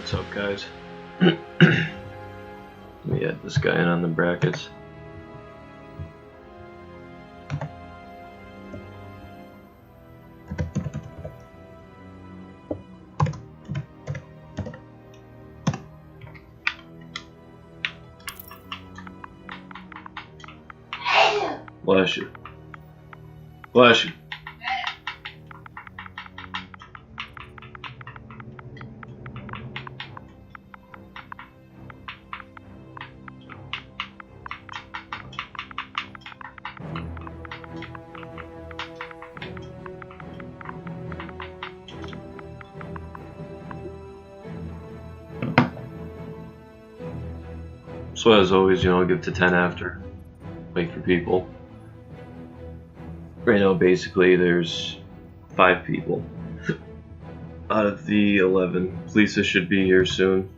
What's up, guys? Let me add this guy in on the brackets. Bless you. Bless you. So as always, I'll give to 10 after. Wait for people. Right now, basically, there's 5 people out of the 11. Lisa should be here soon,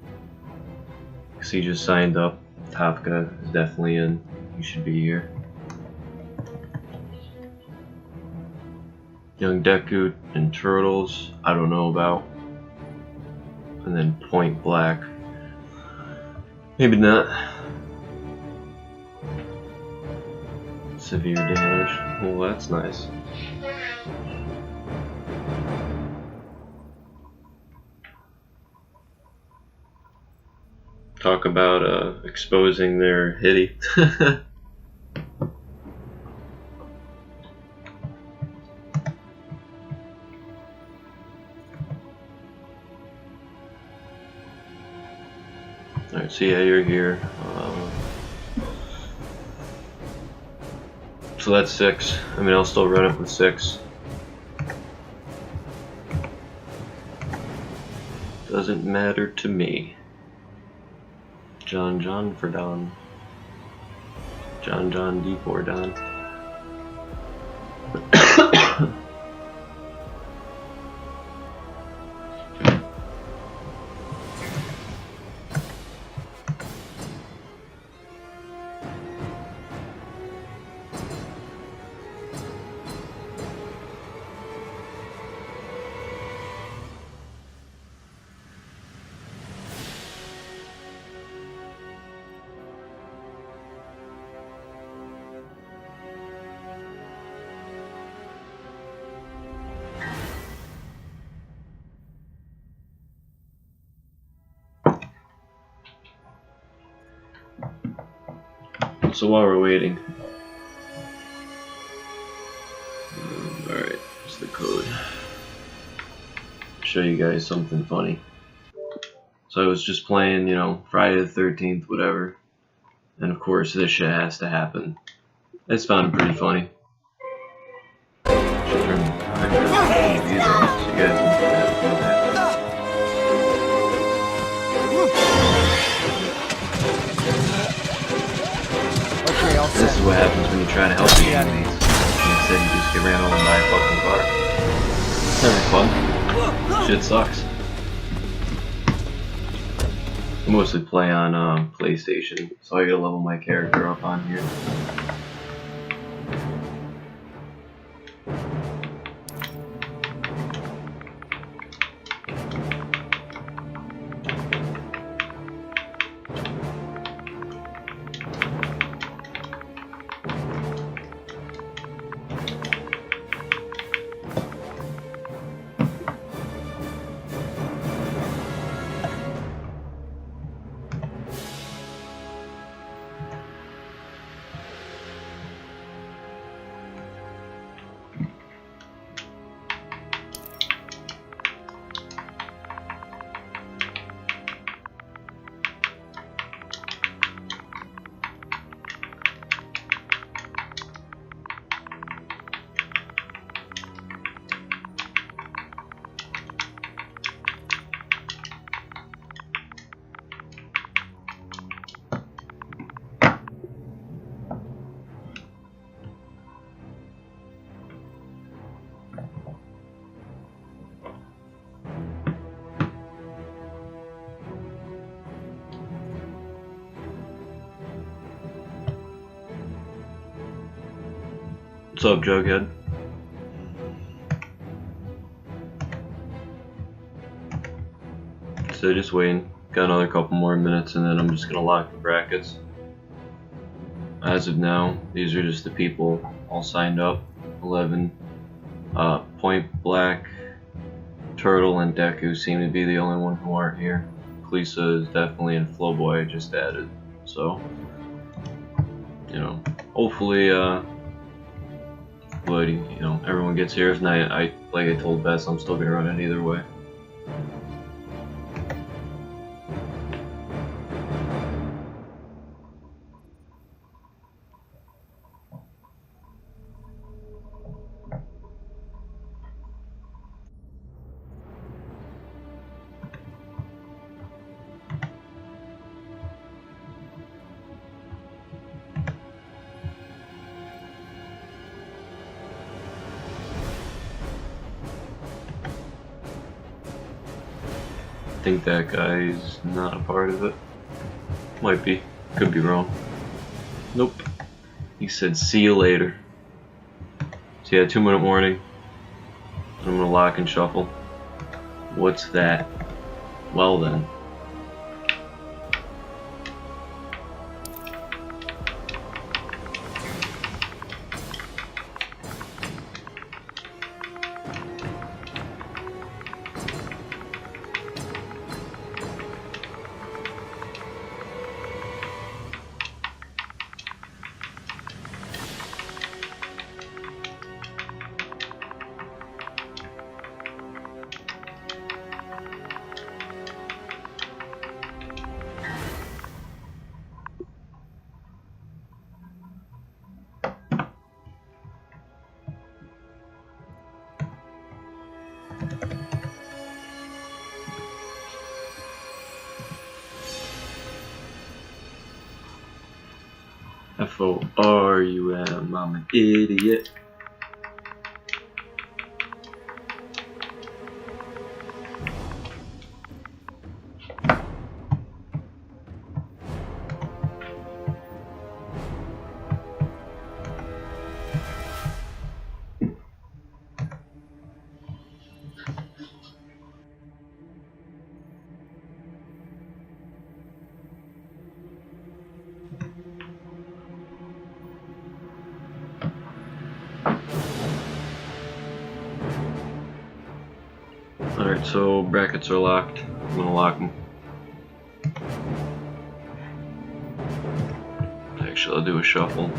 because he just signed up. Tafka is definitely in. He should be here. Young Deku and Turtles, I don't know about. And then Point Black. Maybe not. Severe damage. Well, that's nice. Talk about exposing their hitty. Alright, so yeah, you're here. So that's 6. I mean, I'll still run it with 6. Doesn't matter to me. John for Don. John D for Don. So while we're waiting, alright, here's the code. Show you guys something funny. So I was just playing, Friday the 13th, whatever, and of course this shit has to happen. I just found it pretty funny. Should turn the TV off so you guys can do that. This is what happens when you try to help your teammates. Instead, you just get ran over by a fucking car. It's never fun. Shit sucks. I mostly play on PlayStation, so I gotta level my character up on here. What's up, Jughead? said, just waiting. Got another couple more minutes and then I'm just gonna lock the brackets. As of now, these are just the people all signed up. 11. Point Black, Turtle, and Deku seem to be the only one who aren't here. Kalisa is definitely in Flowboy I just added. So, you know, hopefully, everyone gets here. If not, like I told Bess, I'm still gonna run it either way. I think that guy's not a part of it. Might be. Could be wrong. Nope. He said, see you later. So yeah, 2-minute warning. I'm gonna lock and shuffle. What's that? Well then. F-O-R-U-M, I'm an idiot. Alright, so brackets are locked. I'm gonna lock them. Actually, I'll do a shuffle.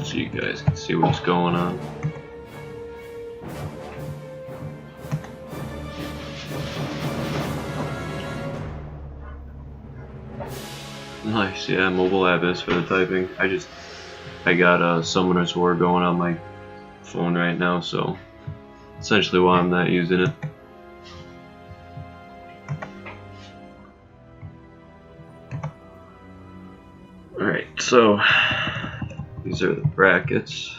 So you guys can see what's going on. Nice, yeah, mobile app is for the typing. I got Summoner's War going on my phone right now, so essentially why I'm not using it. Alright, so these are the brackets.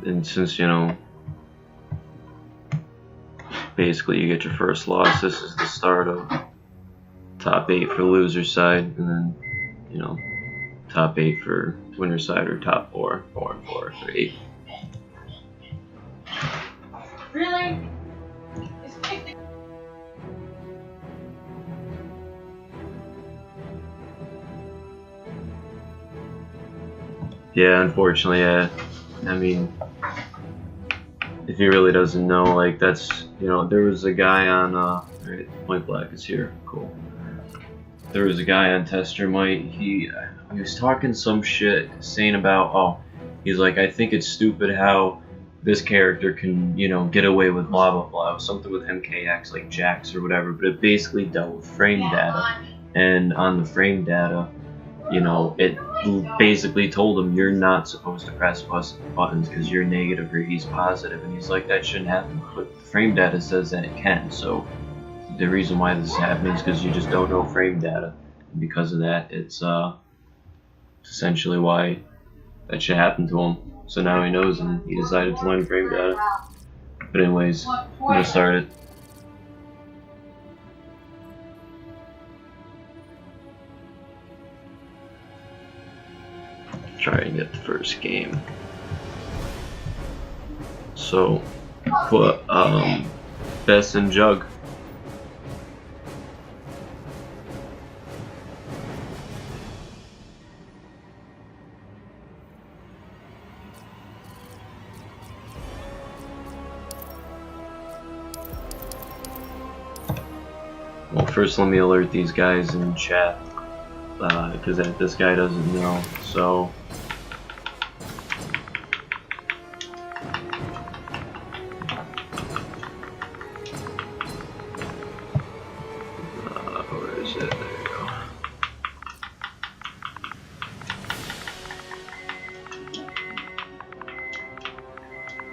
And since, you know, basically you get your first loss, this is the start of top 8 for loser side, and then, you know, top 8 for winner side, or top 4, 4 and 4 for 8. Really? Yeah, unfortunately, yeah. I mean, if he really doesn't know, like, that's, you know, there was a guy on, right, Point Black is here, cool. There was a guy on Tester Might, he was talking some shit, saying about, oh, he's like, I think it's stupid how this character can, you know, get away with blah blah blah, something with MKX, like Jax or whatever, but it basically dealt with frame data, and on the frame data, you know, it basically told him you're not supposed to press buttons because you're negative or he's positive, and he's like, that shouldn't happen, but the frame data says that it can, so the reason why this is happening is because you just don't know frame data, and because of that, it's essentially why that shit happened to him. So now he knows, and he decided to learn frame data. But anyways, I'm gonna start it. Try and get the first game. So put Bess and Jug. Well, first let me alert these guys in chat, because this guy doesn't know, so... where is it? There you go.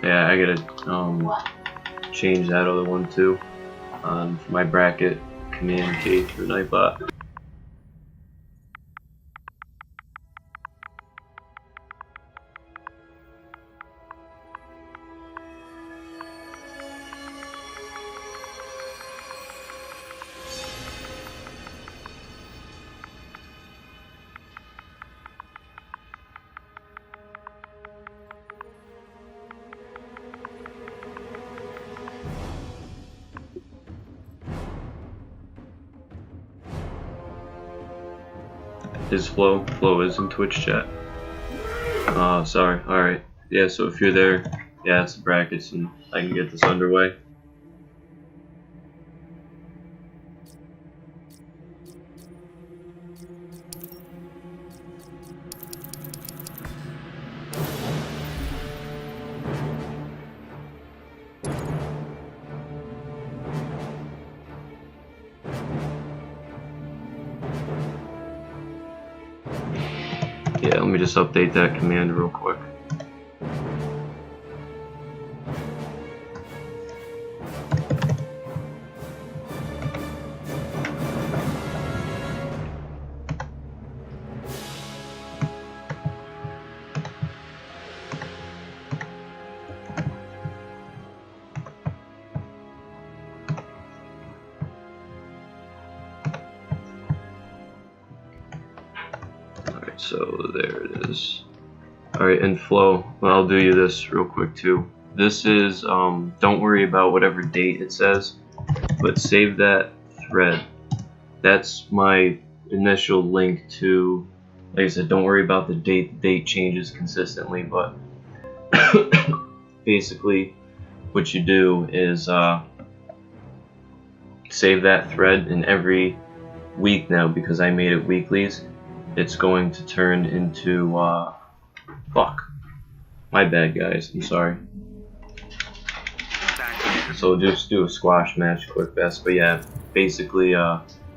Yeah, I gotta change that other one too, for my bracket. Command K for Nightbot. Is Flo? Flo is in Twitch chat. Oh, sorry. Alright. Yeah, so if you're there, yeah, it's the brackets and I can get this underway. Yeah, let me just update that command real quick. So there it is. Alright, and Flo, well, I'll do you this real quick too. This is, don't worry about whatever date it says, but save that thread. That's my initial link to, like I said, don't worry about the date. The date changes consistently, but basically what you do is save that thread, and every week now, because I made it weeklies, it's going to turn into, fuck. My bad, guys, I'm sorry. So just do a squash match quick best, but yeah, basically,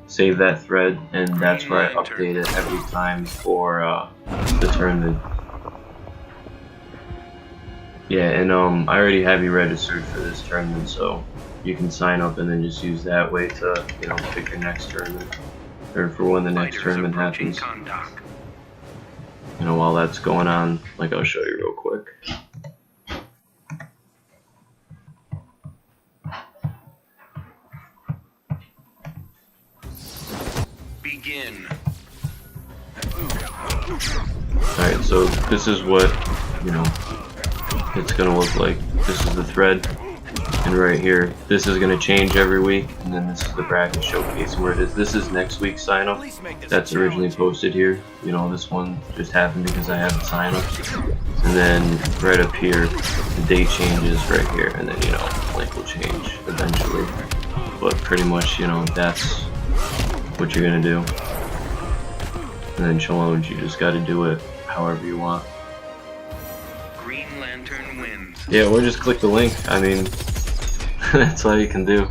save that thread, and that's where I update it every time for, the tournament. Yeah, and, I already have you registered for this tournament, so you can sign up and then just use that way to, you know, pick your next tournament. Or for when the next tournament happens. You know, while that's going on, like I'll show you real quick. Begin. Alright, so this is what, you know, it's gonna look like. This is the thread. And right here, this is going to change every week, and then this is the bracket showcase where it is. This is next week's sign up. That's originally posted here. You know, this one just happened because I have the sign up. And then right up here, the date changes right here, and then, you know, link will change eventually. But pretty much, you know, that's what you're going to do. And then challenge, you just got to do it however you want. Green Lantern wins. Yeah, or just click the link. I mean, that's all you can do.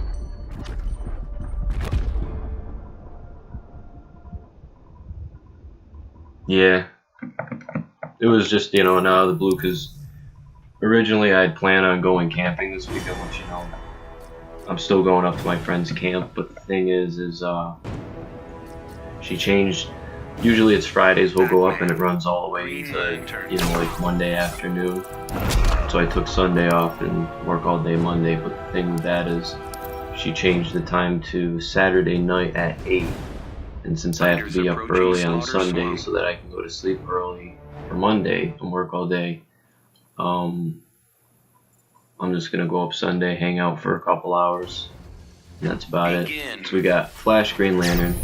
Yeah. It was just, you know, an out of the blue, because originally I'd planned on going camping this weekend, which, you know, I'm still going up to my friend's camp, but the thing is she changed. Usually it's Fridays we'll go up and it runs all the way to, you know, like Monday afternoon. So I took Sunday off and work all day Monday, but the thing with that is she changed the time to Saturday night at 8. And since I have to be up early on Sunday so that I can go to sleep early for Monday and work all day, I'm just gonna go up Sunday, hang out for a couple hours, and that's about it. Begin. So we got Flash Green Lantern,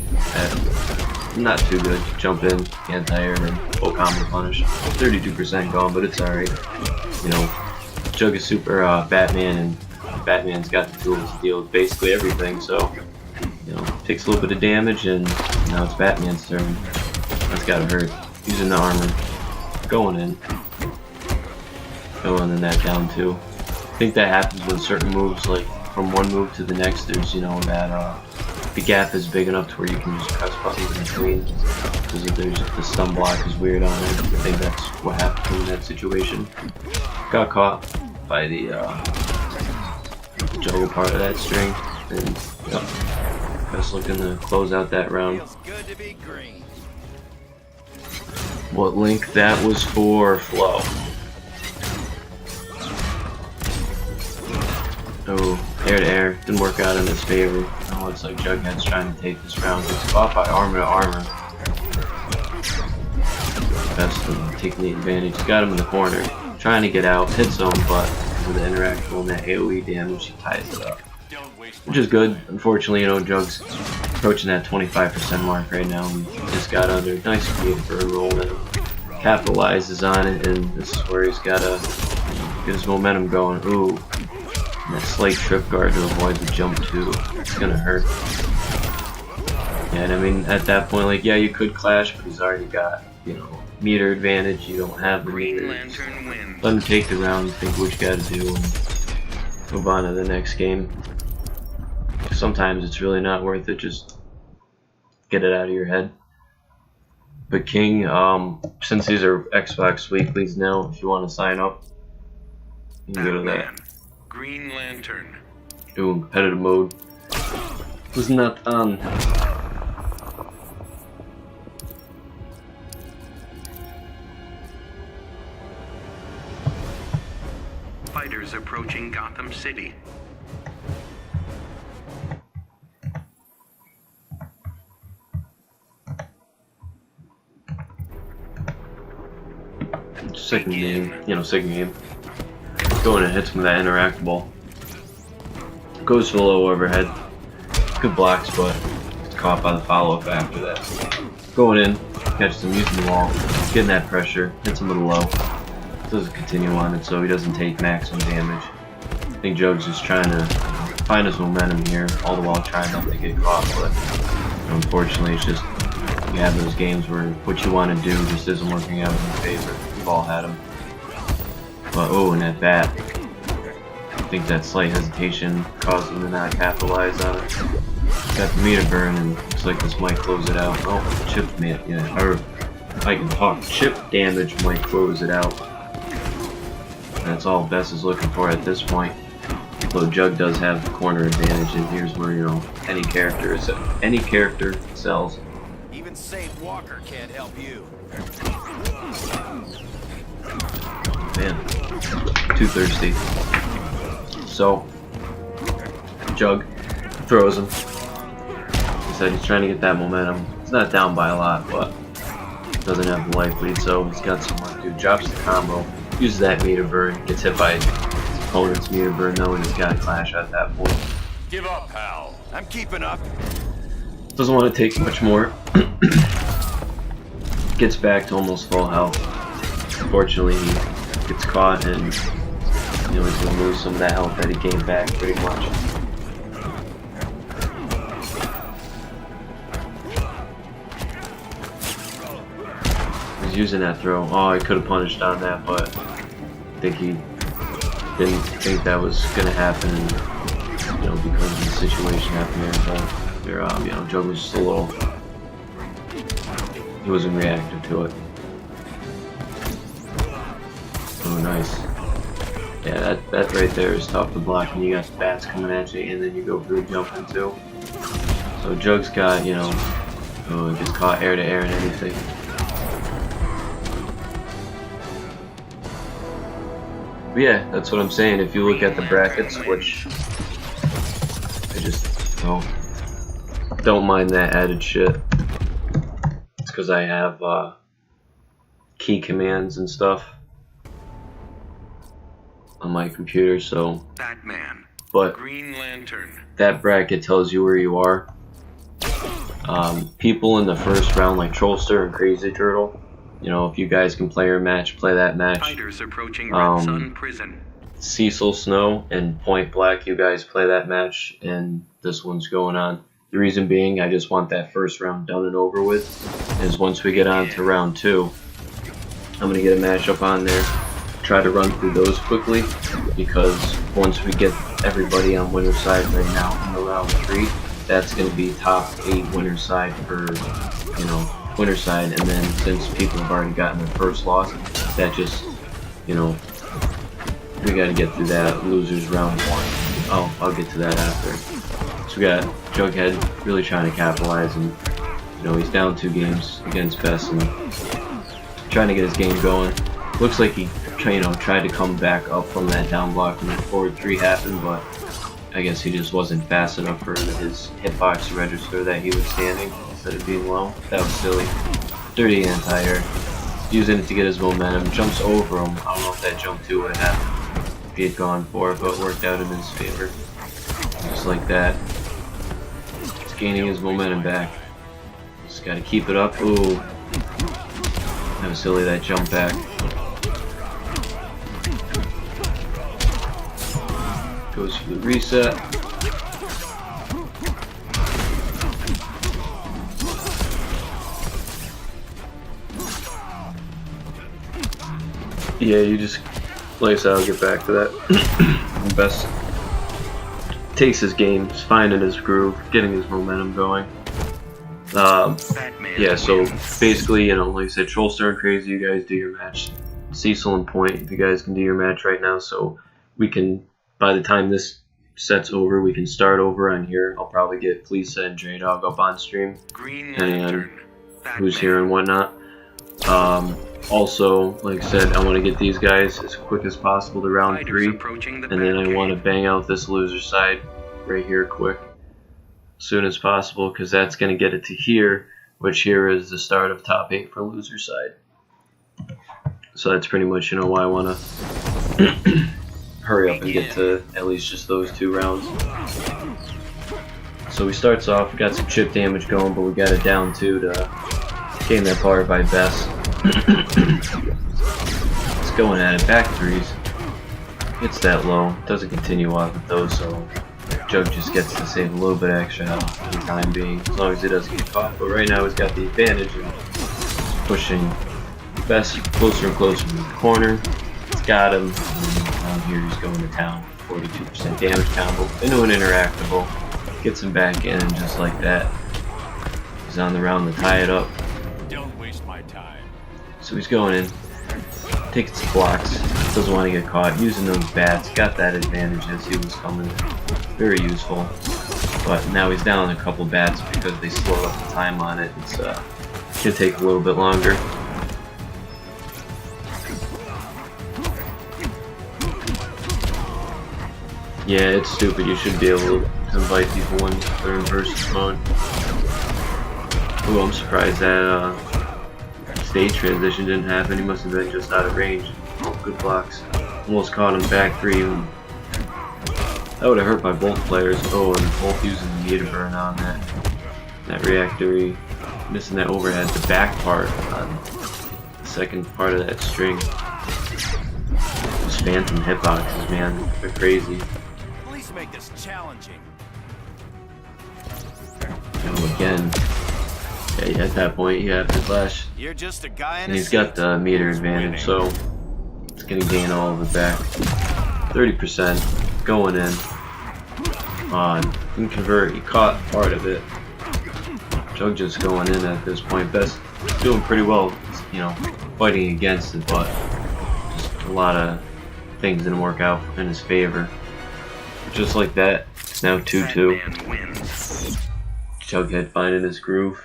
not too good. Jump in, anti-air, and full combo punish. 32% gone, but it's alright. You know, Jug is super Batman, and Batman's got the tools to deal with basically everything, so, you know, takes a little bit of damage, and now it's Batman's turn. That's gotta hurt. Using the armor. Going in that down too. I think that happens with certain moves, like from one move to the next, there's, you know, that the gap is big enough to where you can just press buttons in between. Because if there's the stun block is weird on it. I think that's what happened in that situation. Got caught by the juggle part of that string, and yep, just looking to close out that round. What link that was for? Flow. Oh, air to air. Didn't work out in his favor. Now looks like Jughead's trying to take this round. Gets caught by armor to armor. Best of taking the advantage. Got him in the corner. Trying to get out. Hits him, but with the interactable and that AoE damage, he ties it up. Which is good. Unfortunately, you know, Jug's approaching that 25% mark right now. He just got under. Nice speed for enrollment. Capitalizes on it, and this is where he's got to get his momentum going. Ooh. And that slight trip guard to avoid the jump too. It's gonna hurt. Yeah, and I mean, at that point, like, yeah, you could clash, but he's already got, you know, meter advantage. You don't have the meter. Let him take the round, think what you gotta do, and move on to the next game. Sometimes it's really not worth it, just get it out of your head. But King, since these are Xbox weeklies now, if you want to sign up, you can go to that. Green Lantern. Doing competitive mode. Was not on. Fighters approaching Gotham City. Second game, you know, second game. Going and hits him with that interactable. Goes for the low overhead. Good blocks, but it's caught by the follow-up after that. Going in, catches him using the wall, getting that pressure, hits him with a low. Doesn't continue on it, so he doesn't take maximum damage. I think Jug's just trying to find his momentum here, all the while trying not to get caught, but unfortunately it's just, you have those games where what you want to do just isn't working out in your favor. We've all had them. But oh, and that bat. I think that slight hesitation caused him to not capitalize on it. Got the meter burn, and looks like this might close it out. Oh, chip man, yeah, or if I can talk, chip damage might close it out. That's all Bess is looking for at this point. Though Jug does have the corner advantage, and here's where, you know, any character sells. Even Safe Walker can't help you. Man, too thirsty. So, Jug throws him. He said he's trying to get that momentum. He's not down by a lot, but doesn't have the life lead, so he's got some work to do. Drops the combo, uses that meter burn, gets hit by his opponent's meter burn, though, and he's got a clash at that point. Give up, pal. I'm keeping up. Doesn't want to take much more. Gets back to almost full health. Unfortunately, he gets caught, and you know, he's gonna lose some of that health that he gained back pretty much. He's using that throw. Oh, he could have punished on that, but I think he didn't think that was gonna happen, and, you know, because of the situation happening there. But you know, Jug was just a little. He wasn't reactive to it. Oh, nice. Yeah, that right there is tough to block when you got the bats coming at you, and then you go for the jump into. So Jug's got, you know, gets caught air to air and anything. But yeah, that's what I'm saying. If you look at the brackets, which I just don't mind that added shit. It's because I have key commands and stuff. on my computer, so Batman. but Green Lantern. that bracket tells you where you are. People in the first round like Trollster and Crazy Turtle, you know, if you guys can play your match, play that match. Fighters approaching Red Sun Prison. Cecil Snow and Point Black, you guys play that match, and this one's going on. The reason being, I just want that first round done and over with, is once we get on to round 2, I'm going to get a matchup on there, try to run through those quickly, because once we get everybody on winner's side right now in the round 3, that's going to be top 8 winner's side for, you know, winner's side, and then since people have already gotten their first loss, that just, you know, we got to get through that losers round 1. Oh, I'll get to that after. So we got Jughead really trying to capitalize, and you know, he's down 2 games against Best and trying to get his game going. Looks like he tried to come back up from that down block when the forward 3 happened, but I guess he just wasn't fast enough for his hitbox to register that he was standing instead of being low. That was silly. Dirty anti-air. Using it to get his momentum. Jumps over him. I don't know if that jump 2 would have happened if he had gone for it, but it worked out in his favor. Just like that. He's gaining his momentum back. Just gotta keep it up. Ooh. That was silly, that jump back. Goes for the reset. Yeah, you just, like I said, I'll get back to that. Best takes his game, he's finding his groove, getting his momentum going. Yeah, so basically, you know, like I said, Trollster and Crazy, you guys do your match. Cecil and Point, if you guys can do your match right now, so we can, by the time this set's over, we can start over on here. I'll probably get Fleesa and J-Dog up on stream, depending on who's here and whatnot. Also, like I said, I want to get these guys as quick as possible to round 3, and then I want to bang out this loser side right here quick, as soon as possible, because that's going to get it to here, which here is the start of top 8 for loser side. So that's pretty much, you know, why I want to hurry up and get to at least just those 2 rounds. So we starts off, we got some chip damage going, but we got it down 2 to gain that power by Best. It's going at it, back 3s. It's that low, doesn't continue off with those, so Jug just gets to save a little bit extra health for the time being, as long as he doesn't get caught. But right now he's got the advantage and pushing Best closer and closer to the corner. It's got him, and down here he's going to town. 42% damage combo into an interactable. Gets him back in, and just like that, he's on the round to tie it up. Don't waste my time. So he's going in, taking some blocks, doesn't want to get caught, using those bats, got that advantage as he was coming, very useful. But now he's down a couple bats because they slowed up the time on it. It's gonna take a little bit longer. Yeah, it's stupid. You should be able to invite people when they're in versus mode. Ooh, I'm surprised that stage transition didn't happen. He must have been just out of range. Oh, good blocks. Almost caught him back 3. That would have hurt by both players. Oh, and both using the meter burn on that reactor. Missing that overhead, the back part on the second part of that string. Those phantom hitboxes, man, they're crazy. At least make this challenging. Oh, again. Yeah, at that point you have to flash. You're just a guy in And a he's got suit. the meter advantage, so it's gonna gain all of it back. 30% going in. Didn't convert, he caught part of it. Jug just going in at this point. Best doing pretty well, you know, fighting against it, but just a lot of things didn't work out in his favor. Just like that, it's now 2-2. Jughead finding his groove.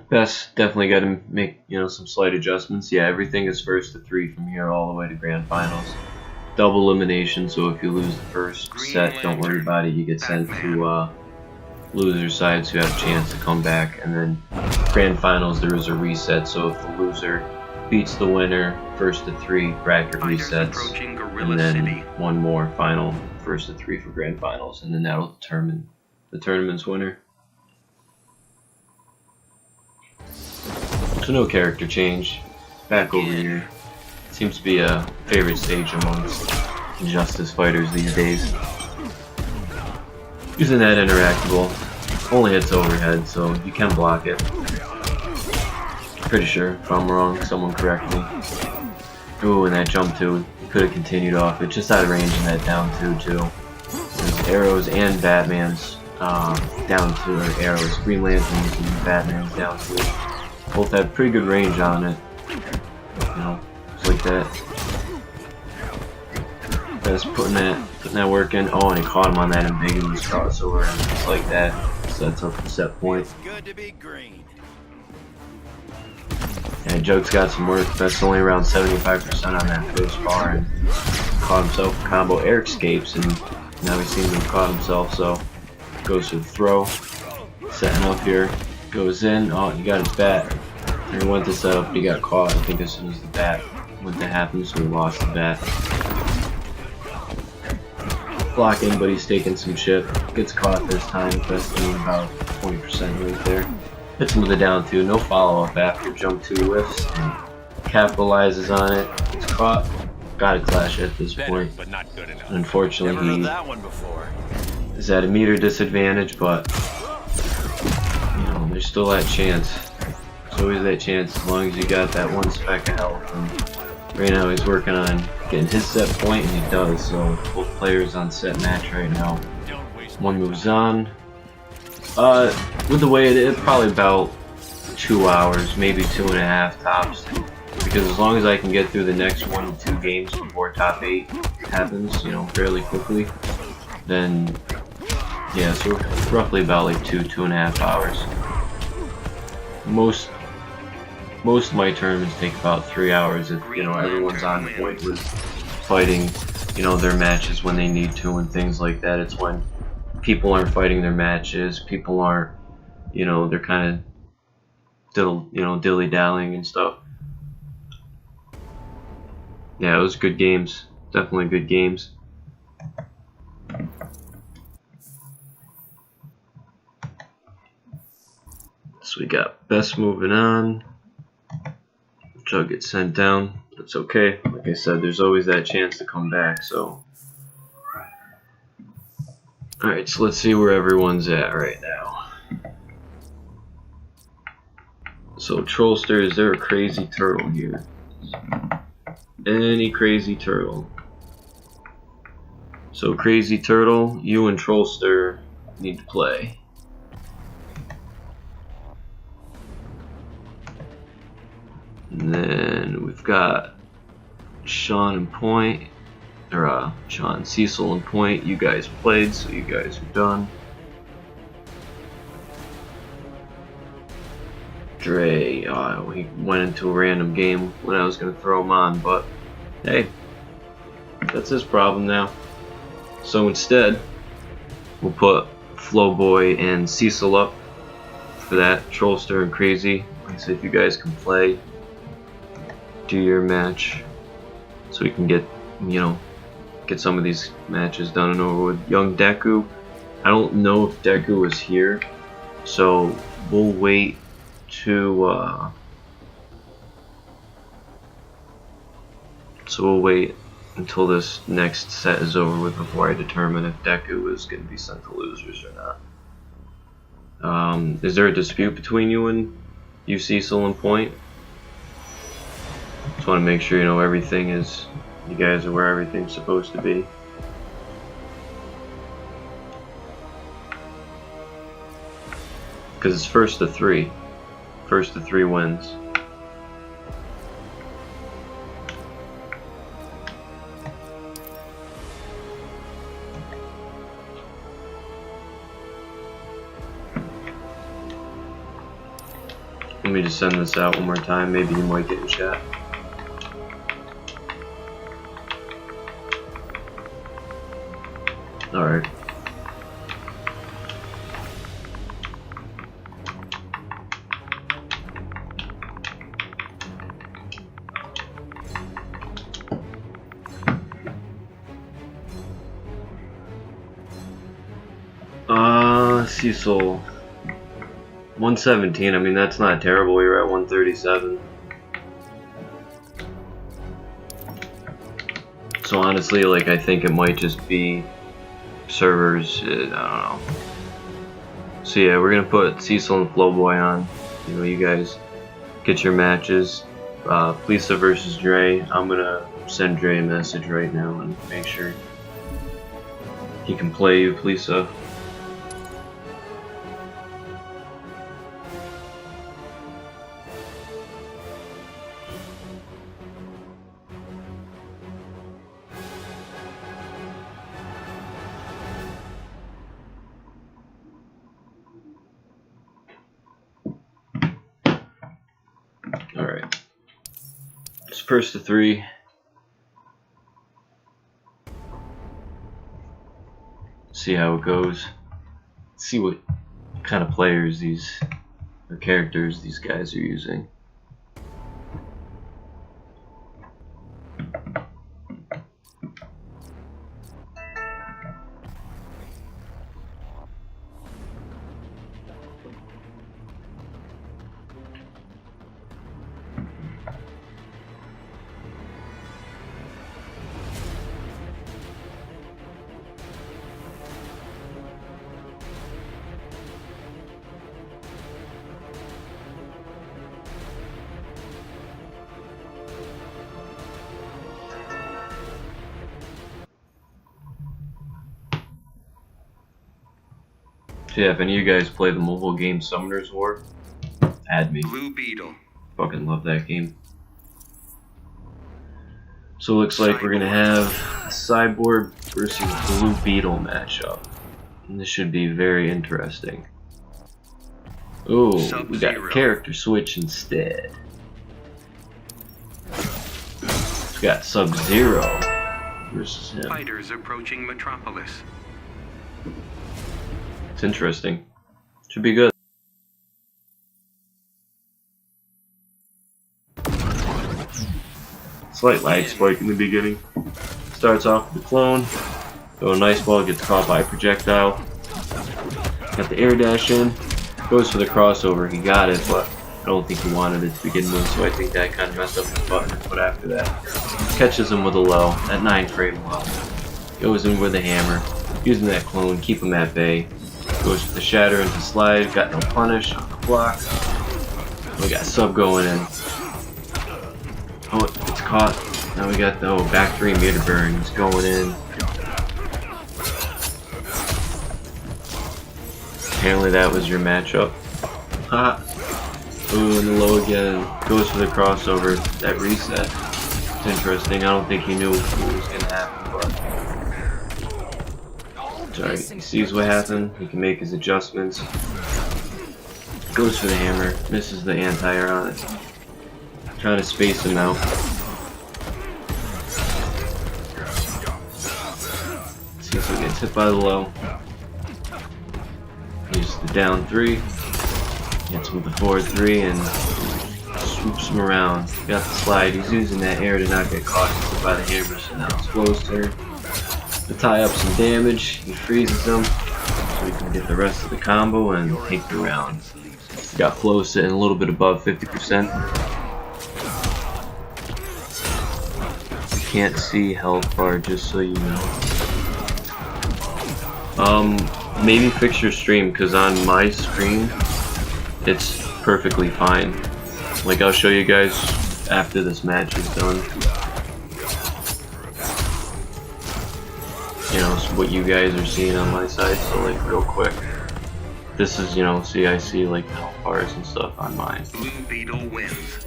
Best definitely got to make, you know, some slight adjustments. Yeah, everything is first to 3 from here all the way to grand finals. Double elimination, so if you lose the first set, don't worry about it. You get sent to loser side, so you have a chance to come back. And then grand finals, there is a reset, so if the loser beats the winner, first to 3 bracket Fighters resets, approaching Gorilla and then City. one more final, first to 3 for grand finals, and then that'll determine the tournament's winner. So no character change. Back over here. Seems to be a favorite stage amongst Justice fighters these days. Using that interactable. Only hits overhead, so you can block it. Pretty sure. If I'm wrong, someone correct me. Ooh, and that jump too. Could have continued off it. Just out of range in that down 2 too. There's arrows and Batman's down 2, or arrows. Green Lantern's and Batman's down 2. Both have pretty good range on it. You know, just like that. Just putting that work in. Oh, and he caught him on that ambiguous crossover, and just like that. So that's up the set point. It's good to be green. And Joke's got some work. That's only around 75% on that first bar, and caught himself a combo. Air escapes, and now he seems to have caught himself. So goes for the throw, setting up here. Goes in. Oh, he got his bat. He went to set up, but he got caught. I think as soon as the bat went to happen, so he lost the bat. Blocking, but he's taking some chip. Gets caught this time, investing about 20% right there. Hits him with a down 2, no follow up after jump 2 lifts, and capitalizes on it. Gets caught. Gotta clash at this point. But not good enough. Unfortunately, Never heard he that one before. is at a meter disadvantage, but you know, there's still that chance. There's always that chance as long as you got that 1 speck of health. And right now he's working on getting his set point, and he does. So both players on set match right now. Don't waste One moves on. With the way it is, probably about 2 hours, maybe 2.5 tops. Because as long as I can get through the next 1 to 2 games before top 8 happens, you know, fairly quickly, then yeah, so roughly about like 2.5 hours. Most of my tournaments take about 3 hours if, you know, everyone's on point with fighting, you know, their matches when they need to and things like that. It's when people aren't fighting their matches, people aren't, you know, they're kind of dilly-dallying and stuff. Yeah, it was good games. Definitely good games. So we got Best moving on. Jug gets sent down. That's okay. Like I said, there's always that chance to come back, so. Alright, so let's see where everyone's at right now. So, Trollster, is there a crazy turtle here? Any crazy turtle? So, Crazy Turtle, you and Trollster need to play. And then we've got Sean and Point, or Sean, Cecil and Point. You guys played, so you guys are done. Dre, he went into a random game when I was going to throw him on, but hey, that's his problem now. So instead, we'll put Flowboy and Cecil up for that. Trollster and Crazy. Like I said, if you guys can play, do your match, so we can get, you know, get some of these matches done and over with. Young Deku, I don't know if Deku is here, so we'll wait to until this next set is over with before I determine if Deku is going to be sent to losers or not. Is there a dispute between you, Cecil and Point? Just want to make sure, you know, everything is, you guys are where everything's supposed to be. Because it's first to 3. First to 3 wins. Let me just send this out one more time. Maybe you might get in chat. Alright. Cecil, 117. I mean, that's not terrible. You're at 137. So honestly, like, I think it might just be servers. I don't know. So yeah, we're gonna put Cecil and Flowboy on. You know, you guys get your matches. Lisa versus Dre. I'm gonna send Dre a message right now and make sure he can play you, Lisa. Alright. It's first to 3. See how it goes. See what kind of players or characters these guys are using. So yeah, if any of you guys play the mobile game Summoner's War, add me. Blue Beetle. Fucking love that game. So it looks like we're gonna have a Cyborg versus Blue Beetle matchup. And this should be very interesting. Ooh, we got a character switch instead. We got Sub-Zero versus him. Fighters approaching Metropolis. It's interesting. Should be good. Slight lag spike in the beginning. Starts off with the clone. Go a nice ball, gets caught by a projectile. Got the air dash in. Goes for the crossover. He got it, but I don't think he wanted it to begin with, so I think that kind of messed up his button. But after that, catches him with a low, that 9-frame low. Goes in with a hammer, using that clone, keep him at bay. Goes for the shatter into slide, got no punish on the block. We got sub going in. Oh, it's caught. Now we got the back 3 meter burn. He's going in. Apparently that was your matchup. Ha! Ooh, and the low again. Goes for the crossover. That reset. It's interesting. I don't think he knew what was gonna happen, but alright, he sees what happened, he can make his adjustments. Goes for the hammer, misses the anti-air on it. Trying to space him out. See if he gets hit by the low. Uses the down 3. Hits with the forward 3 and swoops him around. Got the slide, he's using that air to not get caught by the hammer, so now it's Flow's turn. To tie up some damage, he freezes them so we can get the rest of the combo and take the round. We got Flow sitting a little bit above 50%. You can't see health bar, just so you know. Maybe fix your stream, because on my screen it's perfectly fine. Like, I'll show you guys after this match is done. You know, what you guys are seeing on my side, so like real quick. This is, you know, see, I see like health bars and stuff on mine. Blue Beetle wins.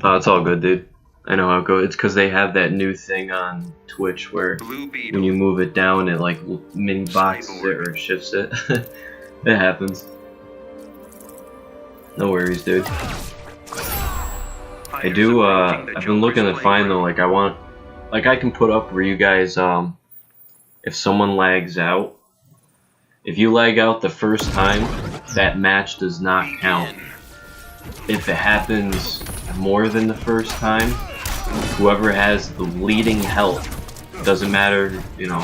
Oh, it's all good, dude. I know how it goes. It's because they have that new thing on Twitch where when you move it down, it like mini boxes it or shifts it. It happens. No worries, dude. I do, I've been looking to find though, like I can put up where you guys, if someone lags out, if you lag out the first time, that match does not count. if it happens more than the first time, whoever has the leading health, doesn't matter, you know,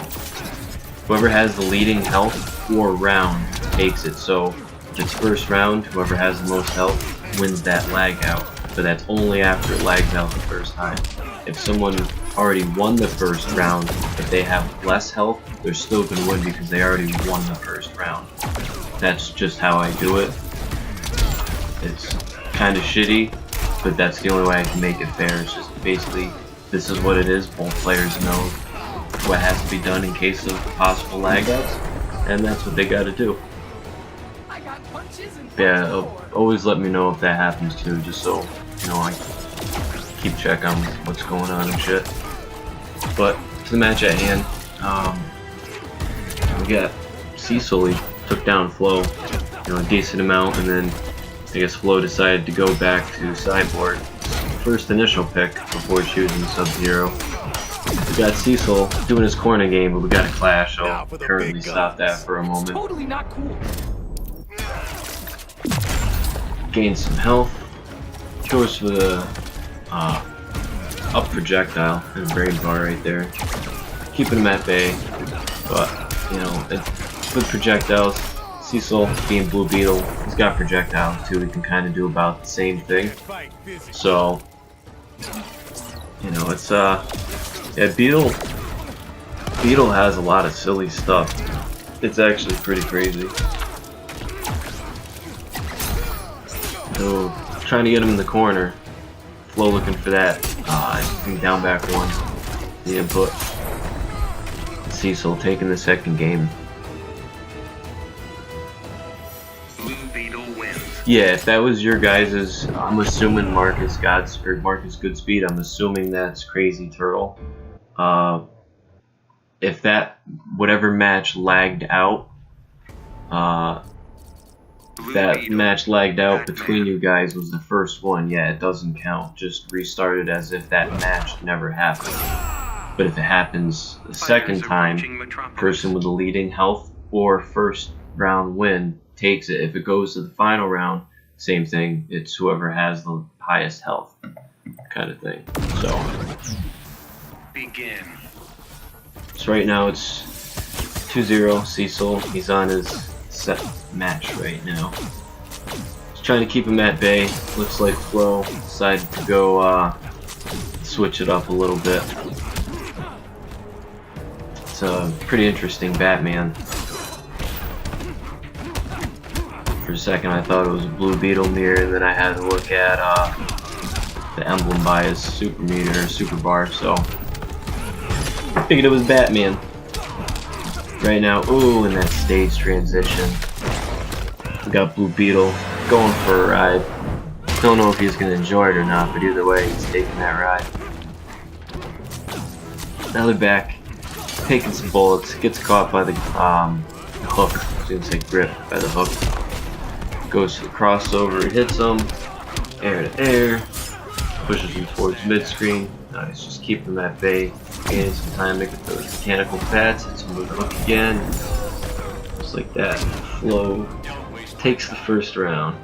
whoever has the leading health or round takes it. So if it's first round, whoever has the most health wins that lag out, but that's only after it lags out the first time. If someone already won the first round, if they have less health, they're still going to win because they already won the first round. That's just how I do it. It's kind of shitty, but that's the only way I can make it fair. It's just basically, this is what it is. Both players know what has to be done in case of possible lag outs, and that's what they got to do. Yeah, always let me know if that happens too, just so, you know, I keep check on what's going on and shit. But to the match at hand, we got Cecil. He took down Flo, you know, a decent amount, and then I guess Flo decided to go back to sideboard. First initial pick before choosing Sub-Zero. We got Cecil doing his corner game, but we got a clash. I'll currently stop that for a moment. Totally not cool. Gain some health. Goes for the up projectile and brain bar right there. Keeping him at bay, but you know, with projectiles, Cecil being Blue Beetle, he's got projectiles too. He can kind of do about the same thing. So, you know, it's yeah, Beetle has a lot of silly stuff. It's actually pretty crazy. So, trying to get him in the corner. Flo looking for that. I think down back one. The input. Cecil taking the second game. Blue Beetle wins. Yeah, if that was your guys's, I'm assuming Marcus Goodspeed. I'm assuming that's Crazy Turtle. If that whatever match lagged out, that match lagged out between you guys was the first one, yeah, it doesn't count. Just restart it as if that match never happened. But if it happens the second time, person with the leading health or first round win takes it. If it goes to the final round, same thing. It's whoever has the highest health kind of thing. So, Begin. so right now it's 2-0 Cecil. He's on his set match right now. Just trying to keep him at bay. Looks like Flo decided to go switch it up a little bit. It's a pretty interesting Batman. For a second I thought it was a Blue Beetle mirror, and then I had to look at the emblem by his super meter or super bar, so I figured it was Batman. Right now, ooh, in that stage transition, we got Blue Beetle going for a ride. Don't know if he's gonna enjoy it or not, but either way, he's taking that ride. Now they're back, taking some bullets, gets caught by the hook. I was gonna say grip, by the hook. Goes to the crossover, hits him, air to air, pushes him towards mid-screen. Nice, just keep him at bay. Gaining some time to get those mechanical pats, hits him with the hook again. Just like that. Flo takes the first round.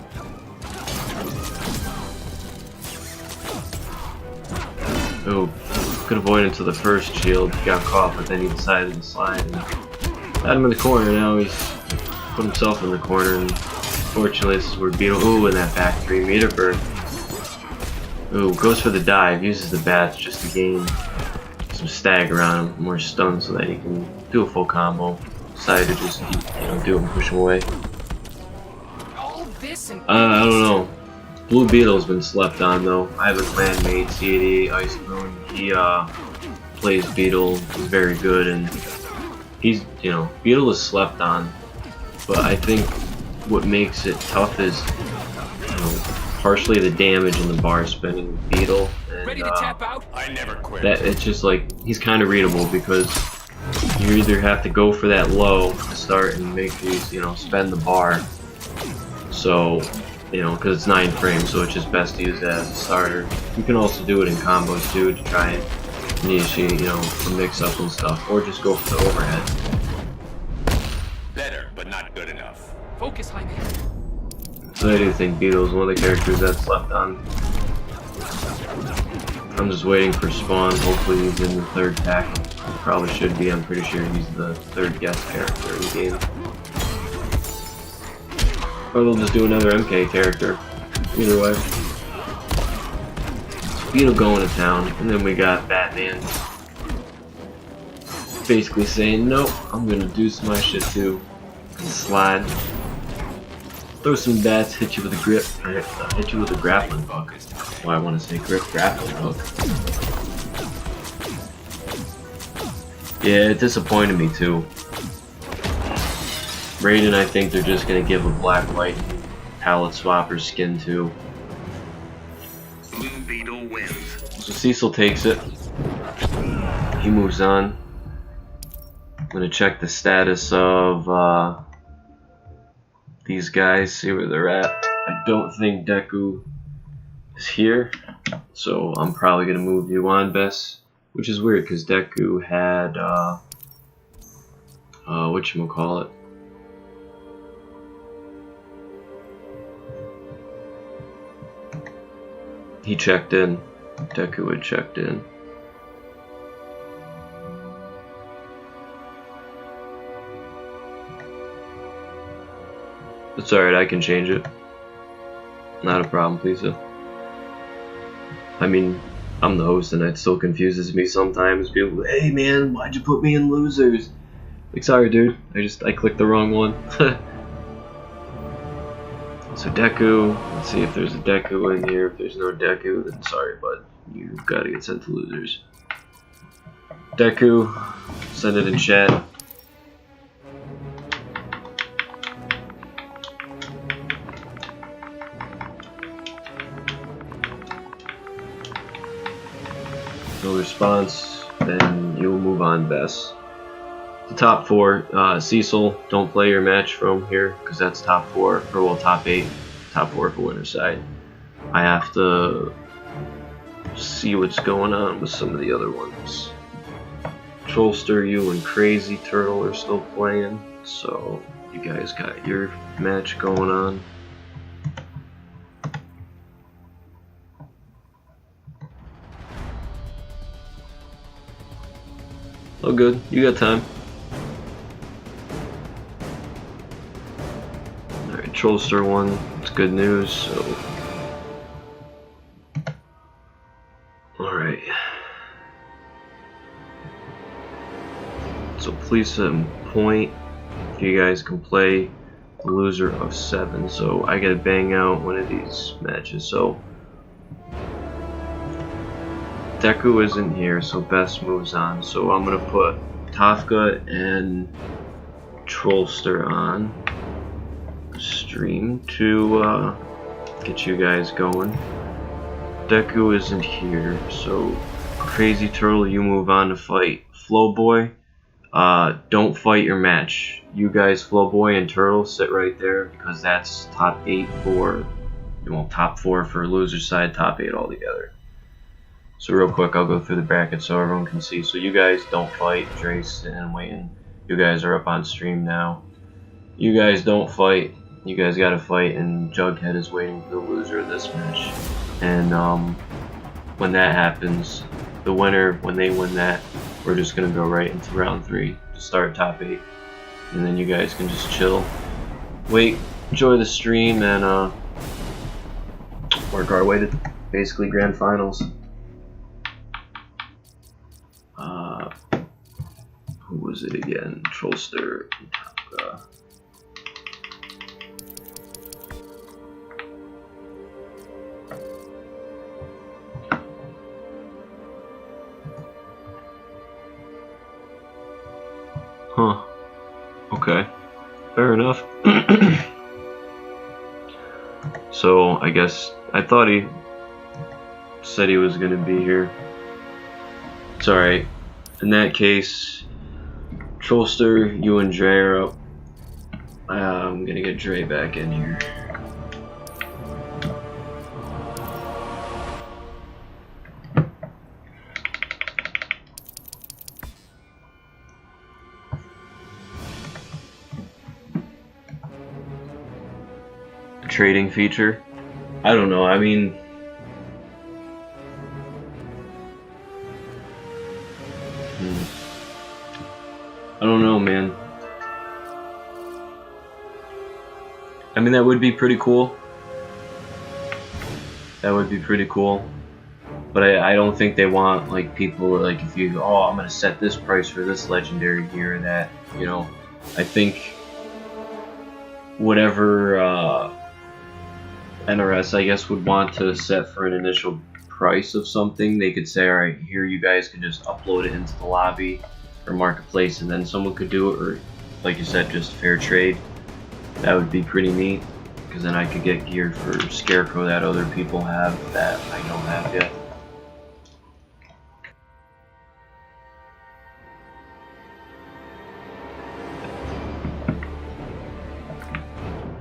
Oh, could avoid him to the first shield. He got caught, but then he decided to slide and had him in the corner. Now he's put himself in the corner, and fortunately this is where Beetle, ooh, in that back 3 meter burn. Ooh, goes for the dive, uses the bats just to gain some stagger on him, more stun so that he can do a full combo. Decided to just keep, you know, do it and push him away. I don't know. Blue Beetle's been slept on though. I have a clanmate, CD, Ice Moon. He plays Beetle, he's very good, and he's, you know, Beetle is slept on. But I think what makes it tough is, you know, partially the damage in the bar spinning Beetle, and Ready to tap out? I never quit. that it's just like he's kind of readable because you either have to go for that low to start and make these, you know, spend the bar. So, you know, because it's 9 frames, so it's just best to use that as a starter. You can also do it in combos too to try and initiate, you know, a mix up and stuff, or just go for the overhead. Better, but not good enough. Focus, Jaime. So I do think Beetle's one of the characters that's left on. I'm just waiting for Spawn. Hopefully he's in the third pack. Probably should be. I'm pretty sure he's the third guest character in the game. Or they'll just do another MK character. Either way. Beetle going to town, and then we got Batman basically saying, nope, I'm gonna do some my shit too. Slide. Throw some bats, hit you with a grip, or hit you with a grappling hook. Well, I want to say grip, grappling hook. Yeah, it disappointed me too. Raiden, I think they're just gonna give a black, white palette swapper skin to. Blue Beetle wins. So Cecil takes it. He moves on. I'm gonna check the status of these guys, see where they're at. I don't think Deku is here, so I'm probably gonna move you on, Bess. Which is weird because Deku had whatchamacallit. He checked in. Deku had checked in. It's alright, I can change it. Not a problem, Lisa. I mean, I'm the host and it still confuses me sometimes. People, hey man, why'd you put me in losers? Like, sorry dude, I clicked the wrong one. So Deku, let's see if there's a Deku in here. If there's no Deku, then sorry, but you gotta get sent to losers. Deku, send it in chat. No response, then you'll move on, Bess. The top 4, Cecil, don't play your match from here, because that's top 4, or well, top 8, top 4 for winner side. I have to see what's going on with some of the other ones. Trollster, you and Crazy Turtle are still playing, so you guys got your match going on. Oh good, you got time. Alright, Trollster won. It's good news, so... Alright. So please set a point if you guys can play the loser of 7. So I gotta bang out one of these matches, so... Deku isn't here, so Bess moves on. So I'm gonna put Tafka and Trollster on stream to get you guys going. Deku isn't here, so Crazy Turtle, you move on to fight Flowboy. Don't fight your match. You guys, Flowboy and Turtle, sit right there because that's top 8 for, well, top 4 for loser side, top 8 altogether. So real quick, I'll go through the bracket so everyone can see. So you guys don't fight, Drace and Wayne. You guys are up on stream now. You guys don't fight. You guys gotta fight, and Jughead is waiting for the loser of this match. And when that happens, the winner, when they win that, we're just gonna go right into round 3 to start top 8. And then you guys can just chill, wait, enjoy the stream, and work our way to basically grand finals. Who was it again? Trollster and Tafka. Huh. Okay. Fair enough. So, I guess, I thought he said he was gonna be here. It's alright. In that case, Trollster, you and Dre are up. I'm gonna get Dre back in here. trading feature. I don't know. I mean, I don't know, man. I mean, that would be pretty cool. That would be pretty cool. But I don't think they want, like, people, like, if you, oh, I'm gonna set this price for this legendary gear and that, you know. I think whatever NRS, I guess, would want to set for an initial price of something, they could say, alright, here you guys can just upload it into the lobby or marketplace, and then someone could do it, or, like you said, just fair trade. That would be pretty neat, because then I could get gear for Scarecrow that other people have that I don't have yet.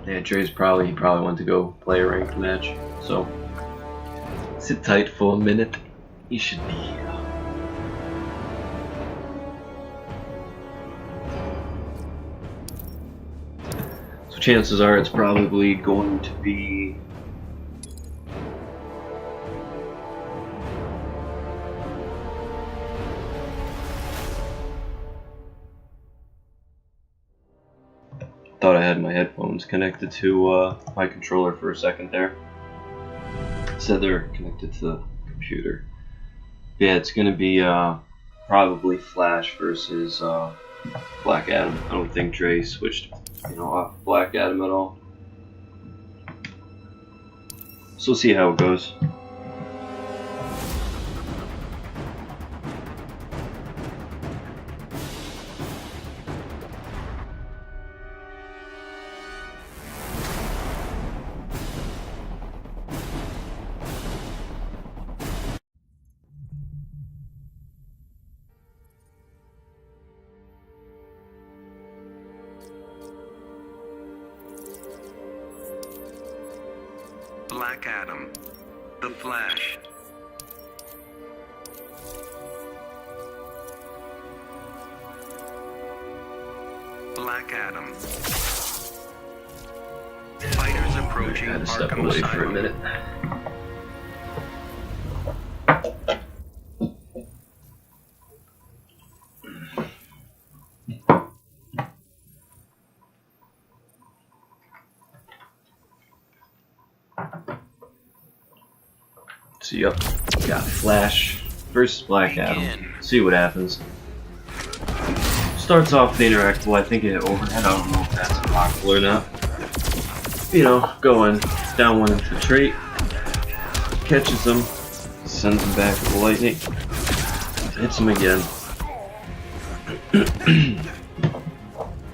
Yeah, Dre's probably went to go play a ranked match, so sit tight for a minute. You should be here. So chances are it's probably going to be thought I had my headphones connected to my controller for a second there. Said they're connected to the computer. Yeah, it's gonna be probably Flash versus Black Adam. I don't think Dre switched, off Black Adam at all. So we'll see how it goes. Black Adam, The Flash. Black Adam. Fighters approaching I gotta step Arkham away for a Asylum. minute. So yep, got Flash versus Black Adam. See what happens. Starts off the interactable. I think it overhead. I don't know if that's possible or not. Going down one infiltrate, catches him, sends him back with the lightning, hits him again.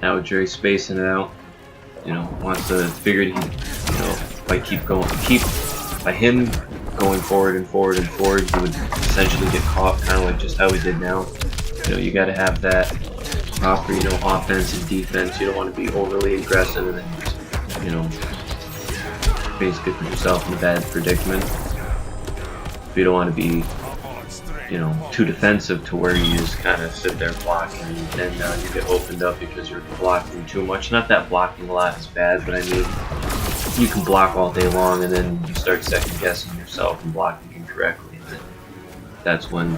Now Dre spacing it out. Wants to figure he, by him going forward and forward and forward, he would essentially get caught, kind of like just how he did now. You got to have that proper, offense and defense. You don't want to be overly aggressive and then just, basically put yourself in a bad predicament. You don't want to be, too defensive to where you just kind of sit there blocking and then you get opened up because you're blocking too much. Not that blocking a lot is bad, but I mean, you can block all day long and then you start second guessing yourself and blocking incorrectly. And then that's when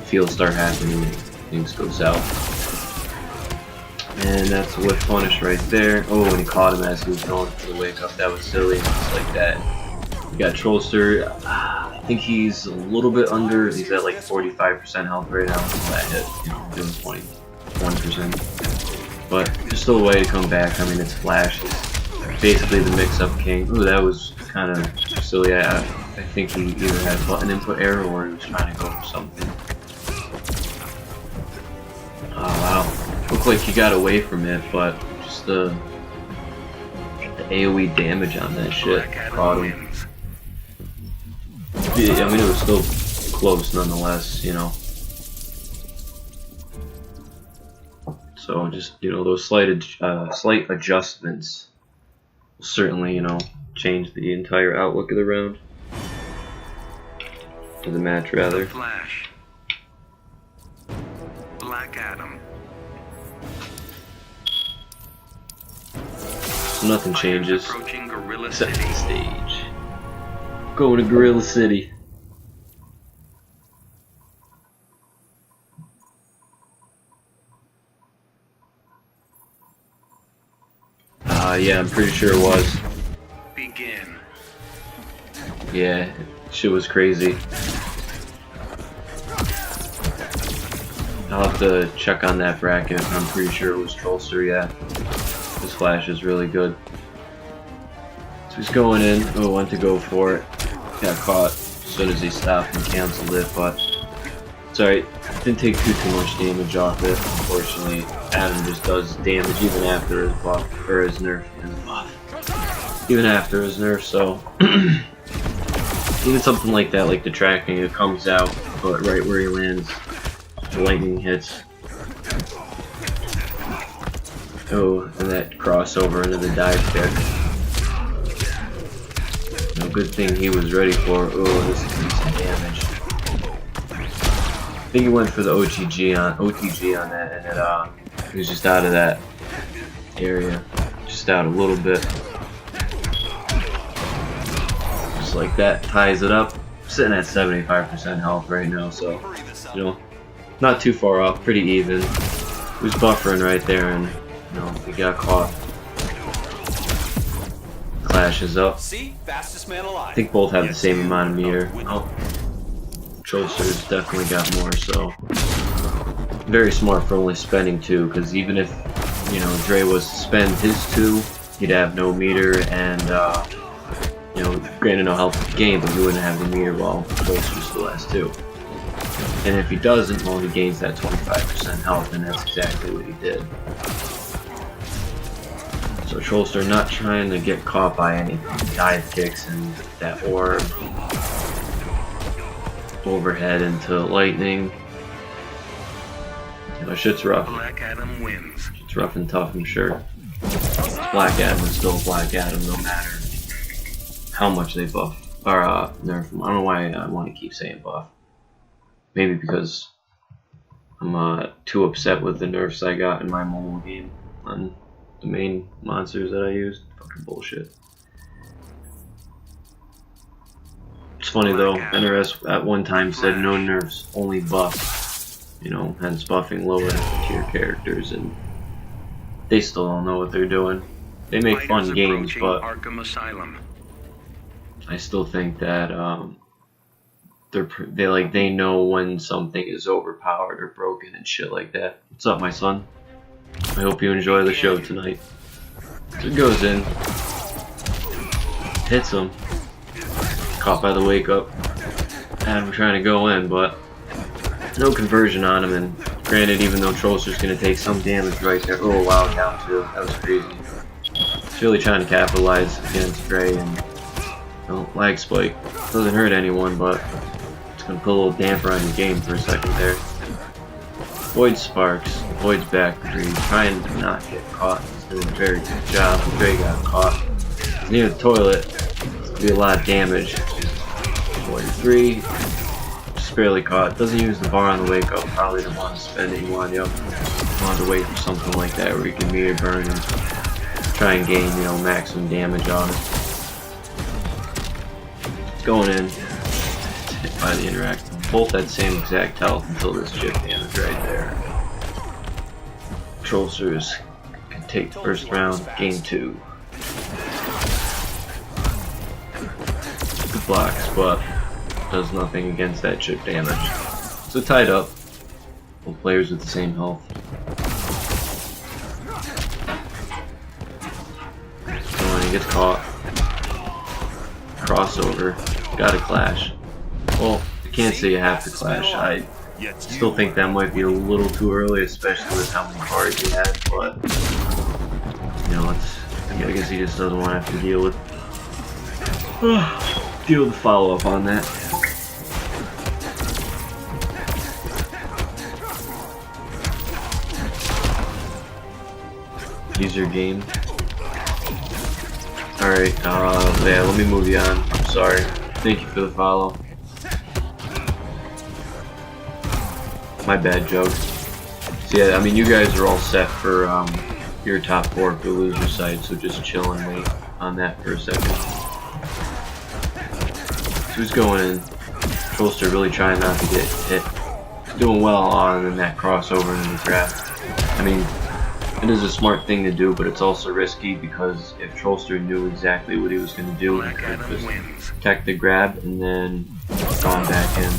feels start happening and things go south. And that's a whiff punish right there. Oh, when he caught him as he was going for the wake up, that was silly. Just like that. We got Trollster. I think he's a little bit under. He's at like 45% health right now. That hit, doing 21%. But just still a way to come back. I mean, it's Flash. He's basically the mix-up king. Ooh, that was kind of silly. I think he either had a button input error or he was trying to go for something. Oh wow. Looked like he got away from it, but just the AoE damage on that shit caught him. Yeah, I mean, it was still close nonetheless, So just, those slight adjustments will certainly, change the entire outlook of the round. Of the match, rather. Flash. Black Adam. So nothing changes Approaching Gorilla except City. the stage. Going to Gorilla City. Yeah, I'm pretty sure it was. Begin. Yeah, shit was crazy. I'll have to check on that bracket. I'm pretty sure it was Trollster, yeah. His flash is really good. So he's going in. Oh, went to go for it. Got caught as soon as he stopped and canceled it, but it's alright. Didn't take too much damage off it. Unfortunately, Adam just does damage even after his buff, or his nerf. Even after his nerf, so even something like that, like the tracking, it comes out, but right where he lands, the lightning hits. Oh, and that crossover into the dive kick. No good thing he was ready for. Oh, this is some damage. I think he went for the OTG on that, and he was just out of that area, just out a little bit. Just like that, ties it up. Sitting at 75% health right now, so you know, not too far off, pretty even. He was buffering right there, and you know, he got caught. Clashes up. See? Fastest man alive. I think both have the same amount of meter. Oh, Trollster's definitely got more, so very smart for only spending 2, because even if, you know, Dre was to spend his 2, he'd have no meter and, you know, granted no health with the game, but he wouldn't have the meter while Trollster still has 2. And if he doesn't, well, he gains that 25% health, and that's exactly what he did. So Trollster not trying to get caught by any dive kicks and that orb. Overhead into lightning. You know, shit's rough. Black Adam wins. It's rough and tough, I'm sure. Black Adam is still Black Adam, no matter how much they buff or nerf him. I don't know why I want to keep saying buff. Maybe because I'm too upset with the nerfs I got in my mobile game on the main monsters that I used. Fucking bullshit. It's funny though, NRS at one time said no nerfs, only buff. You know, hence buffing lower tier characters, and they still don't know what they're doing. They make fun games, but Arkham Asylum. I still think that they know when something is overpowered or broken and shit like that. What's up, my son? I hope you enjoy the show tonight. So it goes in, hits him, caught by the wake up. Adam trying to go in, but no conversion on him. And granted, even though Trollster's gonna take some damage right there. Oh wow, down 2. That was crazy. He's really trying to capitalize against Dre, and lag spike doesn't hurt anyone, but it's gonna put a little damper on your game for a second there. Void sparks. Void's back 3, trying to not get caught. He's doing a very good job. Dre got caught. He's near the toilet. It's gonna be a lot of damage. Void 3, just barely caught. Doesn't use the bar on the wake up. Probably the one spending one. Yep. Wanted to wait for something like that where you can meter burn and try and gain, you know, maximum damage on it. Going in. Hit by the interact. Both had the same exact health until this chip damage right there. Trollsters can take the first round, game 2. Good blocks, but does nothing against that chip damage. So tied up. Both players with the same health. So when he gets caught, crossover, gotta clash. Well, I can't say you have to clash. I still think that might be a little too early, especially with how many cards he had, but you know, I guess he just doesn't want to have to deal with the follow-up on that. Easier game. Alright, yeah, let me move you on. I'm sorry. Thank you for the follow. My bad, Joe. So yeah, I mean, you guys are all set for your top 4 for loser side, so just chill and wait on that for a second. So he's going in. Trollster really trying not to get hit. Doing well on in that crossover into the grab. I mean, it is a smart thing to do, but it's also risky because if Trollster knew exactly what he was going to do, he Black could Adam just wins. protect the grab and then gone back in.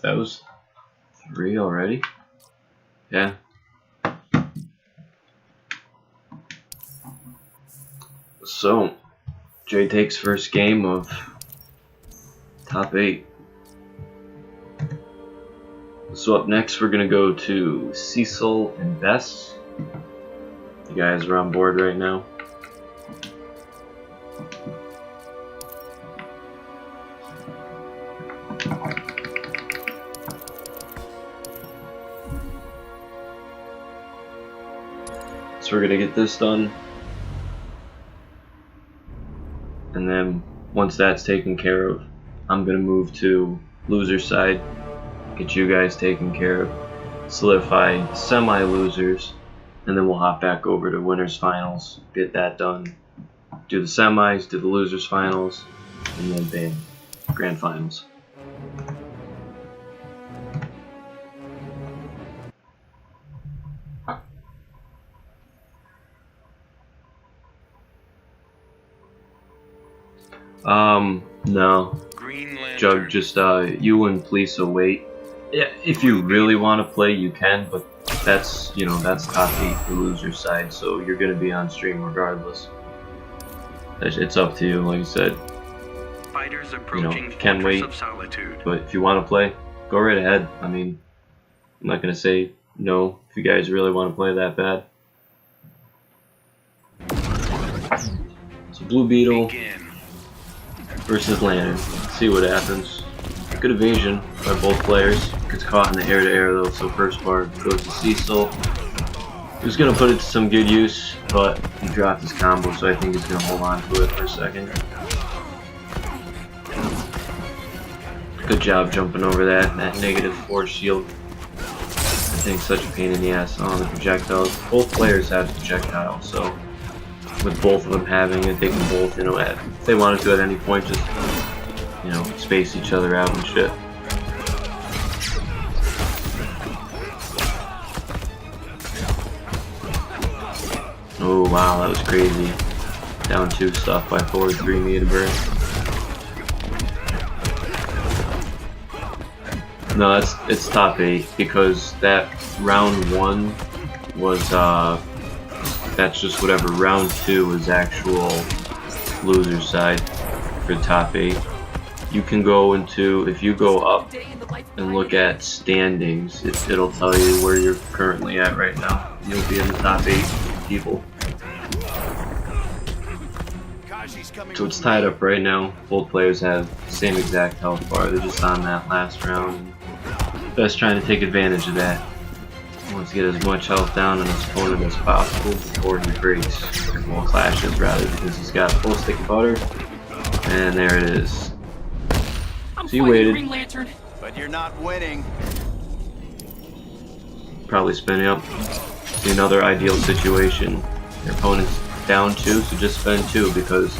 That was 3 already? Yeah. So, Jay takes first game of top 8. So up next we're gonna go to Cecil and Bess. You guys are on board right now. So we're gonna get this done, and then once that's taken care of, I'm gonna move to loser side, get you guys taken care of, solidify semi-losers, and then we'll hop back over to winners finals, get that done, do the semis, do the losers finals, and then bam, grand finals. No. Green Lantern. Jug, just you and Police will wait. Yeah, if you really want to play, you can, but that's, you know, that's top 8 for loser side, so you're gonna be on stream regardless. It's up to you, like I said. Fighters approaching can Fortress wait, of Solitude. but if you want to play, go right ahead. I mean, I'm not gonna say no if you guys really want to play that bad. So Blue Beetle Begin. versus Lantern. See what happens. Good evasion by both players. Gets caught in the air-to-air though, so first bar goes to Cecil. He was going to put it to some good use, but he dropped his combo, so I think he's going to hold on to it for a second. Good job jumping over that -4 shield. I think such a pain in the ass on the projectiles. Both players have projectiles, so with both of them having it, they can both, you know, if they wanted to at any point, just, you know, space each other out and shit. Oh wow, that was crazy. Down 2 stuff by forward 3 meter burn. No, it's top 8 because that round 1 was that's just whatever. Round 2 is actual loser side for top 8. You can go into, if you go up and look at standings, it'll tell you where you're currently at right now. You'll be in the top 8 people. So it's tied up right now. Both players have the same exact health bar. They're just on that last round. Best trying to take advantage of that. He wants to get as much health down on his opponent as possible before he breaks. Well, clashes rather, because he's got a full stick of butter. And there it is. So he waited. But you're not winning. Probably spinning up. See another ideal situation. Your opponent's down 2, so just spend 2 because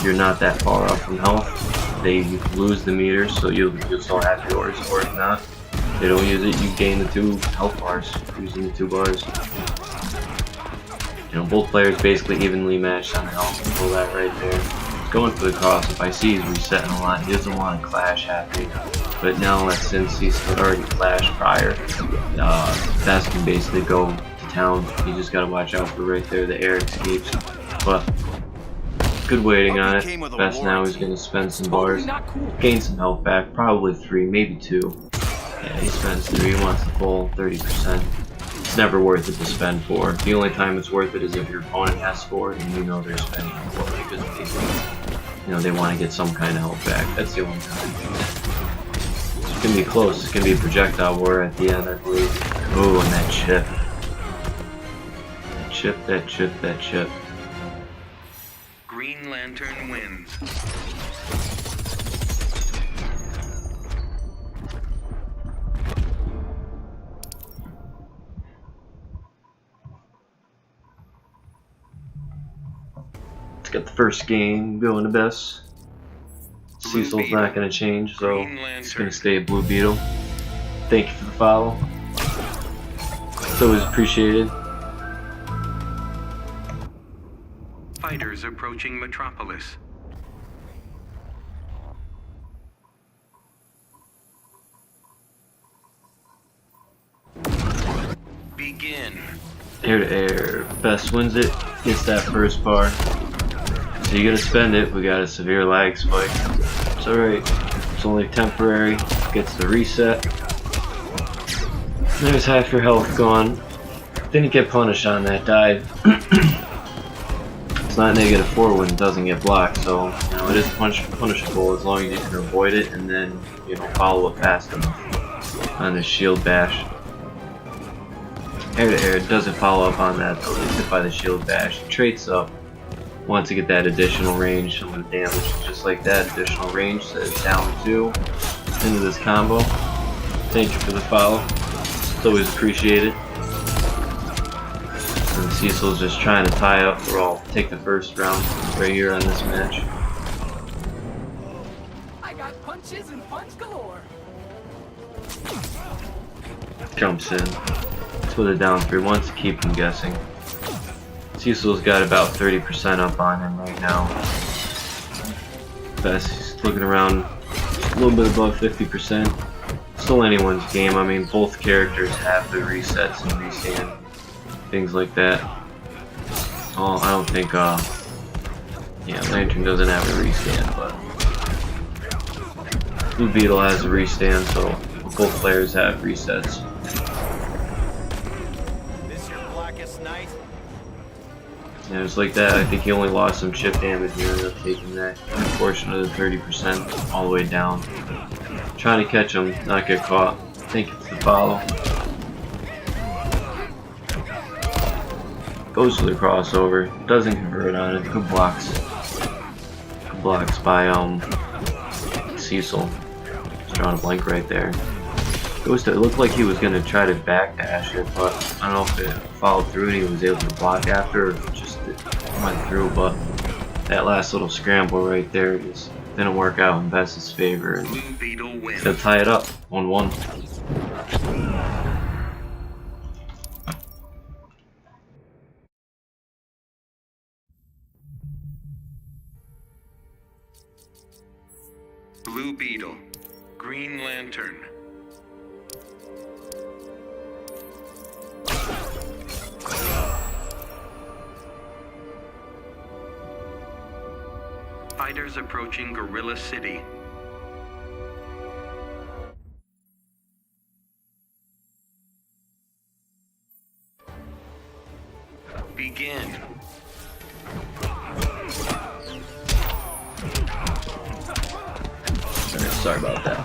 you're not that far off from health. They lose the meter, so you'll still have yours, or if not, they don't use it, you gain the 2 health bars using the 2 bars. You know, both players basically evenly matched on health. Pull that right there. He's going for the cross. If I see he's resetting a lot, he doesn't want to clash happy. But now that since he's already clashed prior, Best can basically go to town. You just gotta watch out for right there the air escapes. But good waiting on it. Best now is gonna spend some bars, gain some health back, probably 3, maybe 2. Yeah, he spends 3, he wants the full 30%. It's never worth it to spend 4. The only time it's worth it is if your opponent has 4 and you know they're spending 4 because they, you know, they want to get some kind of health back. That's the only time. So gonna be close. It's gonna be a projectile war at the end, I believe. Oh, and that chip. That chip. Green Lantern wins. Let's get the first game going the best. Cecil's not gonna change, so it's gonna stay Blue Beetle. Thank you for the follow. It's always appreciated. Fighters approaching Metropolis. Begin. Air to air. Best wins it. Gets that first bar. So you gotta spend it. We got a severe lag spike. It's alright. It's only temporary. Gets the reset. There's half your health gone. Didn't get punished on that dive. It's not -4 when it doesn't get blocked, so you know it is punishable as long as you can avoid it and then follow it fast enough on the shield bash. Air to air doesn't follow up on that though. It's hit by the shield bash. Traits up. Want to get that additional range and the damage. Just like that additional range says down 2 into this combo. Thank you for the follow. It's always appreciated. And Cecil's just trying to tie up, or I'll take the first round right here on this match. I got punches and punch galore. Jumps in. Let's put it down 3. Wants to keep him guessing. Cecil's got about 30% up on him right now. Best, he's looking around a little bit above 50%. Still anyone's game. I mean, both characters have the resets and restand. Things like that. Oh, I don't think, yeah, Lantern doesn't have a restand, but Blue Beetle has a restand, so both players have resets. This your blackest night? Yeah, just like that, I think he only lost some chip damage and ended up taking that portion of the 30% all the way down. Trying to catch him, not get caught. Thank you for the follow. Goes to the crossover, doesn't convert on it. Good blocks. Good blocks by Cecil. Just drawing a blank right there. Goes to, it looked like he was gonna try to backdash it, but I don't know if it followed through and he was able to block after, or if it just went through. But that last little scramble right there just didn't work out in Best's favor, and Blue Beetle wins. they'll tie it up 1-1. Blue Beetle. Green Lantern. Fighters approaching Gorilla City. Begin. Sorry about that.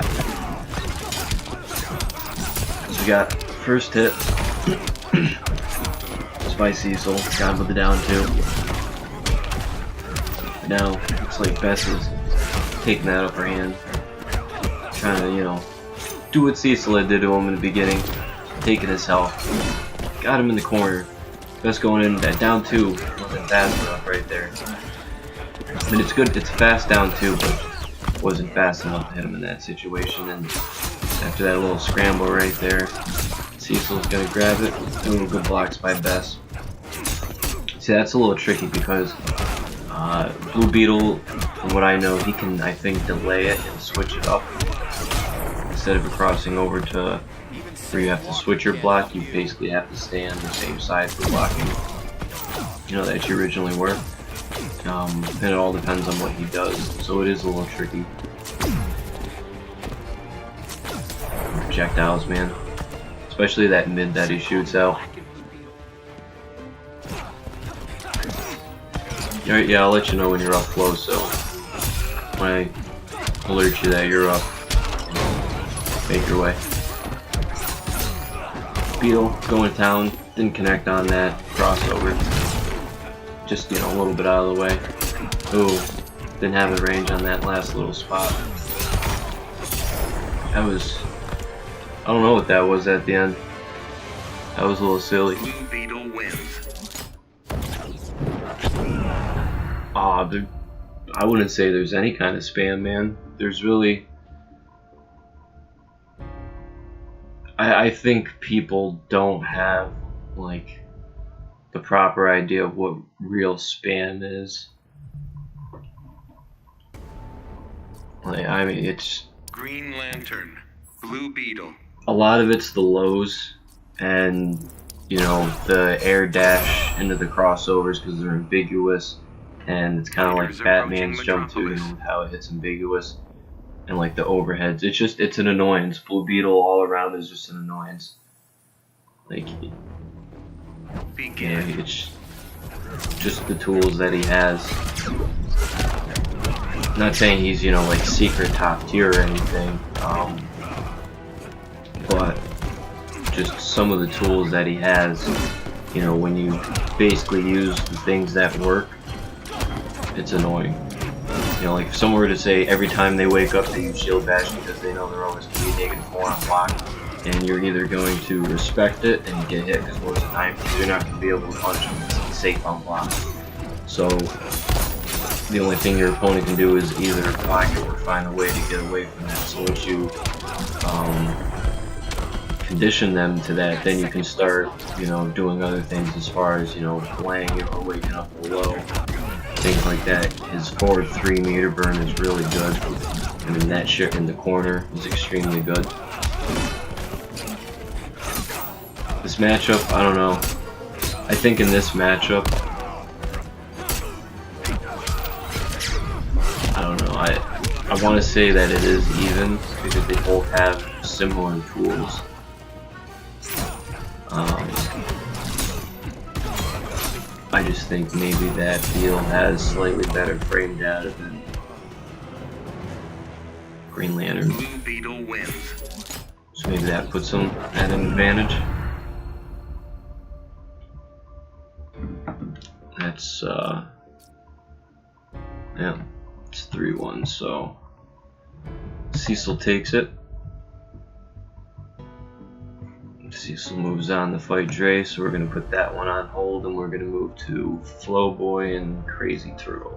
So we got first hit. By Cecil, got him with the down 2. Now looks like Bess is taking that upper hand, trying to do what Cecil had did to him in the beginning, taking his health. Got him in the corner. Bess going in, that down 2 wasn't fast enough right there. I mean, it's good, it's fast down 2, but wasn't fast enough to hit him in that situation. And after that little scramble right there, Cecil's gonna grab it. Doing good blocks by Bess. See, that's a little tricky because Blue Beetle, from what I know, he can, I think, delay it and switch it up. Instead of crossing over to where you have to switch your block, you basically have to stay on the same side for blocking, that you originally were. And it all depends on what he does, so it is a little tricky. Projectiles, man. Especially that mid that he shoots out. Alright, yeah, I'll let you know when you're up close, so when I alert you that you're up. make your way. Beetle going to town, didn't connect on that crossover. Just, you know, a little bit out of the way. Ooh, didn't have the range on that last little spot. That was, I don't know what that was at the end. That was a little silly. Blue Beetle wins. I wouldn't say there's any kind of spam, man. There's really... I think people don't have, like, the proper idea of what real spam is. Like, I mean, it's... Green Lantern. Blue Beetle. A lot of it's the lows and, you know, the air dash into the crossovers because they're ambiguous. And it's kind of like Batman's jump too, you know, how it's ambiguous. And like the overheads, it's an annoyance. Blue Beetle all around is just an annoyance. Like, Begin. yeah, it's just the tools that he has. Not saying he's, you know, like secret top tier or anything, but just some of the tools that he has, you know, when you basically use the things that work, it's annoying. You know, like if someone were to say every time they wake up they use shield bash because they know they're always going to be -4 on block, and you're either going to respect it and get hit because most of the time you're not going to be able to punch them because it's safe on block. So the only thing your opponent can do is either block it or find a way to get away from that. So once you condition them to that, then you can start, you know, doing other things as far as, you know, playing it or waking up below. Things like that. His forward 3 meter burn is really good. I mean, that shit in the corner is extremely good. This matchup, I don't know. I think in this matchup, I don't know. I want to say that it is even because they both have similar tools. I just think maybe that Beetle has slightly better frame data than Green Lantern. Blue Beetle wins. So maybe that puts him at an advantage. That's, yeah, it's 3-1, so Cecil takes it. Cecil moves on to fight Dre, so we're going to put that one on hold, and we're going to move to Flowboy and Crazy Turtle.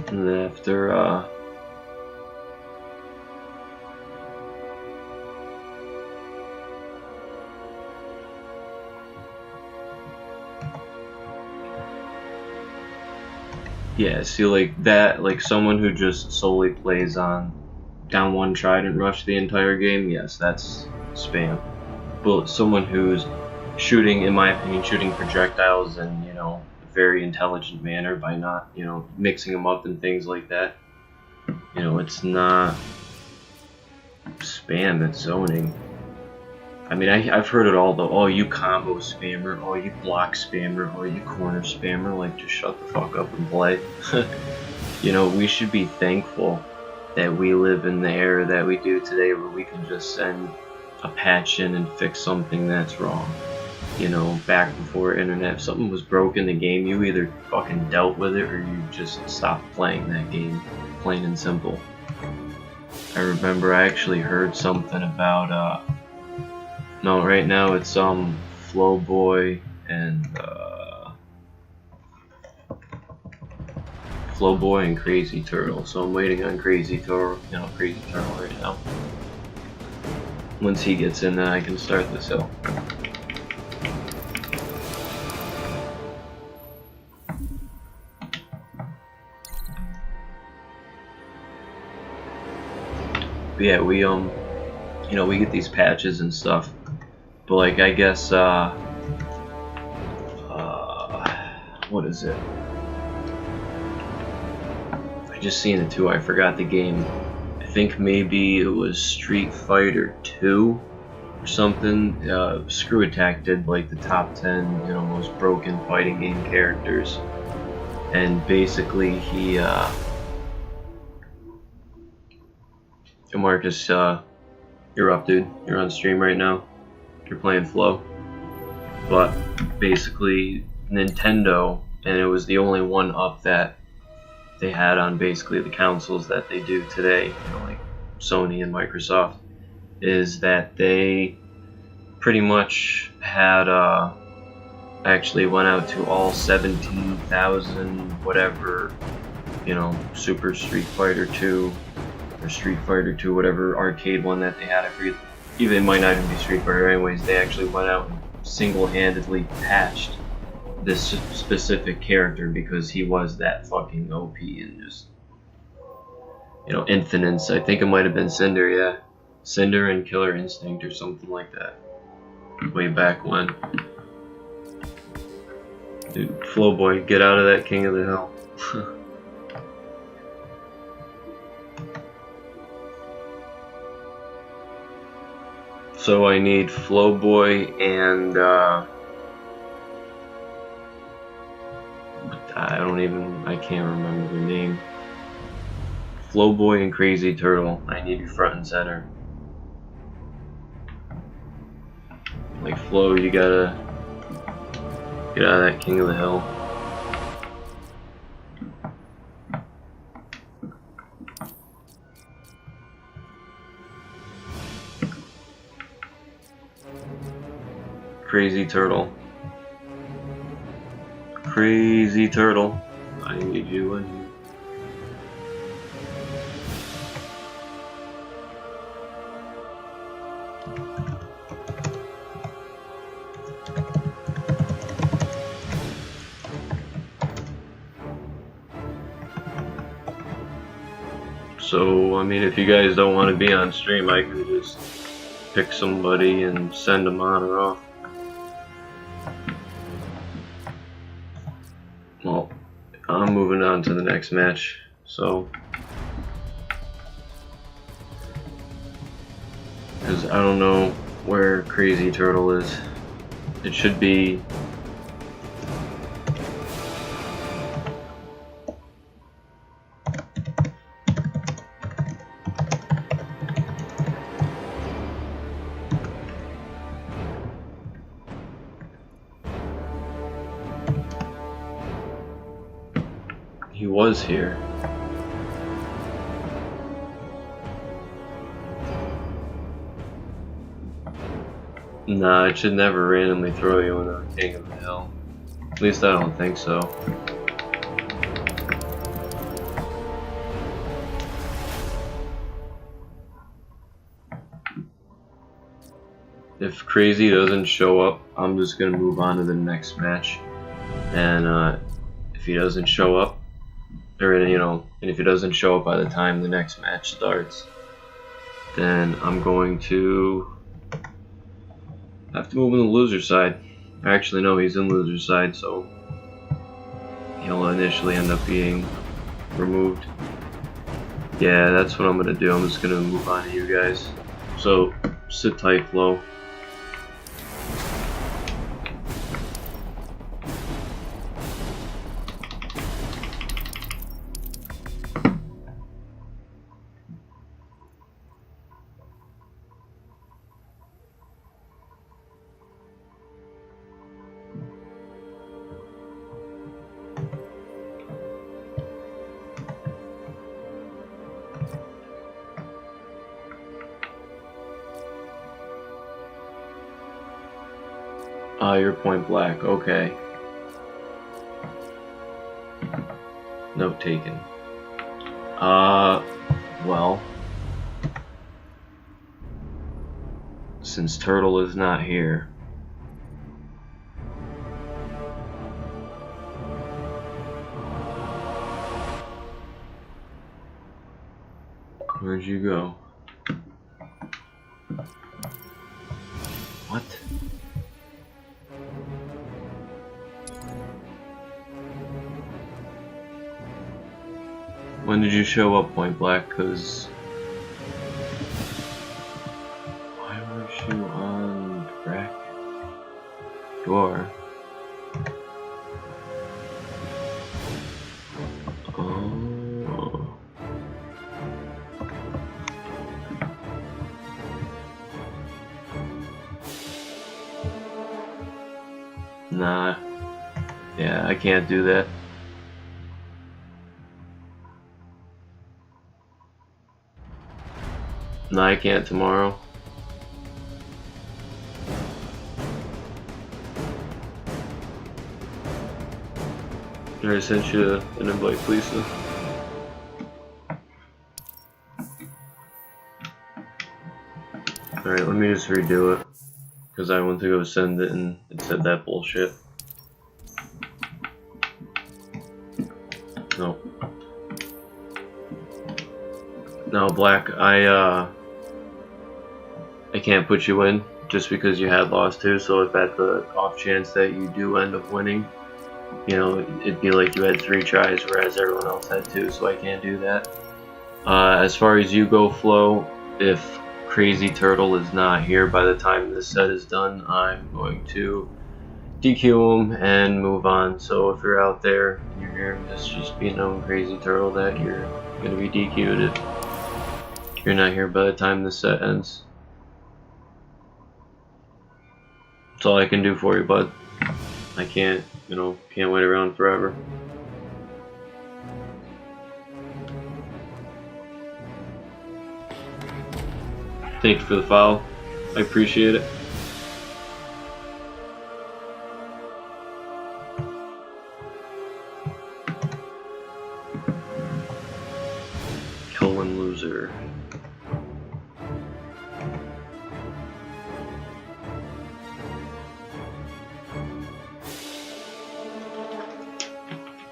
And then after, yeah, see, like that, like someone who just solely plays on down one trident rush the entire game, yes, that's spam. But someone who's shooting, in my opinion, shooting projectiles in, you know, very intelligent manner by not, you know, mixing them up and things like that. You know, it's not spam, it's zoning. I mean, I've heard it all though. Oh, you combo spammer. Oh, you block spammer. Oh, you corner spammer. Like, just shut the fuck up and play. You know, we should be thankful that we live in the era that we do today where we can just send a patch in and fix something that's wrong. You know, back before internet, if something was broke in the game, you either fucking dealt with it or you just stopped playing that game, plain and simple. I remember I actually heard something about, no, right now it's, Flowboy and, Flowboy and Crazy Turtle, so I'm waiting on Crazy Turtle, you know, Crazy Turtle right now. Once he gets in, then I can start this hill. But yeah, we you know, we get these patches and stuff, but like I guess what is it? I just seen it too. I forgot the game. I think maybe it was Street Fighter 2 or something. Screw Attack did like the top 10, you know, most broken fighting game characters, and basically he, Marcus, you're up, dude. You're on stream right now. You're playing Flow, but basically Nintendo, and it was the only one up that they had on basically the consoles that they do today, you know, like Sony and Microsoft, is that they pretty much had actually went out to all 17,000 whatever, you know, Super Street Fighter 2 or Street Fighter 2, whatever arcade one that they had. I forget. Even it might not even be Street Fighter. Anyways, they actually went out and single-handedly patched this specific character because he was that fucking OP and just, you know, infinite. I think it might have been Cinder, yeah. Cinder and Killer Instinct or something like that. Way back when. Dude, Flowboy, get out of that King of the Hill. So I need Flowboy and I can't remember the name. Flowboy and Crazy Turtle. I need you front and center. Like Flow, you gotta get out of that King of the Hill. Crazy Turtle. Crazy Turtle. I need you in here. So, I mean, if you guys don't want to be on stream, I can just pick somebody and send them on or off. Well, I'm moving on to the next match, so because I don't know where Crazy Turtle is. It should be he was here. Nah, it should never randomly throw you in a King of the Hill. At least I don't think so. If Crazy doesn't show up, I'm just gonna move on to the next match. And if he doesn't show up, or you know, and if he doesn't show up by the time the next match starts, then I'm going to have to move in the loser side. Actually, no, he's in loser side, so he'll initially end up being removed. Yeah, that's what I'm gonna do. I'm just gonna move on to you guys. So sit tight, Flo. You're point black, okay. Note taken. Well, since Turtle is not here, where'd you go? What? When did you show up, Point Black? Cause why weren't you on Brack door? Oh. Nah. Yeah, I can't do that. No, I can't tomorrow. I sent you an invite, Lisa. Alright, let me just redo it. Because I went to go send it and it said that bullshit. No. No, Black, I can't put you in just because you had lost too, so if at the off chance that you do end up winning, you know, it'd be like you had 3 tries whereas everyone else had 2, so I can't do that. As far as you go, Flo, if Crazy Turtle is not here by the time this set is done, I'm going to DQ him and move on. So if you're out there and you're hearing this, just be known, Crazy Turtle, that you're going to be DQ'd if you're not here by the time this set ends. That's all I can do for you, bud. I can't, you know, can't wait around forever. Thank you for the follow. I appreciate it. Colon loser.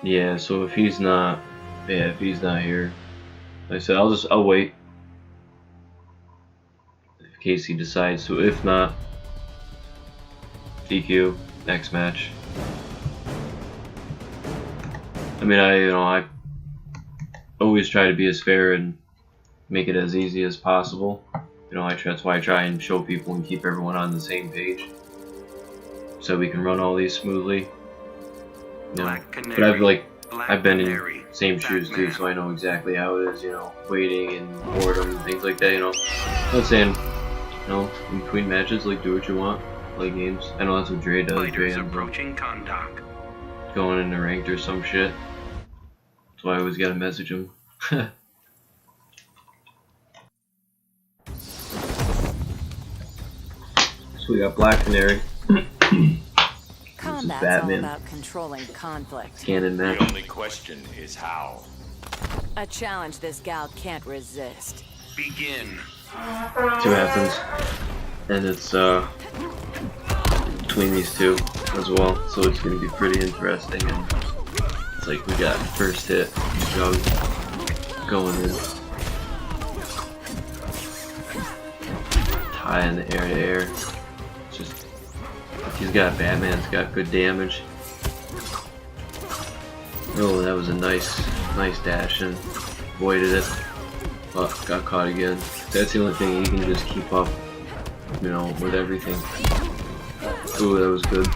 Yeah, so if he's not, if he's not here, like I said, I'll wait in case he decides to. If not, DQ next match. I mean, I always try to be as fair and make it as easy as possible. You know, that's why I try and show people and keep everyone on the same page, so we can run all these smoothly. Yeah, but I've been in same shoes too, so I know exactly how it is, you know, waiting and boredom and things like that, you know. I'm not saying, you know, in between matches, like, do what you want, play games. I know that's what Dre does. Dre ends up going into ranked or some shit. That's why I always gotta message him. So we got Black Canary. Combat's all about controlling conflict. Cannon match. The only question is how. A challenge this gal can't resist. Begin. See what happens. And it's between these two as well, so it's gonna be pretty interesting. And it's like we got first hit, Jug going in. Tie in the air to air. Just he's got Batman's got good damage. Oh, that was a nice dash and avoided it. But got caught again. That's the only thing he can just keep up, you know, with everything. Ooh, that was good.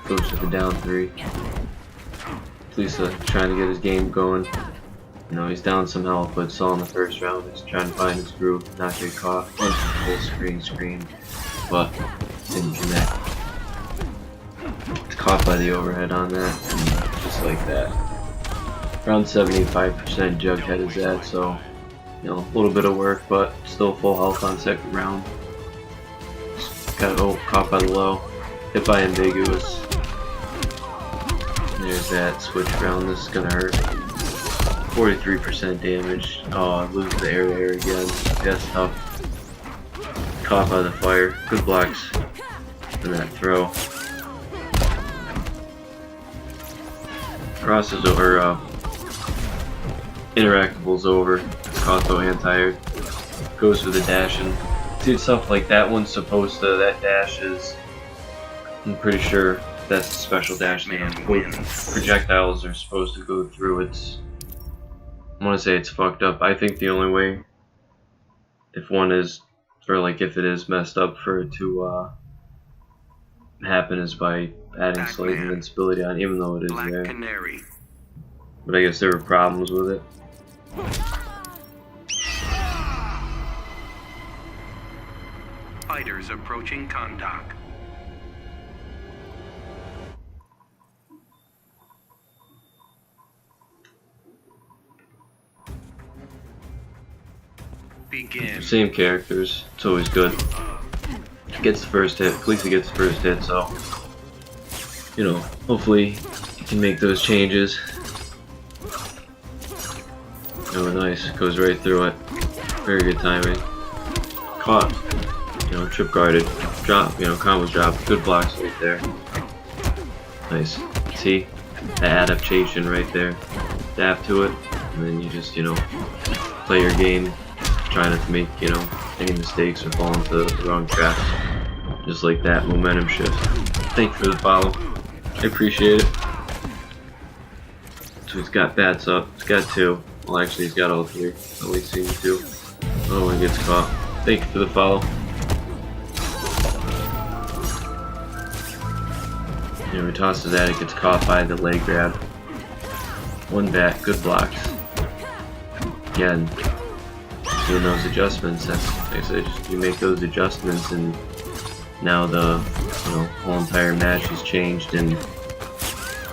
Goes to the down 3. Lisa trying to get his game going. You know, he's down some health, but still in the first round. He's trying to find his groove, not get caught. Bunch of full screen, but didn't connect. It's caught by the overhead on that, and just like that. Around 75% Jughead is at, so, you know, a little bit of work, but still full health on second round. Got caught by the low, hit by Ambiguous. There's that switch round. This is gonna hurt. 43% damage. Oh, I lose the air again. That's tough. Caught by the fire. Good blocks. And that throw. Crosses over. Interactable's over. Caught though anti-air. Goes for the dash and dude, stuff like that one's supposed to. That dash is. I'm pretty sure that's the special dash. Both projectiles are supposed to go through its I want to say it's fucked up. I think the only way, if one is, or like if it is messed up for it to happen, is by adding slight Pac-Man. invincibility on, even though it is Black there. Canary. But I guess there were problems with it. Fighters approaching Kondak. Begin. Same characters. It's always good. Gets the first hit. Khaleesi gets the first hit, so you know, hopefully he can make those changes. Oh, nice. Goes right through it. Very good timing. Caught. You know, trip guarded. Drop. You know, combo drop. Good blocks right there. Nice. See? The adaptation right there. Adapt to it. And then you just, you know, play your game. Try not to make, you know, any mistakes or fall into the wrong traps. Just like that. Momentum shift. Thank you for the follow. I appreciate it. So he's got bats up. He's got 2. Well, actually, he's got all 3. At least seen 2. Oh, he gets caught. Thank you for the follow. You know, he tosses that. It gets caught by the leg grab. 1 bat. Good blocks. Again, doing those adjustments. That's, like I said, just you make those adjustments, and now the whole entire match has changed, and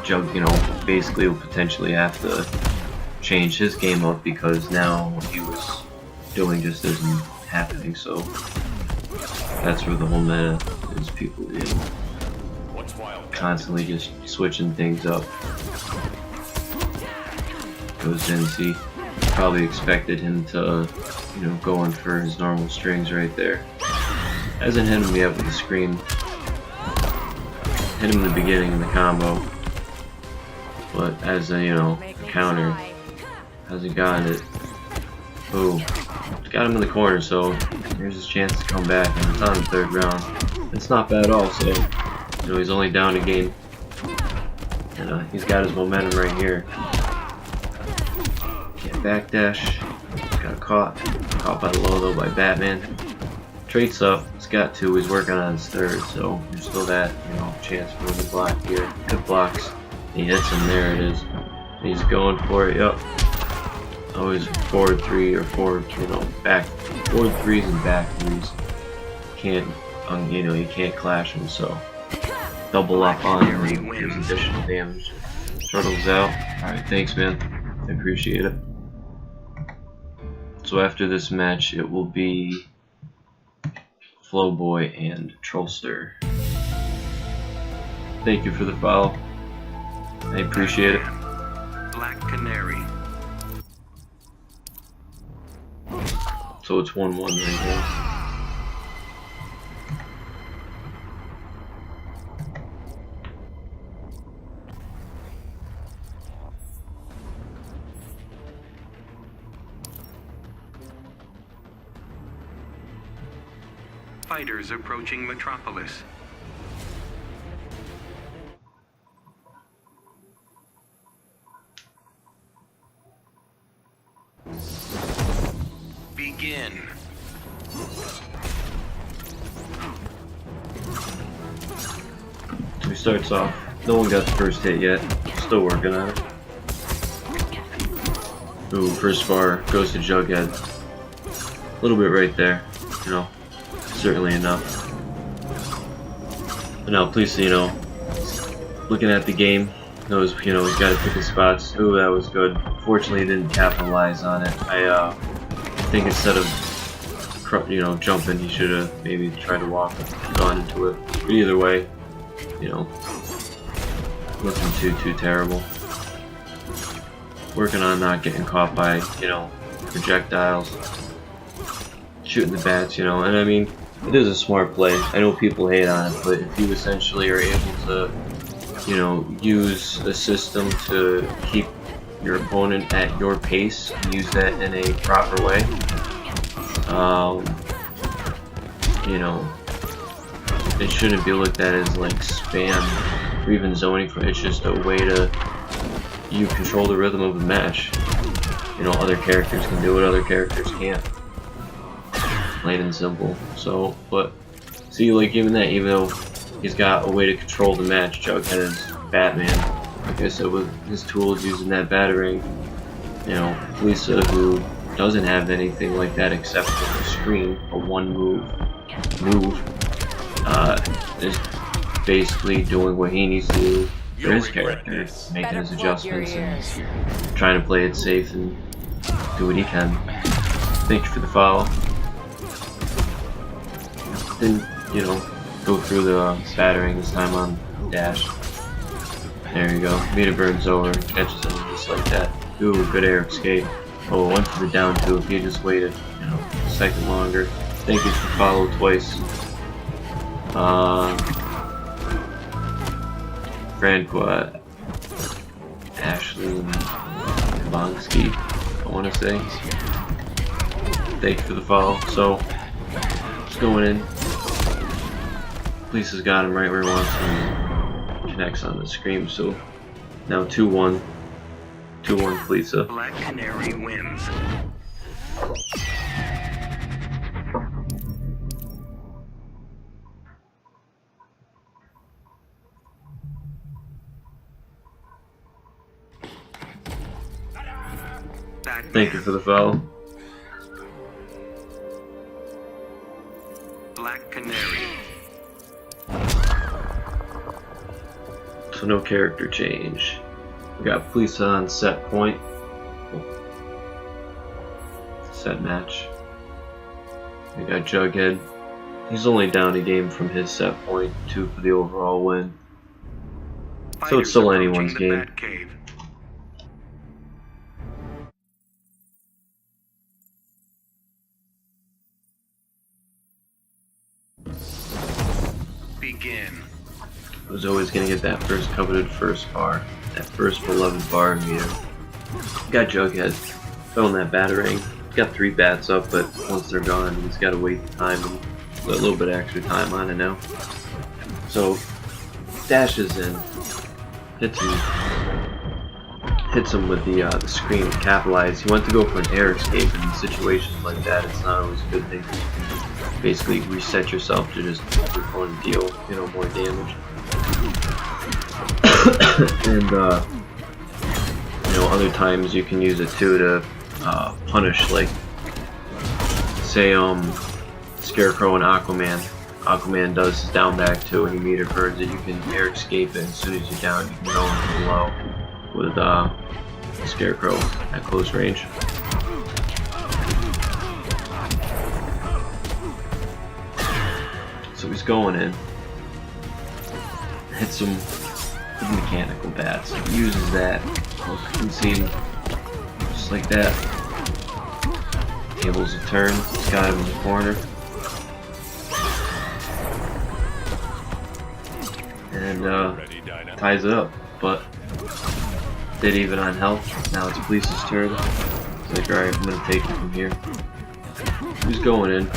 Jug, basically will potentially have to change his game up because now what he was doing just isn't happening. So that's where the whole meta is, people, constantly just switching things up. Goes in, see, probably expected him to, go in for his normal strings right there. Hasn't hit him yet with the scream. Hit him in the beginning in the combo, but as a counter, hasn't gotten it. Oh, got him in the corner, so here's his chance to come back, and it's on the 3rd round. It's not bad at all. So he's only down a game, and he's got his momentum right here. Can't backdash. Got caught by the low though by Batman. Traits up. He's got 2. He's working on his 3rd, so there's still that chance for him to block here. Good blocks. He hits him. There it is. He's going for it. Yep. Always forward 3 or forward, back forward 3s and back 3s. Can't, you can't clash them. So double up on him and gives additional damage. Turtles out. All right, thanks, man. I appreciate it. So after this match, it will be Flowboy and Trollster. Thank you for the follow. I appreciate it. Black Canary. So it's 1-1 right now. Fighters approaching Metropolis. Begin. So he starts off. No one got the first hit yet. Still working on it. Ooh, first bar goes to Jughead. A little bit right there. Certainly enough. But now, please, looking at the game, knows, he's got to pick his spots. Ooh, that was good. Fortunately, he didn't capitalize on it. I think instead of, jumping, he should have maybe tried to walk, gone into it. But either way, looking too terrible. Working on not getting caught by, projectiles. Shooting the bats, and I mean, it is a smart play. I know people hate on it, but if you essentially are able to, use a system to keep your opponent at your pace and use that in a proper way, it shouldn't be looked at as like spam or even zoning. It's just a way to control the rhythm of the match. you know, other characters can do it, other characters can't. Plain and simple. So, but see, like even though he's got a way to control the match, Jughead is Batman. Like I said, with his tools using that Batarang, you know, Lisa, who doesn't have anything like that except for the screen, a one move, is basically doing what he needs to do for his character, making his adjustments and trying to play it safe and do what he can. Thank you for the follow. Then, you know, go through the Batarang this time on dash. There you go. Meter burns over and catches him just like that. Ooh, good air escape. Oh, went for the down two. If he just waited, you know, a second longer. Thank you for follow twice. Franqua, Ashley, and Bonsky, I want to say. Thank you for the follow. So, just going in. Police has got him right where he wants him. Connects on the screen. So now 2-1. 2-1 Fleesa. Black Canary wins. Thank you for the follow. Black Canary. So no character change. We got Fleesa on set point. Set match. We got Jughead. He's only down a game from his set point, 2 for the overall win. So it's still anyone's game. Begin. I was always gonna get that first coveted first bar, that first beloved bar meter. Got Jughead, filling that Batarang. Got 3 bats up, but once they're gone, he's got to wait the time and a little bit of extra time on it now. So dashes in, hits him with the screen to capitalize. He went to go for an air escape, and in situations like that, it's not always a good thing. Basically, reset yourself to just go and deal, you know, more damage. And you know, other times you can use it too to punish, like say Scarecrow and Aquaman. Aquaman does his down back too, and he meter burns it. You can air escape it as soon as you're down. You can go in low with Scarecrow at close range. So he's going in, hits him with mechanical bats. He uses that. You can see him just like that. Tables a turn. He's got him in the corner. And ties it up. But did even on health. Now it's Fleesa's turn. He's like, alright, I'm gonna take it from here. He's going in.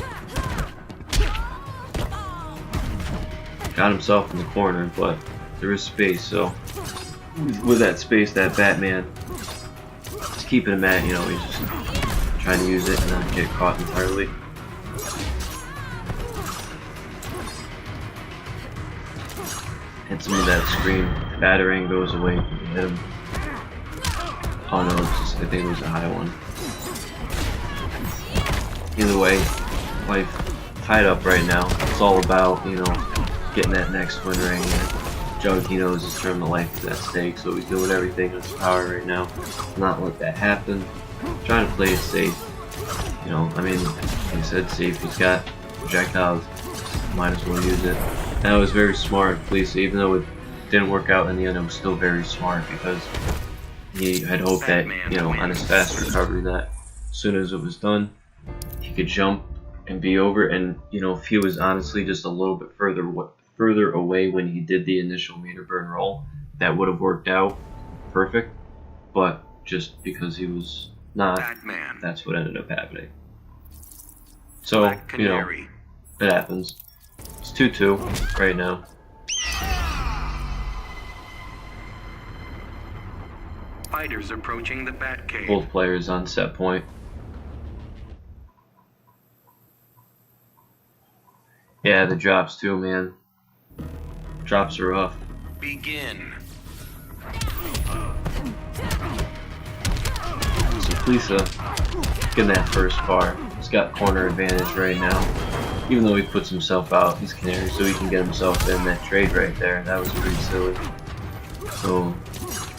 Got himself in the corner, but there is space, so with that space, that Batman is keeping him at, you know, he's just trying to use it and not get caught entirely. Hits him with that screen. The Batarang goes away. Hit him. Oh no, it's just, I think it was a high one. Either way, life tied up right now. It's all about, you know, getting that next win ring. Jug, he knows his term of life is at stake, so he's doing everything in his power right now to not let that happen. Trying to play it safe. You know, I mean, like I said, safe. He's got projectiles. Might as well use it. That was very smart, Fleesa. Even though it didn't work out in the end, it was still very smart because he had hoped that, you know, on his fast recovery, that as soon as it was done, he could jump and be over. And you know, if he was honestly just a little bit further away when he did the initial meter burn roll, that would have worked out perfect. But just because he was not, Batman. that's what ended up happening. So, you know, it happens. It's 2-2 right now. Fighters approaching the Batcave. Both players on set point. Yeah, the drops too, man. Drops are rough. Begin. So Plisa getting that first bar. He's got corner advantage right now. Even though he puts himself out, he's Canary, so he can get himself in that trade right there. That was pretty silly. So,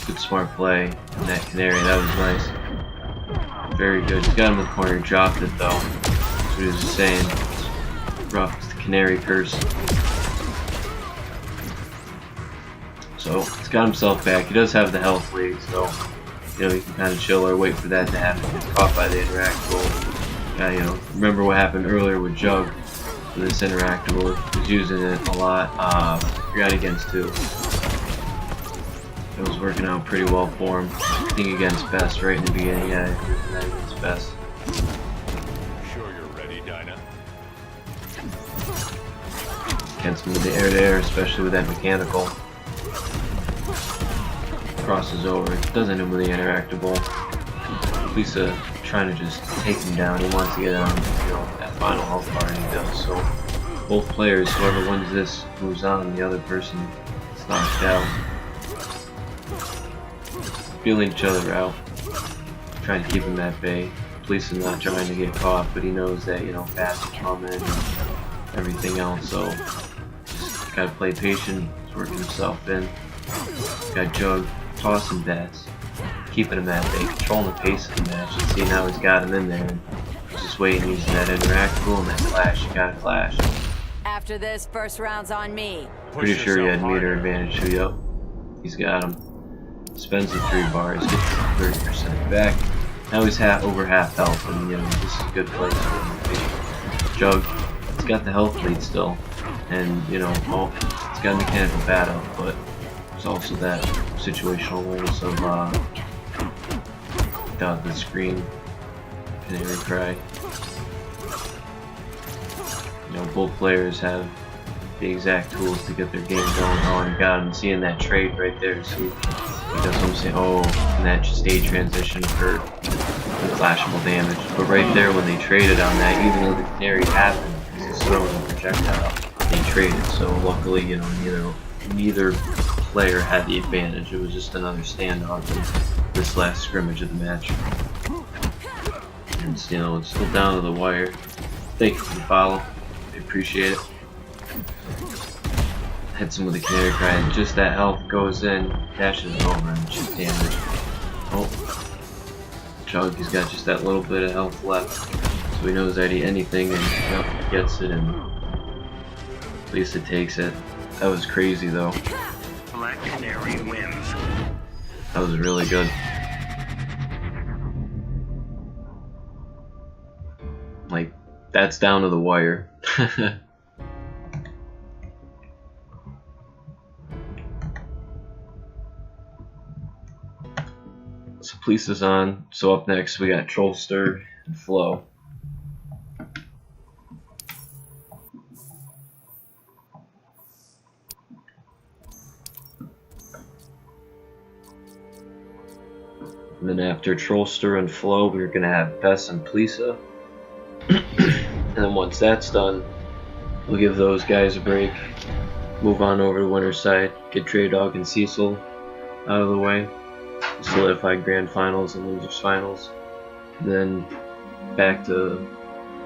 good smart play. And that Canary, that was nice. Very good. He's got him in the corner, he dropped it though. That's what he was just saying. It's rough. It's the Canary curse. So, he's got himself back. He does have the health lead, so you know, he can kind of chill or wait for that to happen. He's caught by the interactable. Yeah, you know, remember what happened earlier with Jug. This interactable, he was using it a lot. Forgot against 2. It was working out pretty well for him. I think against Best right in the beginning. Yeah, he was using that against Best. Sure you're ready, Dinah? Against him with the air-to-air, especially with that mechanical. Crosses over, doesn't hit him with the interactable. Lisa trying to just take him down. He wants to get on, you know, that final health bar, and he does. So both players, whoever wins this, moves on. The other person is knocked out. Feeling each other out, trying to keep him at bay. Police is not trying to get caught, but he knows that, you know, bats are coming and everything else. So just gotta play patient. He's working himself in. Got Jug tossing bats, keeping him at bay, controlling the pace of the match. And see, now he's got him in there. And he's just waiting, using that interactable and that flash. You gotta flash. After this, first round's on me. Pretty sure he had meter advantage. So yep, he's got him. Spends the 3 bars, gets 30% back. Now he's over half health, and you know, this is a good place for him. Jug, he's got the health lead still, and you know, oh, he's got a mechanical battle, but there's also that situational awareness of down the screen, Canary Cry. You know, both players have the exact tools to get their game going. Oh, and got him. Seeing that trade right there. See, he does what I'm saying. Oh, and that stage transition for flashable damage. But right there, when they traded on that, even though the Canary happened, because he's throwing a projectile, they traded. So luckily, you know, neither player had the advantage. It was just another standoff in this last scrimmage of the match. And you know, it's still down to the wire. Thank you for the follow. I appreciate it. Hits him with a Canary Cry, and just that health goes in, dashes over, and just damage. Oh, Jug, he's got just that little bit of health left, so he knows that anything, and yep, gets it, and Lisa takes it. That was crazy, though. Black Canary wins. That was really good. Like, that's down to the wire. So Police is on. So up next we got Trollster and Flo. And then after Trollster and Flo, we're gonna have Bess and Plisa. And then once that's done, we'll give those guys a break. Move on over to winner's side. Get Trey Dog and Cecil out of the way. Solidify grand finals and losers finals. And then back to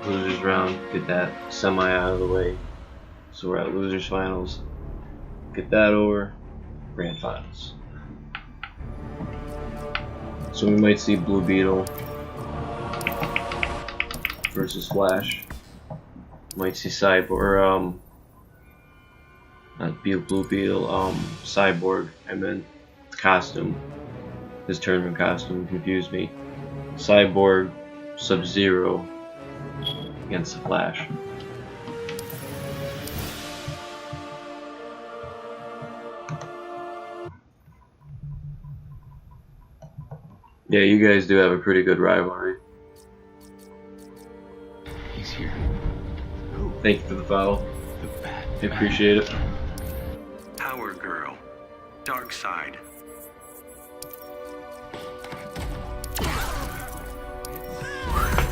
losers round. Get that semi out of the way. So we're at losers finals. Get that over. Grand finals. So we might see Blue Beetle versus Flash. Might see Cyborg, not Blue Beetle, Cyborg, I meant costume. His tournament costume confused me. Cyborg, Sub-Zero against the Flash. Yeah, you guys do have a pretty good rivalry. He's here. Thank you for the follow. I appreciate it. Power Girl. Dark Side.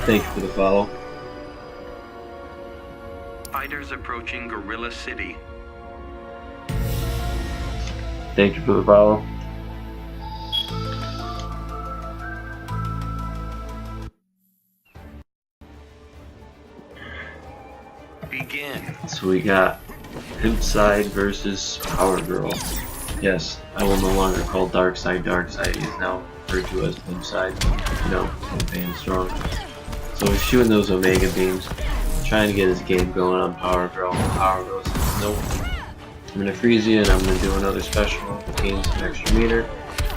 Thank you for the follow. Fighters approaching Gorilla City. Thank you for the follow. Begin. So we got Pimpside versus Power Girl. Yes, I will no longer call Darkseid Darkseid. He is now referred to as Pimpside. You know, and strong. So he's shooting those Omega beams, trying to get his game going on Power Girl. Power Girl says, nope. I'm gonna freeze you and I'm gonna do another special, gain some extra meter.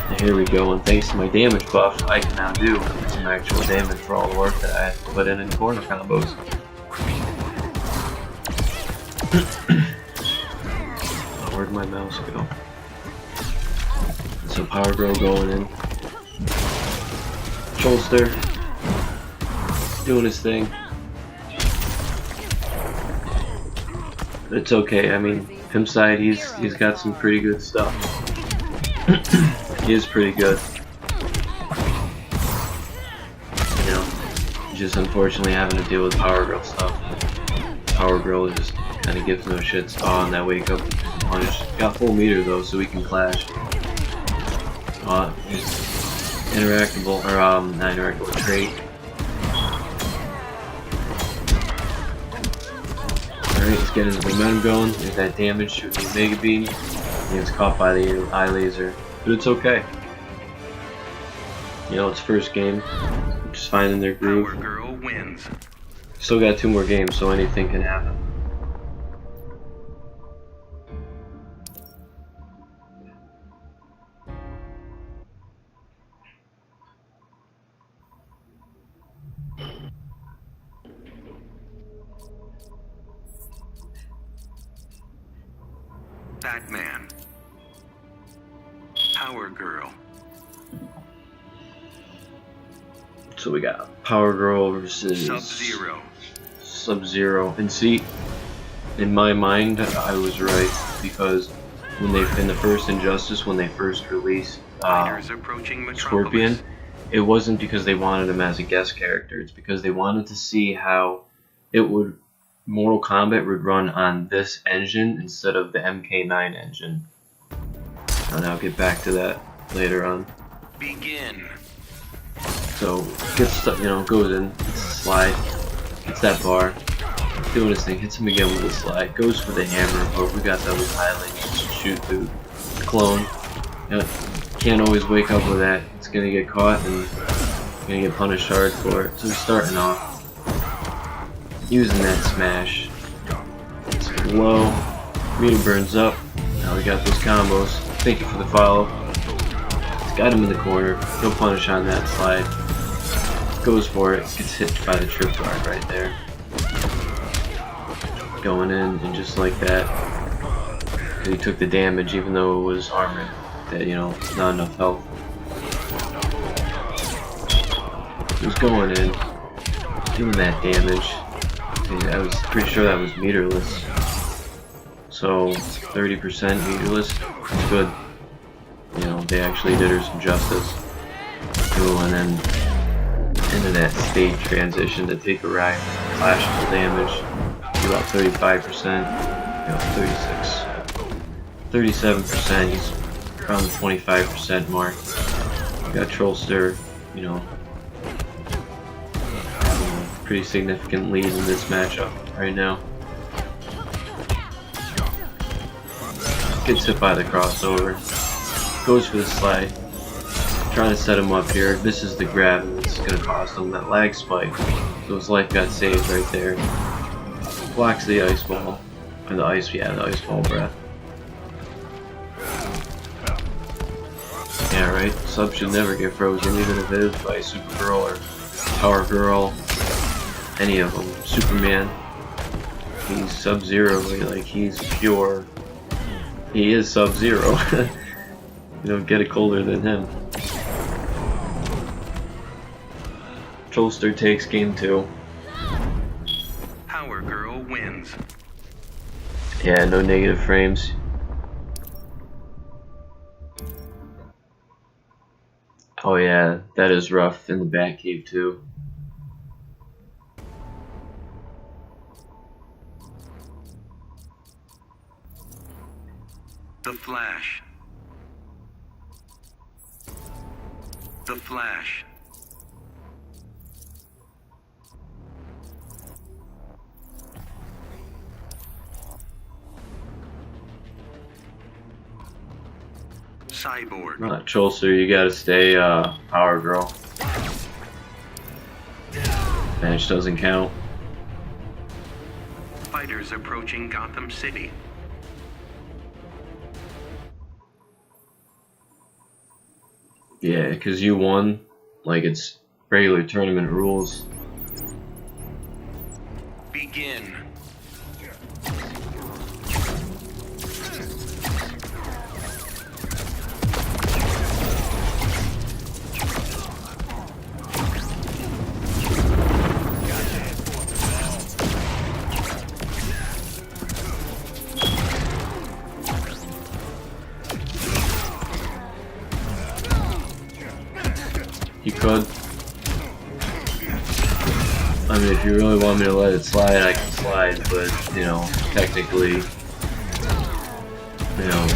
And here we go, and thanks to my damage buff, I can now do some actual damage for all the work that I have to put in corner combos. Where'd my mouse go? So Power Girl going in. Trollster doing his thing. It's okay, I mean, Pimpside, he's got some pretty good stuff. He is pretty good. You know, just unfortunately having to deal with Power Girl stuff. Power Girl just kind of gives no shits. Oh, and that wake up punish. Got full meter though, so we can clash. Just interactable, or not interactable, trait. Alright, let's get his momentum going. Get that damage, shooting the Mega Beam. He gets caught by the eye laser, but it's okay. You know, it's first game. Just finding their groove. Power Girl wins. Still got 2 more games, so anything can happen. Batman. Power Girl. So we got Power Girl versus Sub-Zero. Sub-Zero. And see, in my mind, I was right, because when they, in the first Injustice, when they first released Fighters approaching Metropolis. Scorpion, it wasn't because they wanted him as a guest character. It's because they wanted to see how it would, Mortal Kombat would run on this engine instead of the MK9 engine. And I'll get back to that later on. Begin. So gets stuff, you know, goes in, gets a slide, gets that bar, doing his thing, hits him again with a slide, goes for the hammer, but we got those highlights to shoot through clone. You know, can't always wake up with that. It's gonna get caught and gonna get punished hard for it. So we're starting off using that smash. It's low, meter burns up. Now we got those combos. Thank you for the follow. It's got him in the corner. No punish on that slide. Goes for it. Gets hit by the trip guard right there. Going in, and just like that, he took the damage even though it was armored. That, you know, not enough health. He was going in, doing that damage. I was pretty sure that was meterless. So 30% meterless. It's good. You know, they actually did her some justice. Cool, and then into that stage transition to take a ride, clash full damage, do about 35%, you know, 36, 37%. He's around the 25% mark. We got Trollster, you know, having a pretty significant lead in this matchup right now. Gets hit by the crossover. Goes for the slide. Trying to set him up here. This is the grab, and it's going to cost him that lag spike. So his life got saved right there. Blocks the ice ball. Or the ice, yeah, the ice ball breath. Yeah, right? Sub should never get frozen, even if it is by Supergirl or Power Girl. Any of them. Superman. He's Sub-Zero, like he's pure. He is Sub-Zero. You don't get it colder than him. Trollster takes game 2. Power Girl wins. Yeah, no negative frames. Oh yeah, that is rough in the Batcave too. The Flash. The Flash. Cyborg. Cholster, you gotta stay Power Girl. Bench doesn't count. Fighters approaching Gotham City. Yeah, because you won. Like, it's regular tournament rules. Begin. You could. I mean, if you really want me to let it slide, I can slide, but, you know, technically, you know,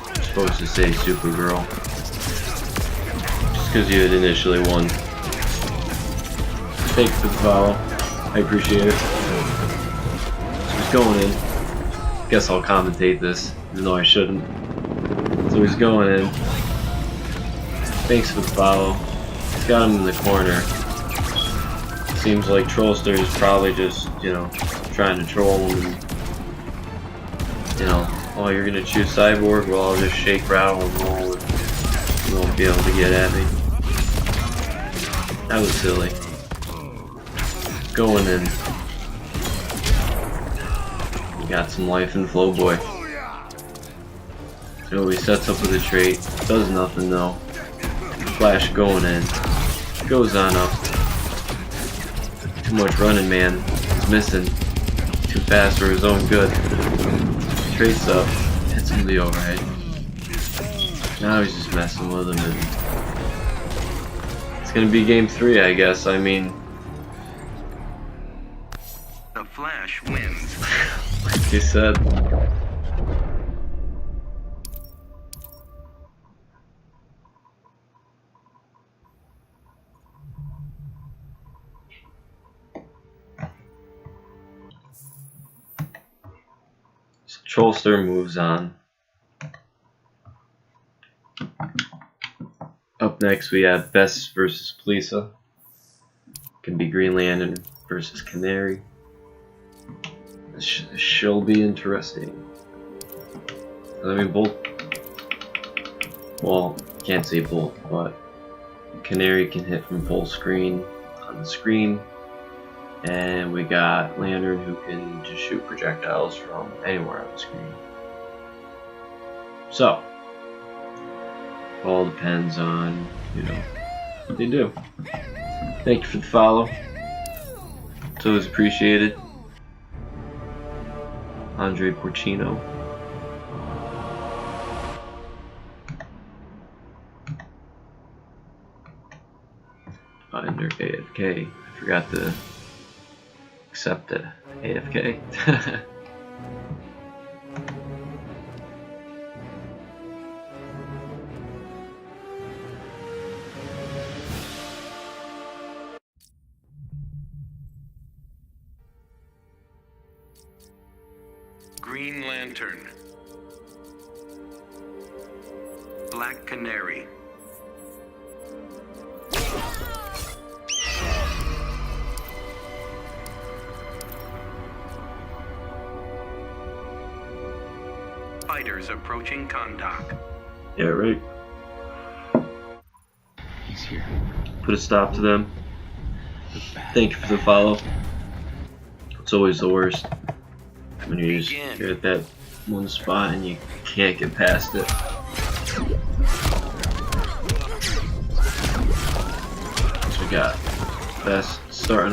I'm supposed to say Supergirl. Just because you had initially won. Thanks for the follow. I appreciate it. So he's going in. Guess I'll commentate this, even though I shouldn't. So he's going in. Thanks for the follow. He's got him in the corner. Seems like Trollster is probably just, you know, trying to troll him. And, you know, oh, you're gonna choose Cyborg? Well, I'll just shake, rattle, and roll. And you won't be able to get at me. That was silly. Going in. We got some life in Flow Boy. So he sets up with a trait. Does nothing though. Flash going in. Goes on up. Too much running, man. He's missing. Too fast for his own good. Trace up. Hits him the overhead. Now he's just messing with him. And it's gonna be game 3, I guess. I mean, The Flash wins. like you said. Trollster moves on. Up next we have Bess versus Plisa. Can be Green Lantern versus Canary. This shall be interesting. I mean, both. Well, can't say both, but Canary can hit from full screen on the screen. And we got Lantern who can just shoot projectiles from anywhere on the screen. So, all depends on, you know, what they do. Thank you for the follow. It's always appreciated. Andre Porcino. Under AFK. I forgot to accept it. AFK. Green Lantern. Black Canary. Fighters approaching Kahndaq. Yeah, right. He's here. Put a stop to them. Thank you for the follow. It's always the worst when you're just you're at that one spot and you can't get past it. So we got Best starting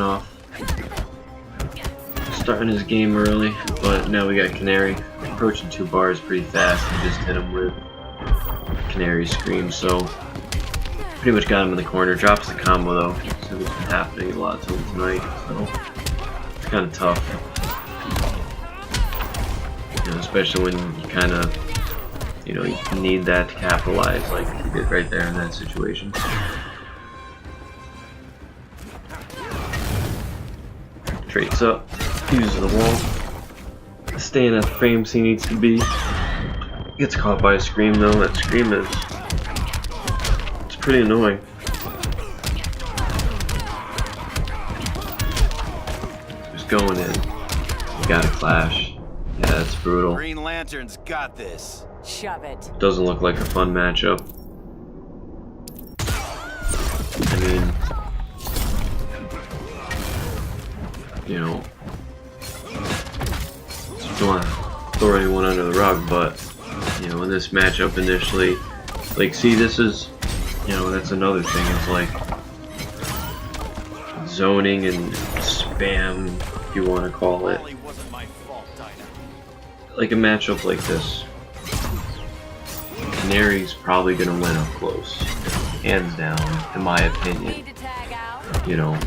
his game early, but now we got Canary approaching 2 bars pretty fast and just hit him with Canary Scream. So pretty much got him in the corner. Drops the combo though, so it's been happening a lot to him tonight. So it's kind of tough, you know, especially when you kind of you know, you need that to capitalize like he did right there in that situation. Traits up, uses the wall, staying at the frames he needs to be. Gets caught by a scream though. That scream is, it's pretty annoying. Just going in. You got a clash. Yeah, that's brutal. Green Lantern's got this. Shove it. Doesn't look like a fun matchup. I mean, you know, don't want to throw anyone under the rug, but you know, in this matchup initially, like, see, this is, you know, that's another thing. It's like zoning and spam, if you want to call it. Probably wasn't my fault, Dinah. Like a matchup like this, Canary's probably gonna win up close, hands down, in my opinion. Need to tag out. You know,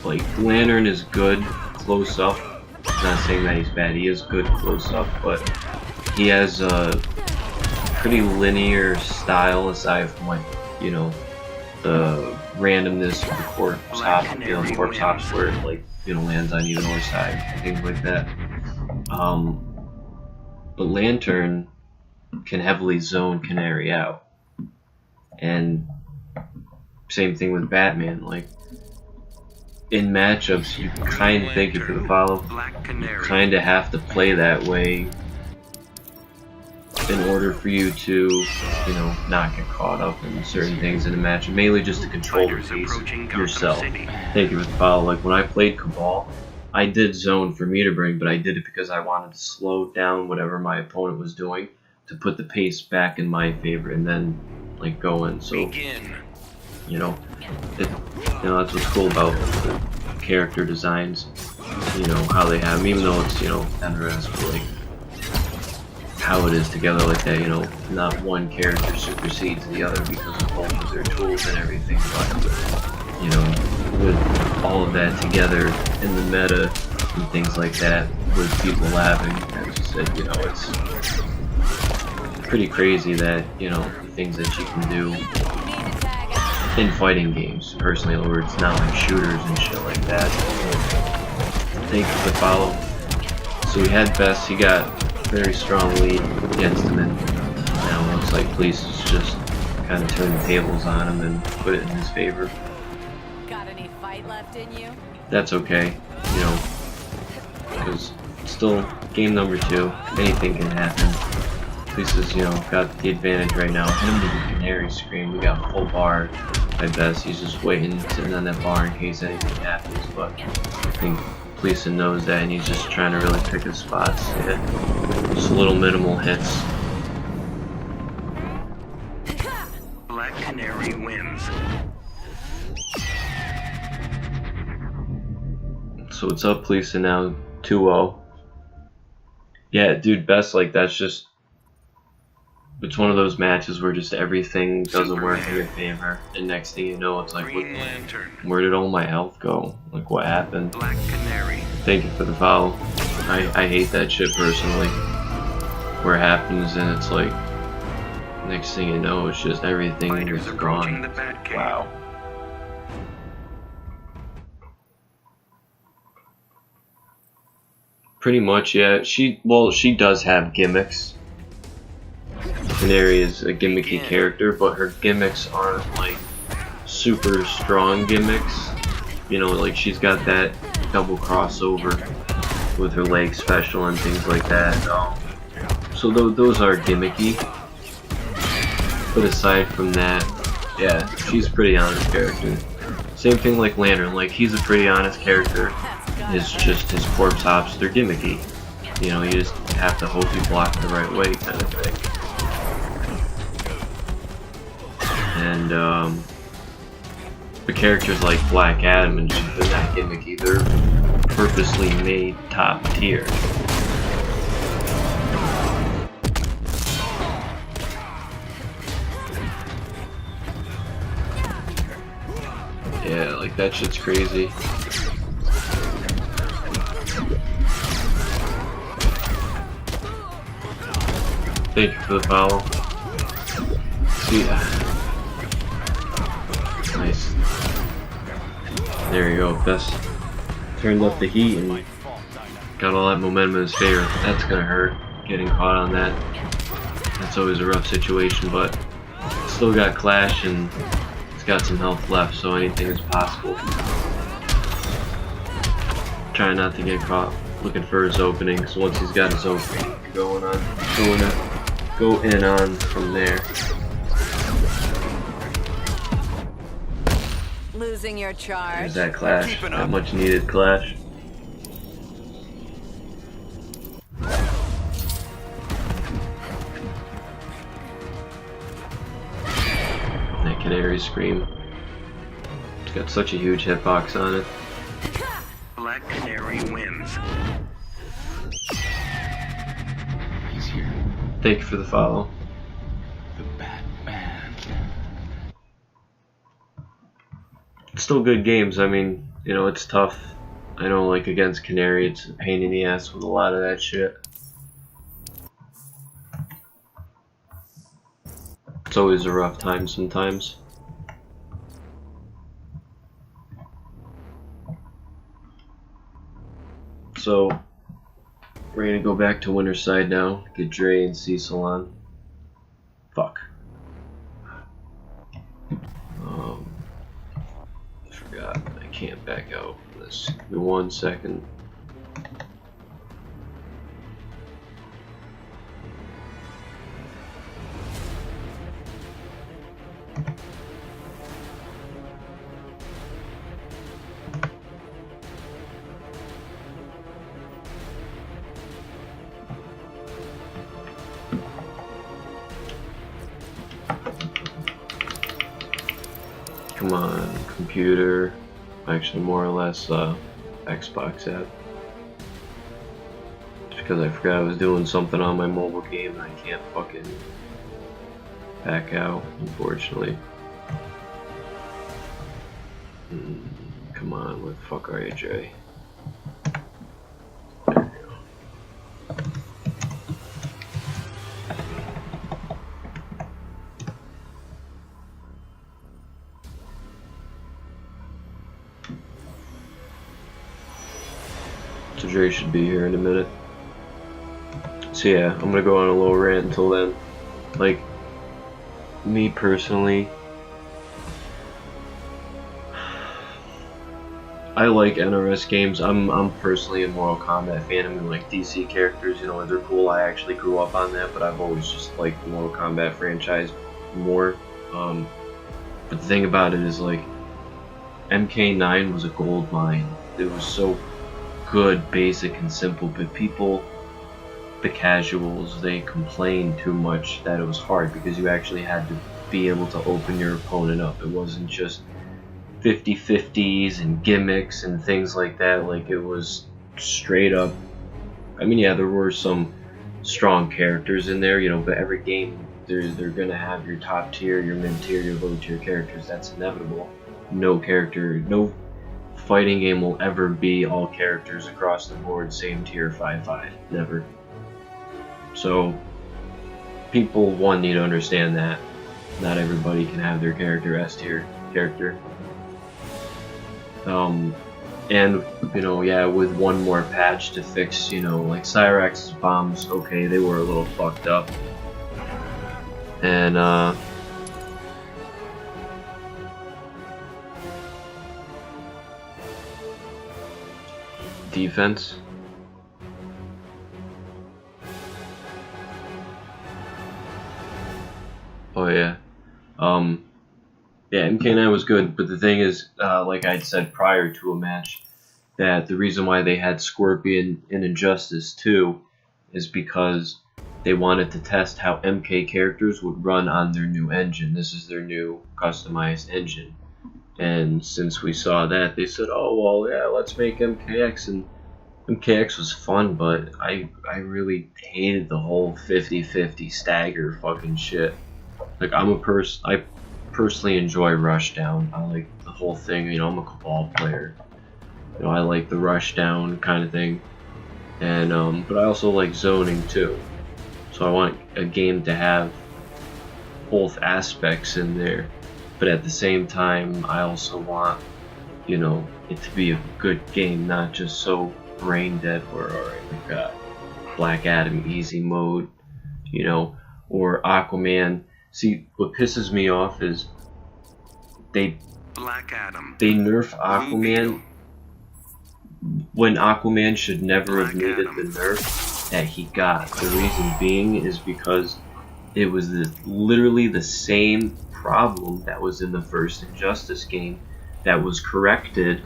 like Lantern is good close up. I'm not saying that he's bad. He is good close up, but he has a pretty linear style aside from, like, you know, the randomness of the corpse hop, you know, corpse hops where it, like, you know, lands on either side, things like that. But Lantern can heavily zone Canary out, and same thing with Batman. Like, in matchups, you kind of think if you follow, Black you Canary. kind of have to play that way in order for you to, you know, not get caught up in certain things in a match, and mainly just to control the Fighters pace approaching Gotham yourself. City. Thank you for the follow. Like, when I played Cabal, I did zone for meter bring, but I did it because I wanted to slow down whatever my opponent was doing to put the pace back in my favor, and then, like, go in. So, Begin. you know, that's what's cool about the character designs, you know, how they have them, even though it's, you know, NRS, but, like, how it is together like that, you know, not one character supersedes the other because of both of their tools and everything, but, you know, with all of that together in the meta and things like that, with people laughing, as you said, you know, it's pretty crazy that, you know, the things that you can do Need to tag out. in fighting games, personally, where it's not like shooters and shit like that. Thank you for the follow. So we had Best, he got very strong lead against him, and now it looks like Police is just kind of turn the tables on him and put it in his favor. Got any fight left in you? That's okay, you know, because it's still game number 2, anything can happen. Police is, you know, got the advantage right now. Hit him with the Canary screen, we got full bar by Best, he's just waiting, sitting on that bar in case anything happens, but I think Gleason knows that, and he's just trying to really pick his spots to hit just little minimal hits. Black Canary wins. So it's up Gleason now, 2-0. Yeah, dude, Best, like, that's just, it's one of those matches where just everything doesn't work in your favor, and next thing you know, it's like, Green Lantern. where did all my health go? Like, what happened? Black Canary. Thank you for the follow. I hate that shit personally. Where it happens and it's like, next thing you know, it's just everything Fighters is approaching gone. the Batcave. Wow. Pretty much, yeah. She does have gimmicks. Canary is a gimmicky character, but her gimmicks aren't like super strong gimmicks. You know, like she's got that double crossover with her leg special and things like that. So those are gimmicky. But aside from that, yeah, she's a pretty honest character. Same thing like Lantern, like he's a pretty honest character. It's just his corpse hops, they're gimmicky. You know, you just have to hope you block the right way kind of thing. And the characters like Black Adam and shit, they're not gimmicky, they're purposely made top tier. Yeah, like that shit's crazy. Thank you for the follow. Yeah. Nice. There you go. Best turned up the heat and got all that momentum in his favor. That's gonna hurt. Getting caught on that. That's always a rough situation, but still got Clash and he's got some health left, so anything is possible. Try not to get caught looking for his opening, because once he's got his opening, he can go in on from there. Losing your charge. There's that Clash, that much needed Clash. That Canary Scream. It's got such a huge hitbox on it. Black Canary wins. He's here. Thank you for the follow. The Batman. Still good games. I mean, you know, it's tough. I know, like, against Canary, it's a pain in the ass with a lot of that shit. It's always a rough time sometimes. So, we're gonna go back to Winterside now, get Dre and Cecil on. Fuck. I forgot, I can't back out from this. Give me 1 second. Come on, computer. Actually, more or less, Xbox app. Just because I forgot I was doing something on my mobile game and I can't fucking back out, unfortunately. Come on, where the fuck are you, Jay? There you go. So Dre should be here in a minute. So yeah, I'm gonna go on a little rant until then. Like, me personally, I like NRS games. I'm personally a Mortal Kombat fan. I mean, like, DC characters, you know, they're cool. I actually grew up on that, but I've always just liked the Mortal Kombat franchise more. But the thing about it is, like, MK9 was a gold mine. It was so good, basic, and simple, but people, the casuals, they complained too much that it was hard because you actually had to be able to open your opponent up. It wasn't just 50-50s and gimmicks and things like that. Like, it was straight up. I mean, yeah, there were some strong characters in there, you know, but every game they're gonna have your top tier, your mid tier, your low tier characters. That's inevitable. No fighting game will ever be all characters across the board, same tier, 5-5. Never. So, people, one, need to understand that. Not everybody can have their character S tier character. And, you know, yeah, with one more patch to fix, you know, like Cyrax's bombs, okay, they were a little fucked up. And, defense. Oh yeah. Yeah, MK9 was good, but the thing is, like I'd said prior to a match, that the reason why they had Scorpion in Injustice 2 is because they wanted to test how MK characters would run on their new engine. This is their new customized engine. And since we saw that, they said, oh, well, yeah, let's make MKX. And MKX was fun, but I really hated the whole 50-50 stagger fucking shit. Like, I personally enjoy Rushdown. I like the whole thing, you know, I'm a Cabal player. You know, I like the Rushdown kind of thing. And, but I also like zoning too. So So I want a game to have both aspects in there, but at the same time I also want, you know, it to be a good game, not just so brain dead where alright, we've got Black Adam easy mode, you know, or Aquaman. See, what pisses me off is Black Adam. they nerf Aquaman when Aquaman should never have needed the nerf that he got. The reason being is because it was literally the same problem that was in the first Injustice game that was corrected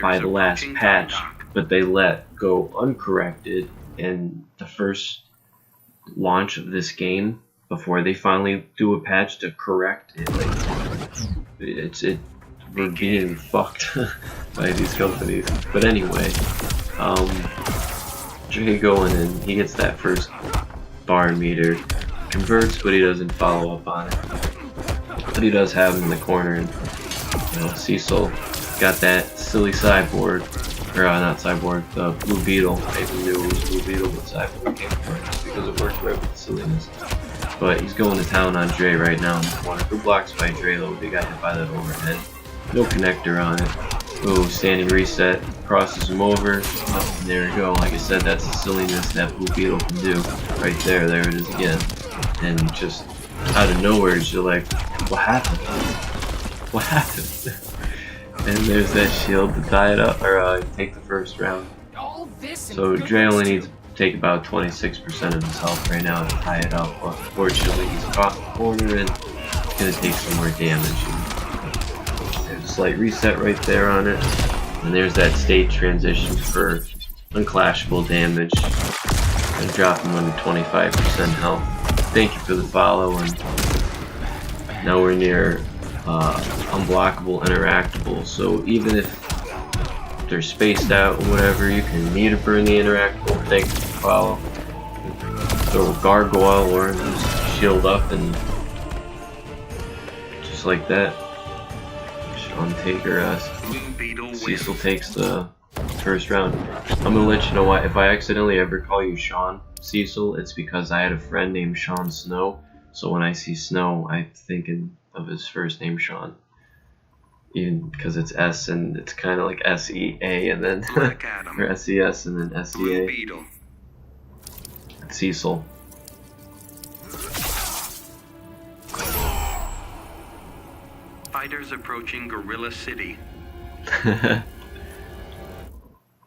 by the last patch, but they let go uncorrected in the first launch of this game before they finally do a patch to correct it. Like, we're being fucked by these companies. But anyway, Dre going in, he gets that first bar meter, converts, but he doesn't follow up on it. But he does have him in the corner, and you know, Cecil got that silly cyborg, or not cyborg, the Blue Beetle. I even knew it was Blue Beetle, but cyborg came first because it worked right with the silliness. But he's going to town on Dre right now in the corner. Good blocks by Dre though, he got hit by that overhead. No connector on it. Oh, standing reset, crosses him over. Oh, and there we go. Like I said, that's the silliness that Blue Beetle can do. Right there, there it is again. And just out of nowhere, you're like, what happened? What happened? And there's that shield to tie it up, or take the first round. All this So Dre only needs to take about 26% of his health right now to tie it up. But unfortunately, he's caught in the corner and he's gonna take some more damage. There's a slight reset right there on it, and there's that state transition for unclashable damage. And drop him under 25% health. Thank you for the follow, and now we're near unblockable, interactable. So even if they're spaced out or whatever, you can meter burn the interactable. Thank you for the follow. Throw a gargoyle or just shield up, and just like that, Sean Taker, Cecil takes the first round. I'm gonna let you know why. If I accidentally ever call you Sean Cecil, it's because I had a friend named Sean Snow. So when I see Snow, I'm thinking of his first name Sean. Even because it's S and it's kind of like S-E-A and then or S-E-S and then S-E-A. Cecil. Fighters approaching Gorilla City.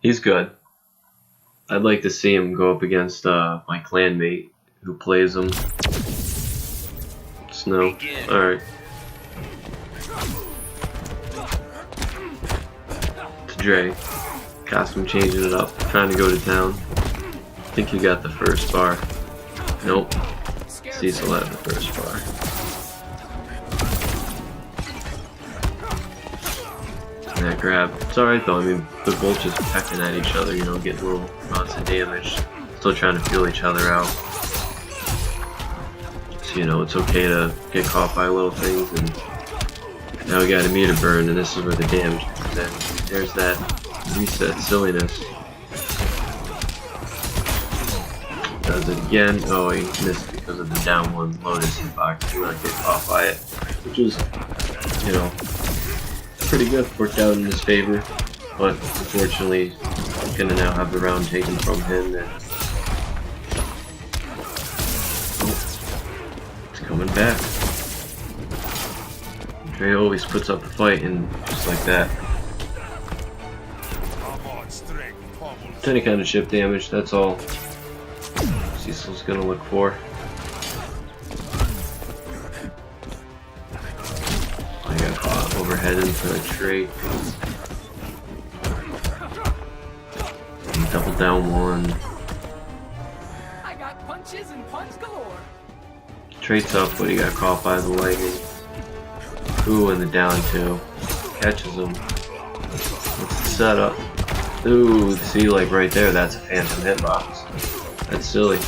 He's good. I'd like to see him go up against my clanmate who plays him. Snow. Alright. To Dre. Costume changing it up. Trying to go to town. I think he got the first bar. Nope. Cecil had the first bar. And that grab. It's alright though, I mean, they're both just pecking at each other, you know, getting little amounts of damage. Still trying to feel each other out. So, you know, it's okay to get caught by little things, and now we got a meter burn, and this is where the damage comes in. There's that reset silliness. Does it again. Oh, he missed because of the down one Lotus hitbox. He want to get caught by it, which was, you know, pretty good. Worked out in his favor, but unfortunately, he's gonna now have the round taken from him. And it's coming back. Dre always puts up a fight, and just like that. Any kind of chip damage, that's all Cecil's gonna look for. I got caught overhead into a trait. And double down one. I got punches and punch galore. Traits up, but he got caught by the lightning. Ooh, and the down two. Catches him. What's the setup? Ooh, see, like right there, that's a phantom hitbox. That's silly.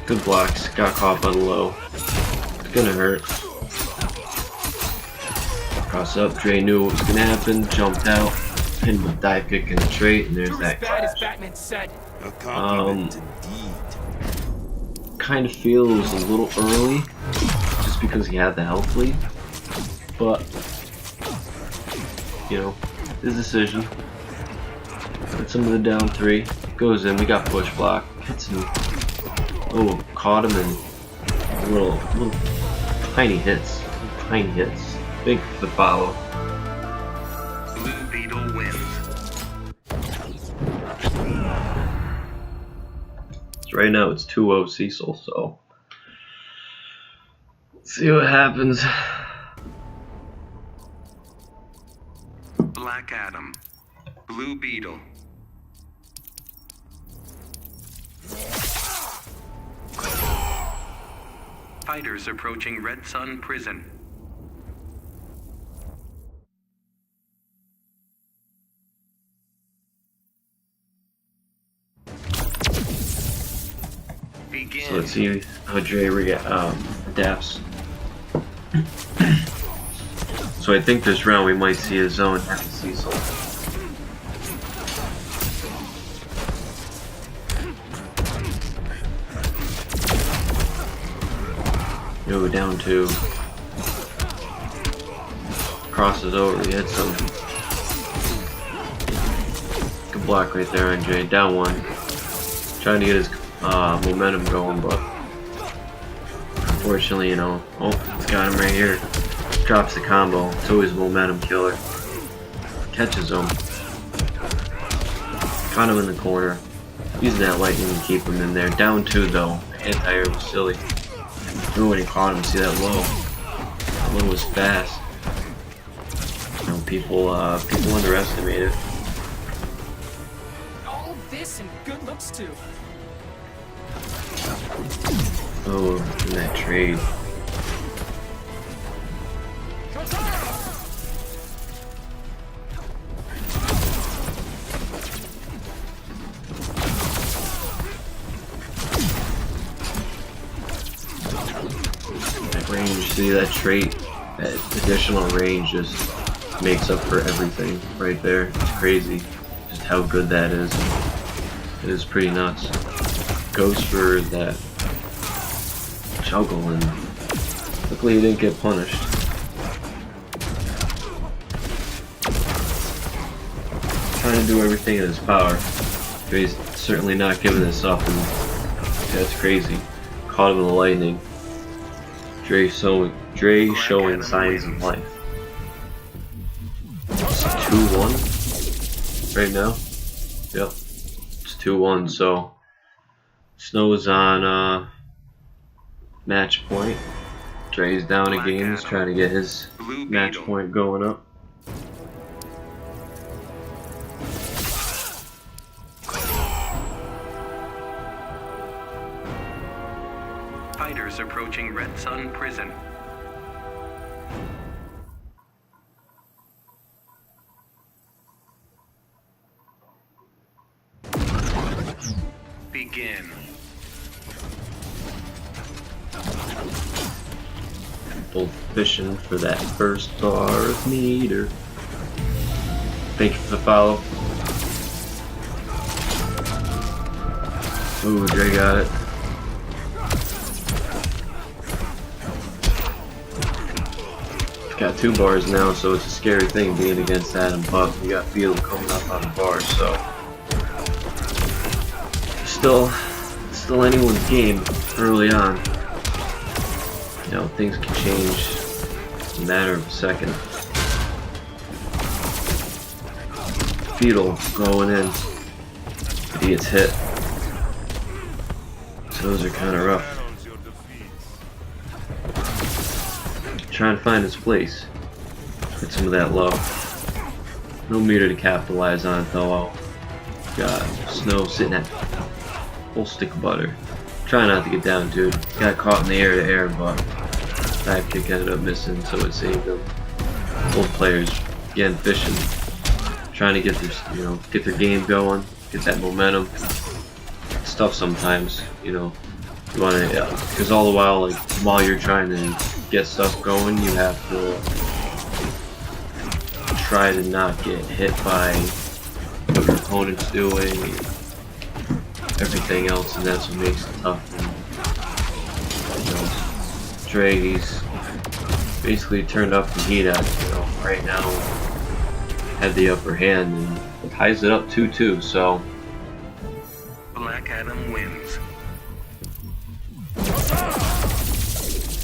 Good blocks. Got caught by the low. It's gonna hurt. Cross up. Dre knew what was gonna happen. Jumped out. Hit him with dive kick and a trait, and there's You're that as bad as clash. Batman said. A compliment indeed. Kind of feels a little early, just because he had the health lead. But, you know, his decision. Gets him to the down 3. Goes in. We got push block. Hits him. Oh, caught him in little tiny hits. Tiny hits. Big for the follow. Blue Beetle wins. So right now it's 2-0 Cecil, so let's see what happens. Black Adam. Blue Beetle. Fighters approaching Red Sun Prison. Begin. So let's see how Dre adapts. So I think this round we might see a zone at the Cecil. Go down 2. Crosses over, he hits him. Good block right there on Jay. Down 1. Trying to get his momentum going, but unfortunately, you know, oh, it's got him right here. Drops the combo. It's always a momentum killer. Catches him. Caught him in the corner. Using that lightning to keep him in there. Down 2 though. Anti-air was silly. Ooh, when he caught him, see that low. That low was fast. You know, people underestimate it. All this and good looks too. Oh, in that trade. That range, see that trait, that additional range just makes up for everything right there. It's crazy just how good that is. It is pretty nuts. Goes for that juggle, and luckily he didn't get punished. Trying to do everything in his power. He's certainly not giving this up, and that's crazy. Caught him in the lightning. Dre showing signs of life. It's 2-1 right now. Yep, it's 2-1. So Snow is on match point. Dre's down a game. He's trying to get his match point going up. Fighters approaching Red Sun Prison. Begin. Both fishing for that first bar of meter. Thank you for the follow. Ooh, Dre got it. Got 2 bars now, so it's a scary thing being against Adam Buck. We got Beetle coming up on the bar, so still anyone's game early on. You know, things can change in a matter of a second. Beetle going in. He gets hit. So those are kind of rough. Trying to find his place. Get some of that low. No meter to capitalize on it though. Got Snow sitting at full stick of butter. Trying not to get down, dude. Got caught in the air to air, but back kick ended up missing, so it saved him. Both players again fishing, trying to get their, you know, get their game going, get that momentum. It's tough sometimes, you know. You want to, because all the while, like while you're trying to get stuff going, you have to try to not get hit by what your opponent's doing. everything else, and that's what makes it tough. And, you know, Dre, he's basically turned up the heat at, you know, right now, had the upper hand and ties it up 2-2, so Black Adam wins.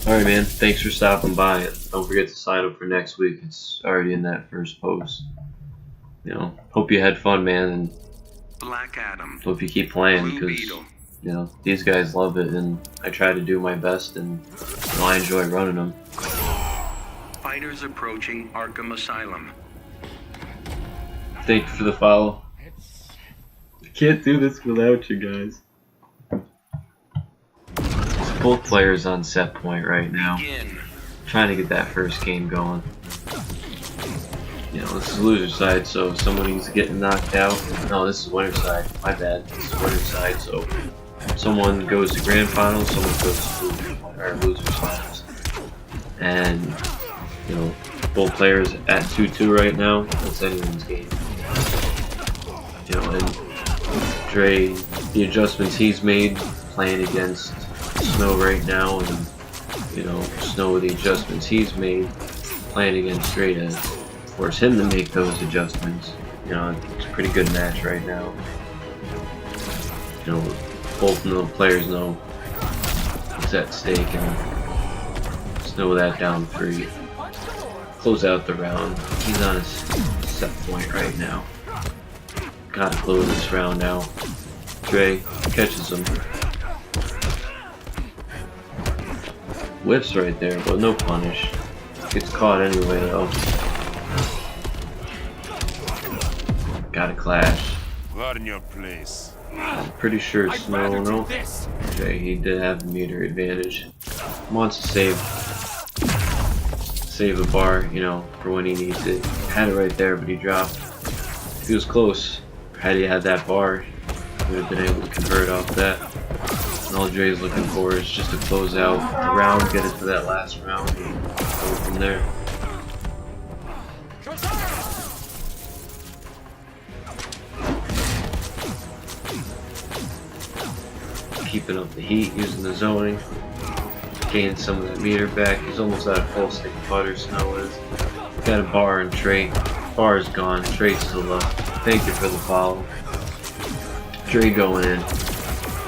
alright man, thanks for stopping by. Don't forget to sign up for next week. It's already in that first post. You know, hope you had fun, man, and Black Adam. hope you keep playing, Blue because Beetle. you know, these guys love it, and I try to do my best, and you know, I enjoy running them. Fighters approaching Arkham Asylum. Thank you for the follow. I can't do this without you guys. Both players on set point right now. Begin. Trying to get that first game going. You know, this is loser side, so if someone's getting knocked out. No, this is winner side. My bad. This is winner side, so someone goes to grand finals, someone goes to losers finals. And you know, both players at 2-2 right now. That's anyone's game. You know, and Dre, the adjustments he's made playing against Snow right now, and you know, Snow with the adjustments he's made playing against Dre to force him to make those adjustments. You know, it's a pretty good match right now. You know, both of the players know what's at stake, and Snow with that down 3. Close out the round. He's on his set point right now. Gotta close this round now. Dre catches him. Whiffs right there, but no punish. Gets caught anyway though. Gotta clash. Learn your place. I'm pretty sure I'd Snow, rather do no? this. Okay, he did have the meter advantage. Wants to save a bar, you know, for when he needs it. Had it right there, but he dropped. He was close. Had he had that bar, he would have been able to convert off that. And all Dre's looking for is just to close out the round, get it to that last round, and go from there. Keeping up the heat, using the zoning, gaining some of that meter back. He's almost at a full stick putter, Snow is. Got a bar and Trey. Bar is gone, Trey's still up. Thank you for the follow. Dre going in,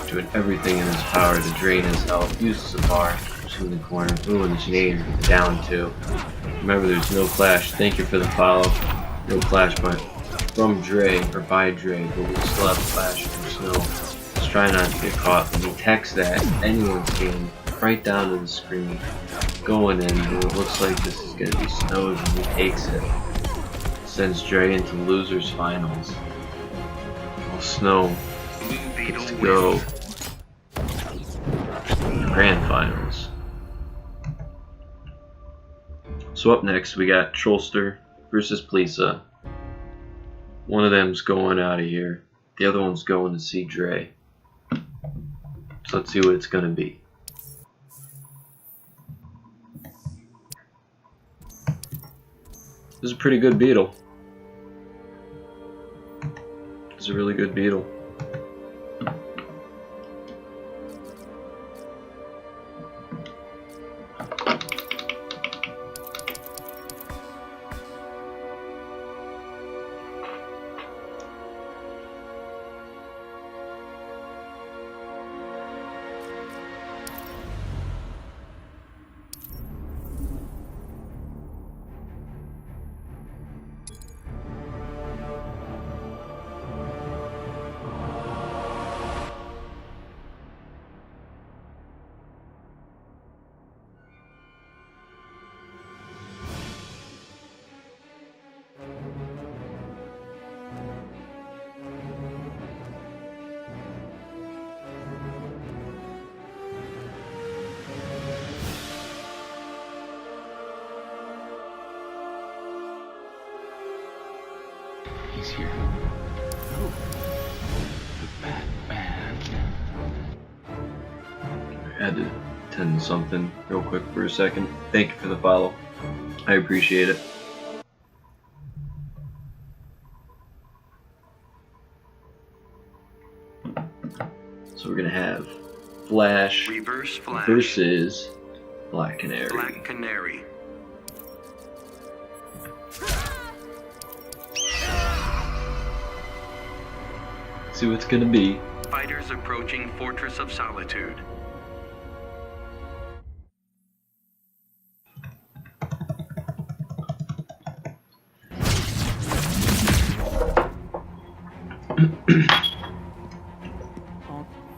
doing everything in his power to drain his health. Uses a bar, pushing in the corner, ruins his name, down 2. Remember, there's no clash. Thank you for the follow. No clash from Dre, or by Dre, but we still have a clash from Snow. Let's try not to get caught. When he texts that, anyone's game, right down to the screen, going in, and it looks like this is going to be Snow's, and he takes it. Sends Dre into losers finals. Well, Snow Blue gets to Beetle go wins. grand finals. So up next we got Trollster versus Pleesa. One of them's going out of here. The other one's going to see Dre. So let's see what it's gonna be. This is a pretty good beetle. This is a really good beetle. He's here. The Batman. I had to attend to something real quick for a second. Thank you for the follow. I appreciate it. So we're gonna have Flash Reverse Flash. versus Black Canary. Black Canary. See what it's gonna be. Fighters approaching Fortress of Solitude.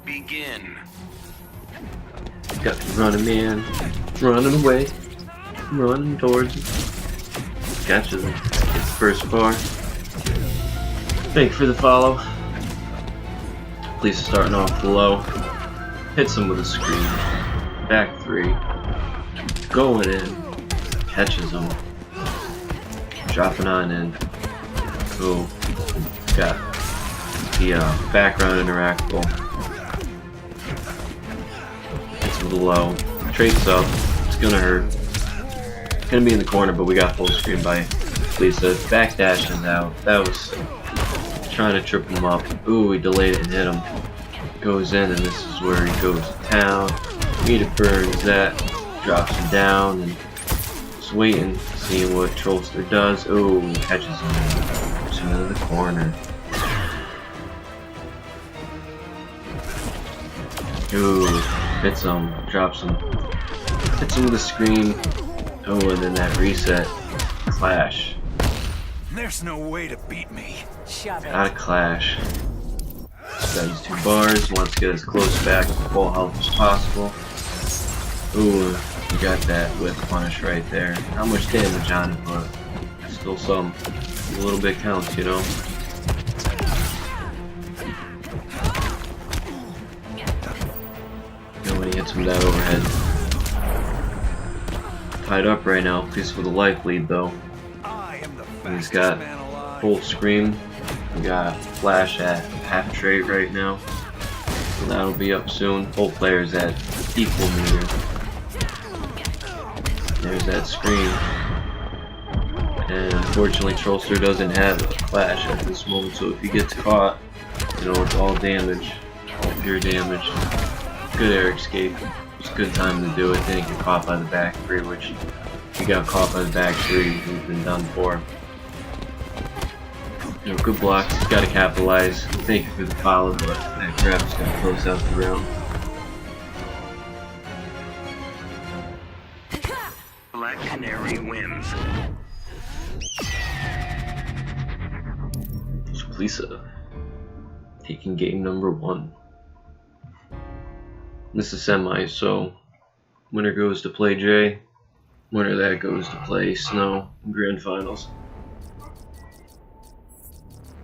Begin. Got the running man, running away, running towards him. Catches him. Gets the first bar. Thank you for the follow. Police are starting off low. Hits him with a screen. Back three. Going in. Catches him. Dropping on in. Cool. Got the background interactable. Hits him with a low. Traits up. It's gonna hurt. It's gonna be in the corner, but we got full screen by Lisa. Backdashes out. That was trying to trip him up. Ooh, he delayed it and hit him. Goes in, and this is where he goes to town. Meter burns that. Drops him down, and just waiting, seeing what Trollster does. Ooh, catches him. Puts him into the corner. Ooh, hits him. Drops him. Hits him with a screen. Oh, and then that reset. Clash. There's no way to beat me. Shove it. Got a clash. Got his 2 bars. Wants to get as close back to full health as possible. Ooh, you got that whip punish right there. Not much damage on it, but still some. A little bit counts, you know. And when he hits him that overhead. Tied up right now. Please with a life lead though. And he's got full screen. We got Flash at half trait right now. So that'll be up soon. Both players at equal meter. There's that screen. And unfortunately Trollster doesn't have a Flash at this moment, so if he gets caught, you know, it's all damage. All pure damage. Good air escape. It's a good time to do it. Didn't get caught by the back three, which if he got caught by the back three, he's been done for. You know, good blocks, he's got to capitalize. Thank you for the follow, but that grab's going to close out the round. Black Canary wins. So Lisa taking game number 1. This is semi, so winner goes to play Jay. Winner that goes to play Snow in grand finals.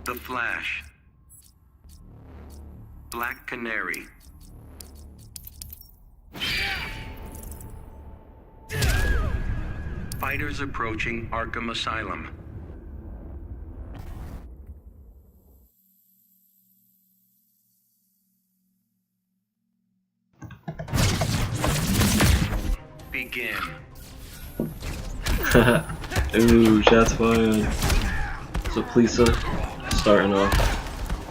The Flash. Black Canary. Fighters approaching Arkham Asylum. Begin. Ooh, shots fired. So Plisa starting off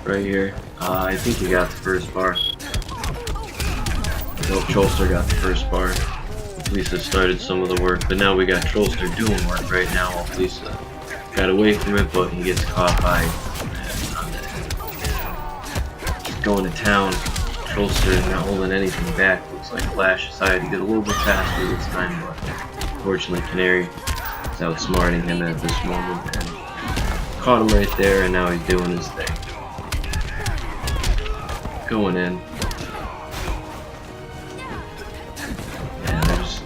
right here. I think he got the first bar. Nope, Trollster got the first bar. Plisa started some of the work, but now we got Trollster doing work right now while Plisa got away from it, but he gets caught by going to town. Trollster not holding anything back. Looks like Flash decided to get a little bit faster this time, but unfortunately Canary is outsmarting him at this moment and caught him right there, and now he's doing his thing. Going in. And they're just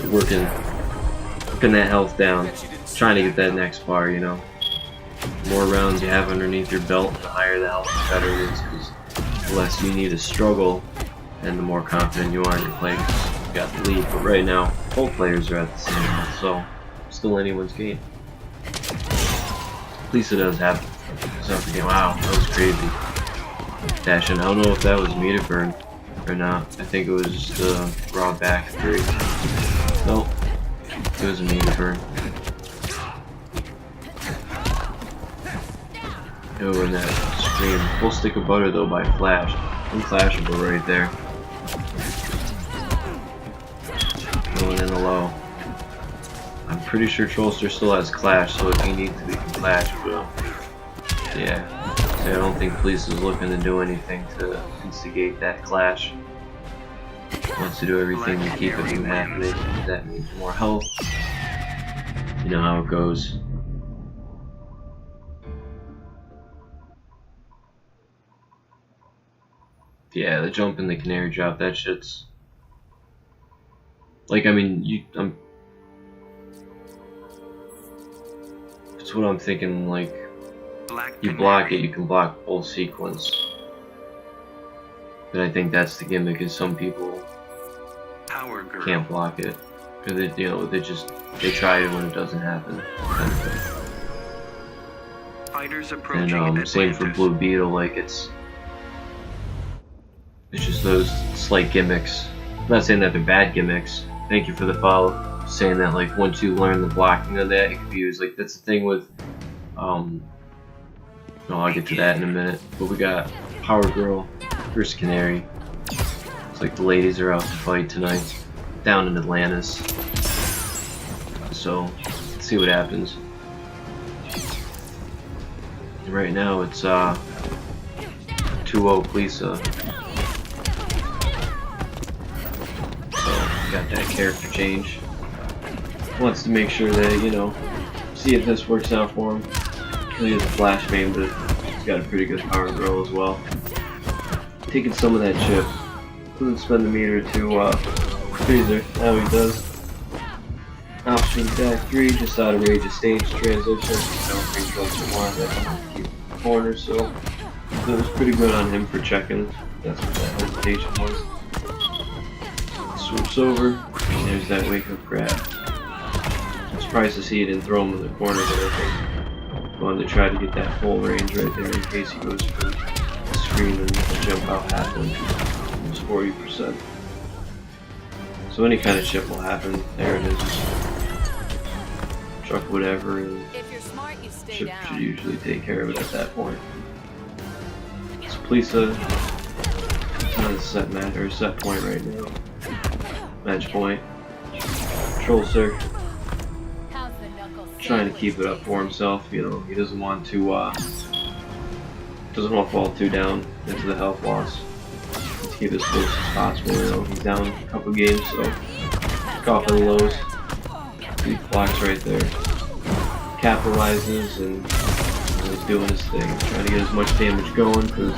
working that health down, trying to get that next bar, you know. The more rounds you have underneath your belt, the higher the health, the better it is, because the less you need to struggle, and the more confident you are in your play. You got the lead, but right now, both players are at the same health, so still anyone's game. At least it does happen. Something. Wow, that was crazy. Dashing. I don't know if that was meter burn or not. I think it was just a raw back three. Nope. It was a meter burn. Oh, and that scream. Full stick of butter though by Flash. unclashable right there. Going in the low. I'm pretty sure Trollster still has clash, so if he needs to, he can clash, but yeah. I don't think Police is looking to do anything to instigate that clash. Wants to do everything to keep it from happening. That means more health. You know how it goes. Yeah, the jump and the canary drop, that shit's like, I mean, that's what I'm thinking, like, you block it, you can block both sequence. But I think that's the gimmick, is some people Power Girl. can't block it. Or they, you know, they try it when it doesn't happen. Fighters approaching And same for Atlantis. Blue Beetle, like it's just those slight gimmicks. I'm not saying that they're bad gimmicks. Thank you for the follow. Saying that, like, once you learn the blocking of that, it can be used. Like, that's the thing with no, I'll get to that in a minute. But we got Power Girl versus Canary. It's like the ladies are out to fight tonight down in Atlantis. So let's see what happens. Right now it's 2-0 Pleesa. So got that character change. Wants to make sure that, you know, see if this works out for him. He has a flash main, but he's got a pretty good Power Girl as well. Taking some of that chip. Doesn't spend the meter to Freezer. Now he does. Option back 3, just out of range of stage transition. Don't bring Trollster 1, that's keep the corner, so that was pretty good on him for checking. That's what that hesitation was. Swoops over, and there's that wake up grab. I'm surprised to see he didn't throw him in the corner, but I think wanted to try to get that full range right there in case he goes for the screen and the jump out happen. It was 40%. So any kind of chip will happen. There it is. Chuck whatever, and If you're smart, you stay chip down. should usually take care of it at that point. So Pleesa, it's on a set match or set point right now. Match point. Trollster How's the knuckles? trying to keep it up for himself. You know, he doesn't want to fall too down into the health loss. Let's keep as close as possible. You know, he's down a couple games, so off the lows. He blocks right there, capitalizes, and he's doing his thing, trying to get as much damage going, because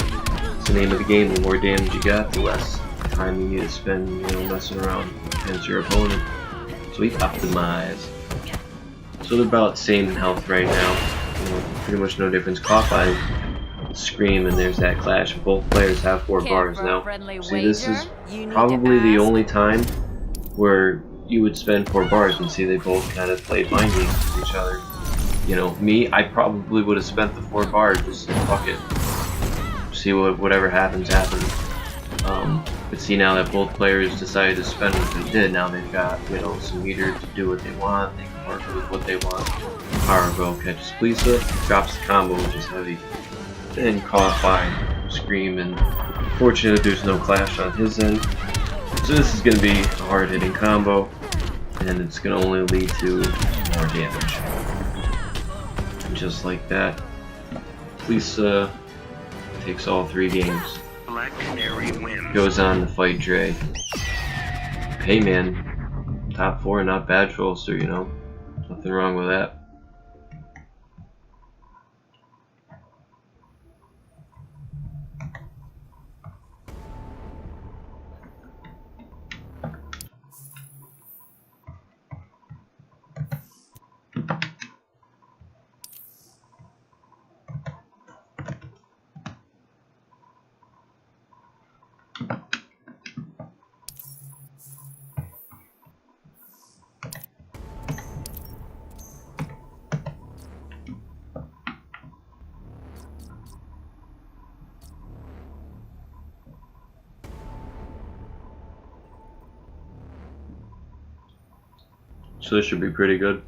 it's the name of the game. The more damage you got, the less time you need to spend, you know, messing around against your opponent. So he optimized. So they're about the same in health right now. You know, pretty much no difference. Caught by Scream, and there's that clash. Both players have 4 bars now. See, this is probably the only time where you would spend 4 bars and see they both kind of played mind games with each other. You know, me, I probably would have spent the 4 bars just fuck it. See whatever happens, happens. But see, now that both players decided to spend what they did, now they've got, you know, some meter to do what they want. They can work with what they want. Power Girl catches Pleesa, drops the combo, which is heavy. Then caught by Scream, and fortunate there's no clash on his end. So this is going to be a hard-hitting combo, and it's going to only lead to more damage. And just like that, Pleesa takes all 3 games. Black Canary wins. Goes on to fight Dre. Hey man, top 4, not bad, Trollster, you know. Nothing wrong with that. So this should be pretty good.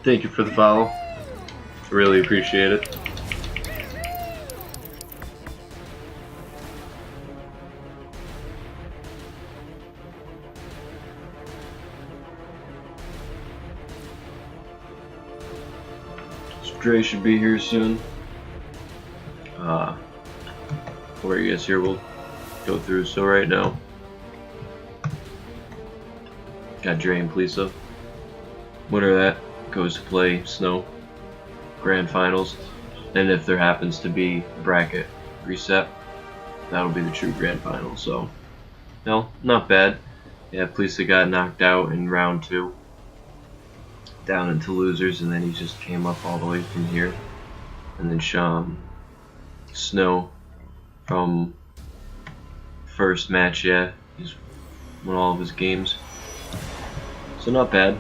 Thank you for the follow. Really appreciate it. Dre should be here soon. Before he gets here, we'll go through. So right now, got Dre and Pleesa. Winner of that goes to play Snow Grand Finals, and if there happens to be bracket reset, that'll be the true Grand Final. So, no, not bad. Yeah, Pleesa got knocked out in round 2. Down into losers, and then he just came up all the way from here. And then Snow from first match, yeah, he's won all of his games. So not bad.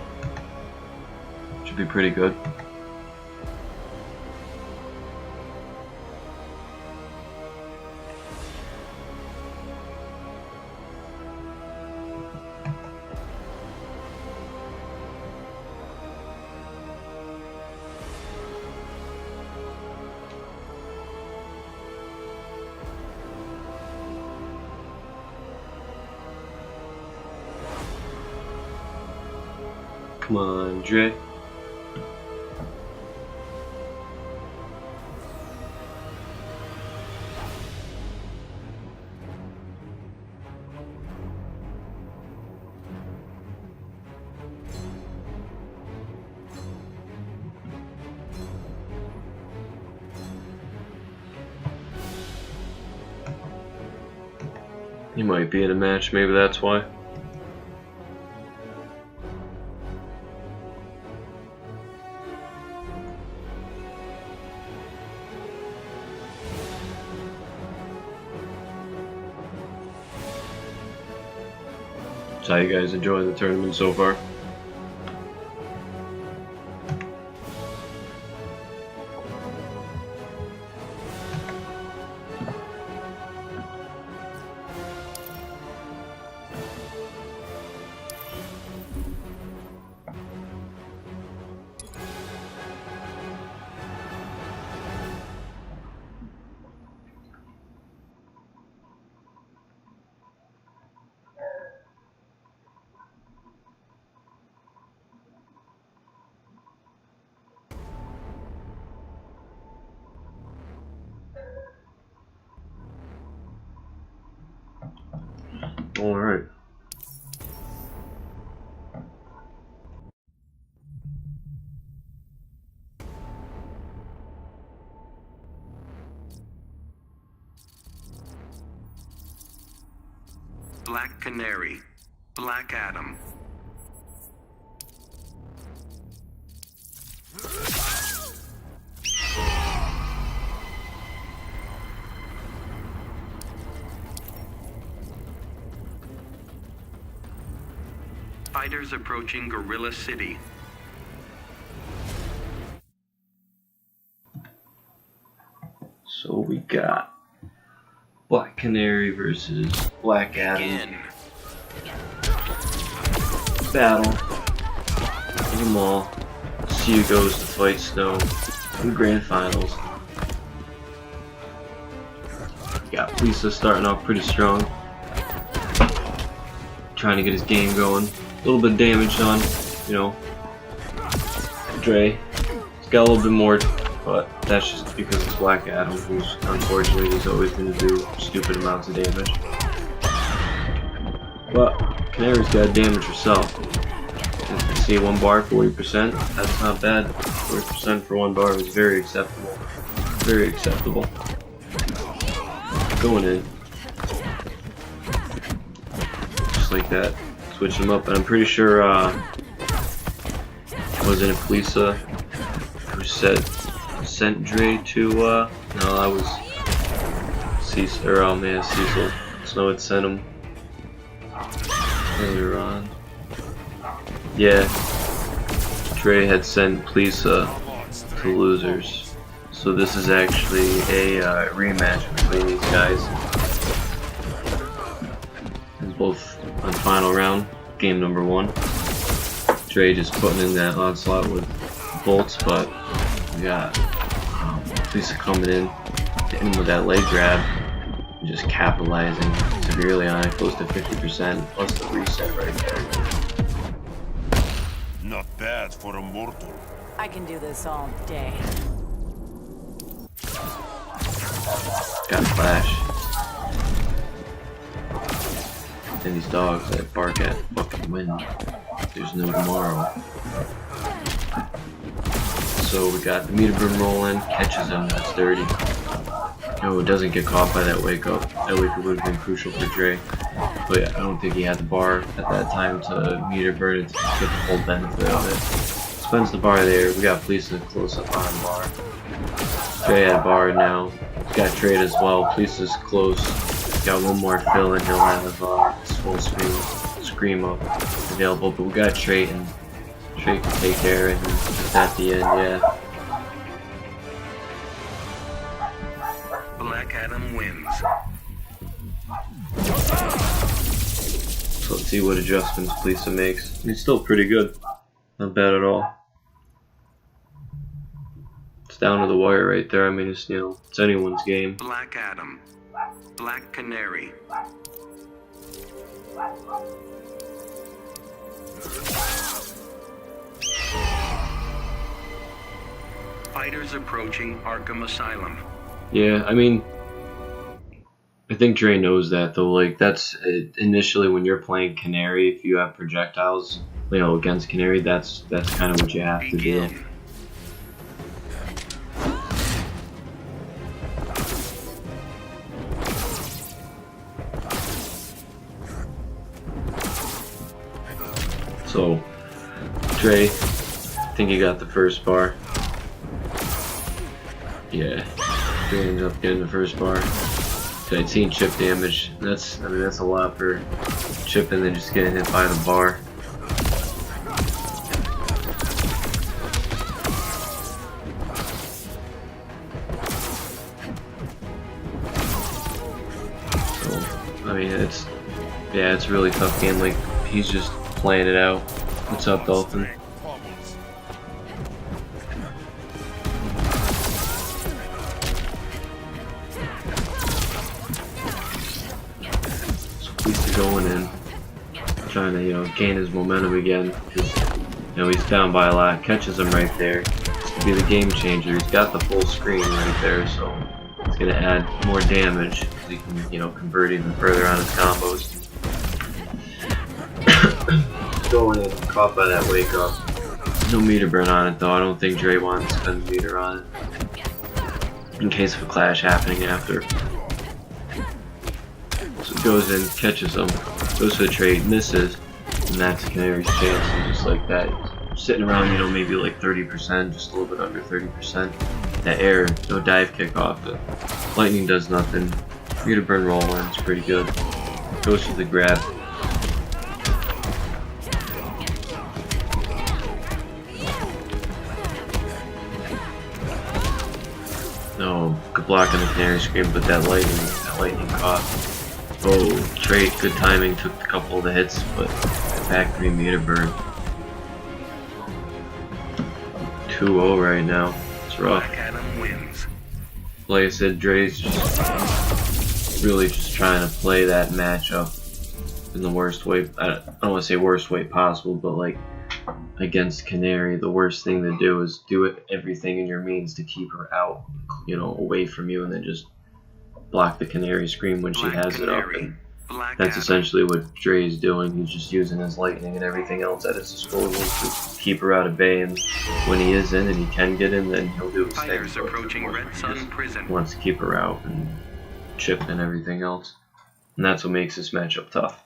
Should be pretty good. Come on, Dre. He might be in a match, maybe that's why. So how you guys enjoying the tournament so far? All right. Black Canary, Black Adam. Fighters approaching Gorilla City. So we got Black Canary versus Black Adam. Battle. Take them all. See who goes to fight Snow in the Grand Finals. Got Pleesa starting off pretty strong. Trying to get his game going. A little bit damaged on, you know, Dre. He's got a little bit more, but that's just because it's Black Adam, who's unfortunately is always going to do stupid amounts of damage. But Canary's got damage herself. As you can see, 1 bar, 40%. That's not bad. 40% for 1 bar is very acceptable. Very acceptable. Going in. Just like that. Switch them up, and I'm pretty sure wasn't it Pleesa who sent Dre to no, that was Cecil, or oh man, Cecil. Snow had sent him earlier on. Yeah, Dre had sent Pleesa to losers, so this is actually a rematch between these guys. Both on final round, game number 1. Dre just putting in that onslaught with bolts, but we got Lisa coming in, hitting him with that leg grab, and just capitalizing severely on it, close to 50%, plus the reset right there. Not bad for a mortal. I can do this all day. Got Flash. And these dogs that bark at fucking wind. There's no tomorrow. So we got the meter burn rolling, catches him, that's dirty. No, it doesn't get caught by that wake up. That wake up would have been crucial for Dre. But yeah, I don't think he had the bar at that time to meter burn it to get the full benefit of it. Spends the bar there. We got Fleece close up on bar. Dre had bar now. He's got trade as well. Fleece is close. He's got one more fill and he'll have his full scream up available. But we got Trait, and Trait can take care of him just at the end, yeah. Black Adam wins. So let's see what adjustments Fleece makes. He's still pretty good. Not bad at all. It's down to the wire right there. I mean, it's, you know, it's anyone's game. Black Adam. Black Canary. Fighters approaching Arkham Asylum. Yeah, I mean, I think Dre knows that though. Like, that's initially when you're playing Canary, if you have projectiles, you know, against Canary, that's kind of what you have to do. Begin. So, Dre, I think he got the first bar. Yeah, Dre ends up getting the first bar. 19 chip damage. That's a lot for Chip and then just getting hit by the bar. So, I mean, it's a really tough game. Like, he's just playing it out. What's up, Dolphin? Going in, trying to, you know, gain his momentum again. Because, you know, he's down by a lot. Catches him right there. This could be the game changer. He's got the full screen right there, so it's gonna add more damage. He can, you know, convert even further on his combos. Going in, caught by that wake up. No meter burn on it though. I don't think Dre wanted to spend the meter on it in case of a clash happening after. So goes in, catches him, goes for the trade, misses, and that's Canary's chance. And just like that, sitting around, you know, maybe like 30%, just a little bit under 30%. That air, no dive kick off it. Lightning does nothing. Meter burn roll in, it's pretty good. Goes for the grab. No, good block on the Canary screen, but that lightning caught. Oh, Trait, good timing, took a couple of the hits, but back 3 meter burn. 2-0 right now. It's rough. Black Adam wins. Like I said, Dre's just really just trying to play that matchup in the worst way. I don't want to say worst way possible, but like against Canary, the worst thing to do is do everything in your means to keep her out, you know, away from you, and then just block the Canary screen when she has it up. And that's essentially what Dre is doing. He's just using his lightning and everything else at his disposal to keep her out of bay, and when he is in and he can get in, then he'll do his thing. Fighters approaching Red Sun Prison. He wants to keep her out and Chip and everything else. And that's what makes this matchup tough.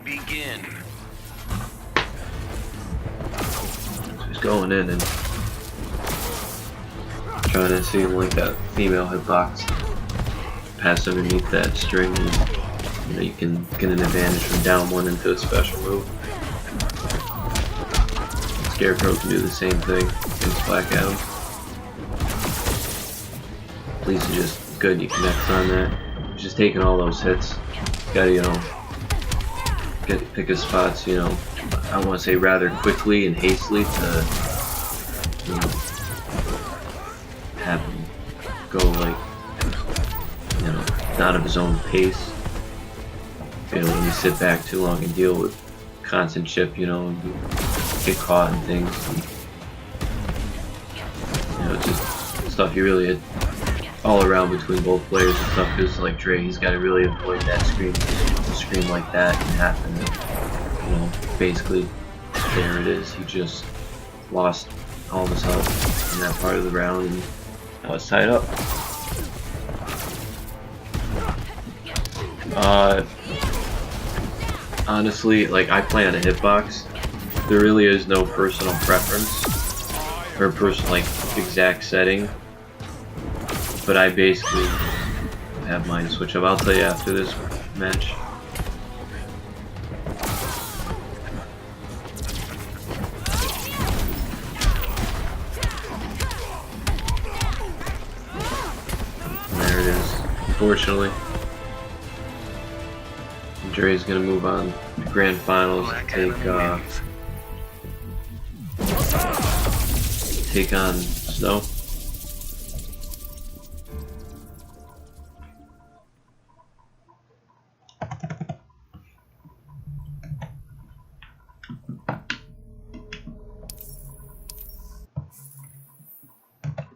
Begin. So he's going in and trying to see him like that female hitbox. Pass underneath that string, and you know, you can get an advantage from down one into a special move. Scarecrow can do the same thing against Black Adam. Fleece is just good, you connect on that. He's just taking all those hits. Gotta, you know, pick his spots, you know, I want to say rather quickly and hastily to, you know, have him go like, you know, not of his own pace. You know, when you sit back too long and deal with constant chip, you know, and you get caught in things. And, you know, just stuff you really hit all around between both players and stuff. Because like Dre, he's got to really avoid that screen. A screen like that can happen. You know, basically, there it is. He just lost all of his health in that part of the round, and now it's tied up. Honestly, like, I play on a hitbox. There really is no personal preference or personal, like, exact setting, but I basically have mine switch up. I'll tell you after this match. And there it is, unfortunately. Dre's gonna move on to Grand Finals and take on Snow.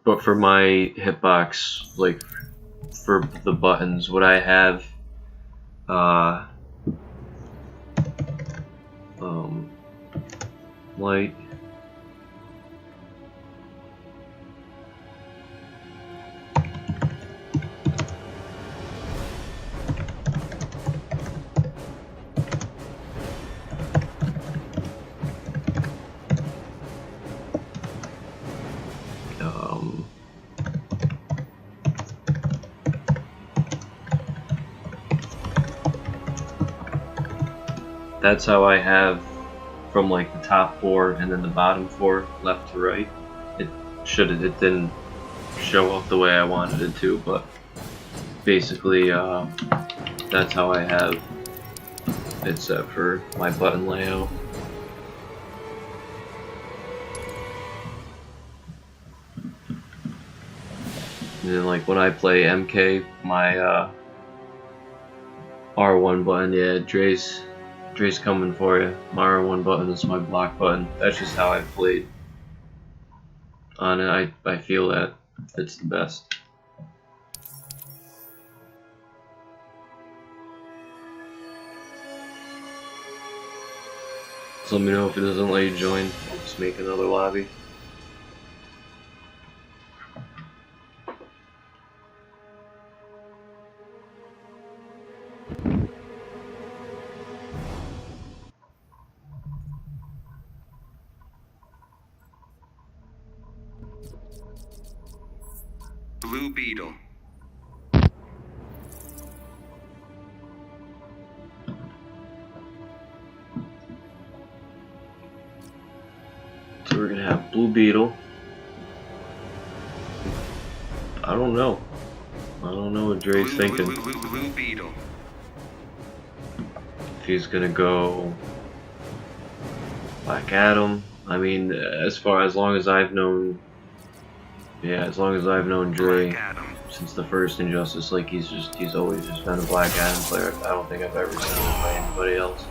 But for my hitbox, like for the buttons, what I have, light, that's how I have from like the top 4 and then the bottom 4 left to right. It didn't show up the way I wanted it to, but basically that's how I have it set for my button layout. And then like when I play MK, my R1 button, yeah, Dre's coming for you. My R1 button is my block button. That's just how I've played on it. I feel that fits the best. So let me know if it doesn't let you join. I'll just make another lobby. Blue Beetle. So we're gonna have Blue Beetle. I don't know. I don't know what Dre's thinking. Blue Beetle. If he's gonna go Black Adam. I mean, as long as I've known. Yeah, as long as I've known Dre since the first Injustice, like he's always just been a Black Adam player. I don't think I've ever seen him play anybody else.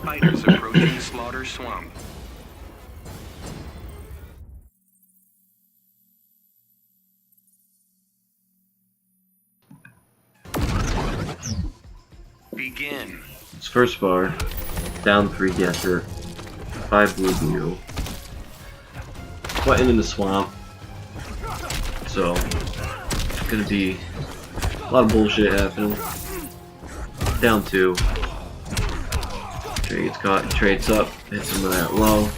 Fighters approaching Slaughter Swamp. Begin. It's first bar, down 3 Gesser, 5 Blue Beetle. Button in the swamp, so it's gonna be a lot of bullshit happening. Down 2. Dre gets caught, trades up, hits him with that low.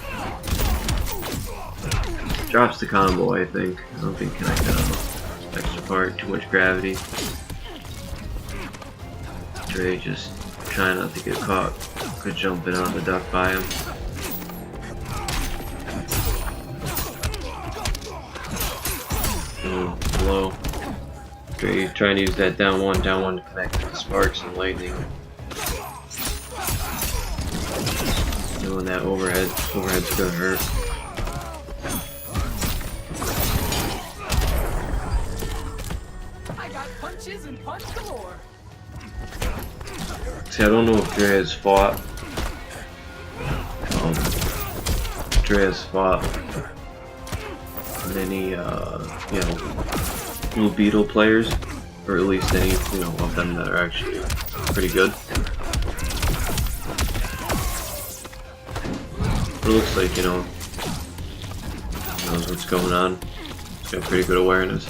Drops the combo, I think. I don't think connected on the extra part, too much gravity. Dre just trying not to get caught. Good jumping on the duck by him. Low. Dre trying to use that down one to connect to sparks and lightning. Doing that overhead. Overhead's gonna hurt. I got punches and punch galore. See, I don't know if Dre has fought. Dre has fought many, you know, Blue Beetle players, or at least any, you know, of them that are actually pretty good. But it looks like, you know, he knows what's going on. He's got pretty good awareness.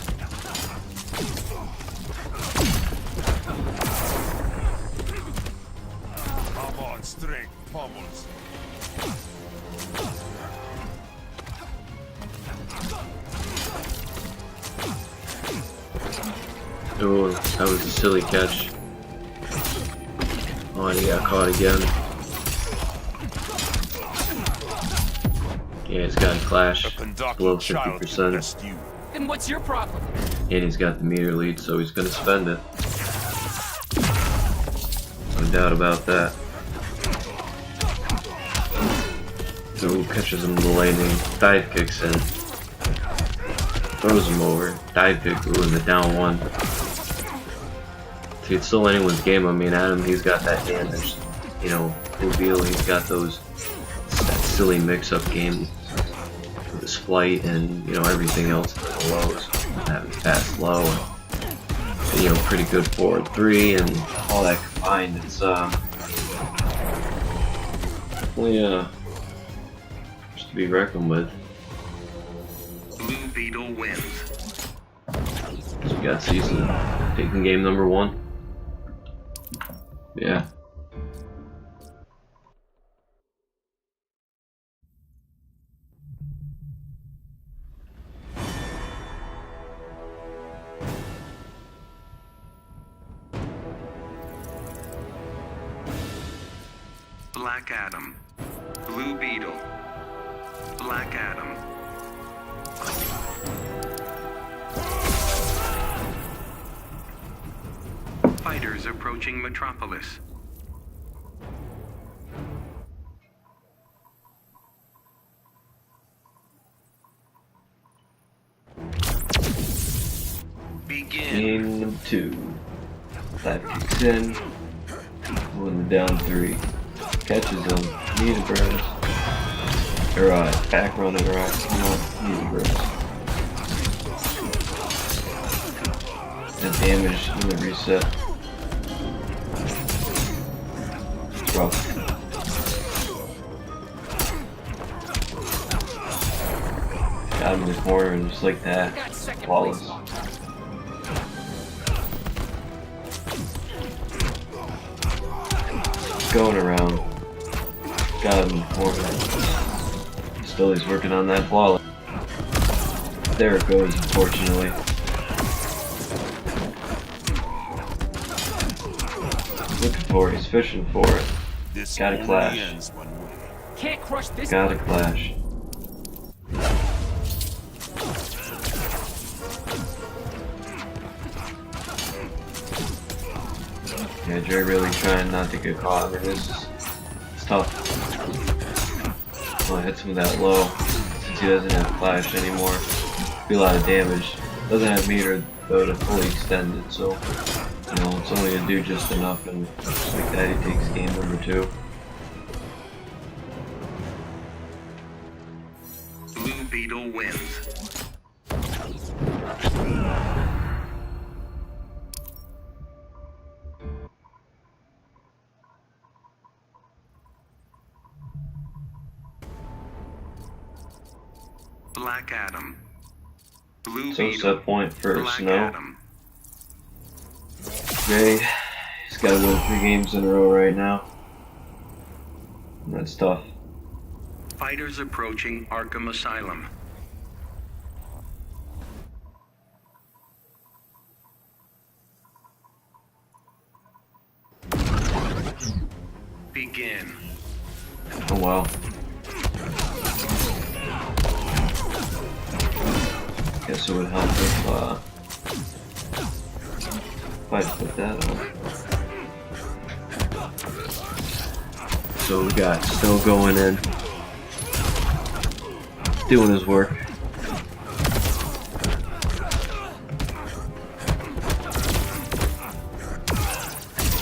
Come on, strength pummels. Oh, that was a silly catch. Oh, and he got caught again. Yeah, he's got a clash. Below 50%. Then what's your problem? And he's got the meter lead, so he's gonna spend it. No doubt about that. So catches him with the lightning, dive kicks in. Throws him over, dive kick, ooh, and the down one. See, it's still anyone's game. I mean, Adam, he's got that damage. You know, Blue Beetle, he's got that silly mix-up game with his flight and, you know, everything else, the lows, having fast low, and, you know, pretty good forward 3, and all that combined, it's, definitely, just to be reckoned with. Blue Beetle wins. So we got Season taking game number 1. Yeah. Black Adam. Blue Beetle. Black Adam. Fighters approaching Metropolis. Begin. Game number 2. That kicks in. With the down 3. Catches him. Knee to burns. Or back running right. No, knee to burns. The damage in the reset. It's rough. Got him in the corner and just like that. Got second Flawless. place. Going around. Got him in the corner. Still he's working on that flawless. There it goes, unfortunately. Looking for it, he's fishing for it. This Gotta only clash. ends one way. Can't crush this Gotta one. clash. Yeah, Dre really trying not to get caught. I mean, it's tough. Well, it hits him that low. Since he doesn't have flash anymore, be a lot of damage. Doesn't have meter though to fully extend it, so you know it's only gonna do just enough. And just like that, he takes game number 2. Blue Beetle wins. Black Adam. Blue So Beetle. set point for Black Snow. Adam. Dre, he's got to win 3 games in a row right now. And that's tough. Fighters approaching Arkham Asylum. Begin. Oh wow. Guess it would help if I put that on. So we got Snow going in, doing his work.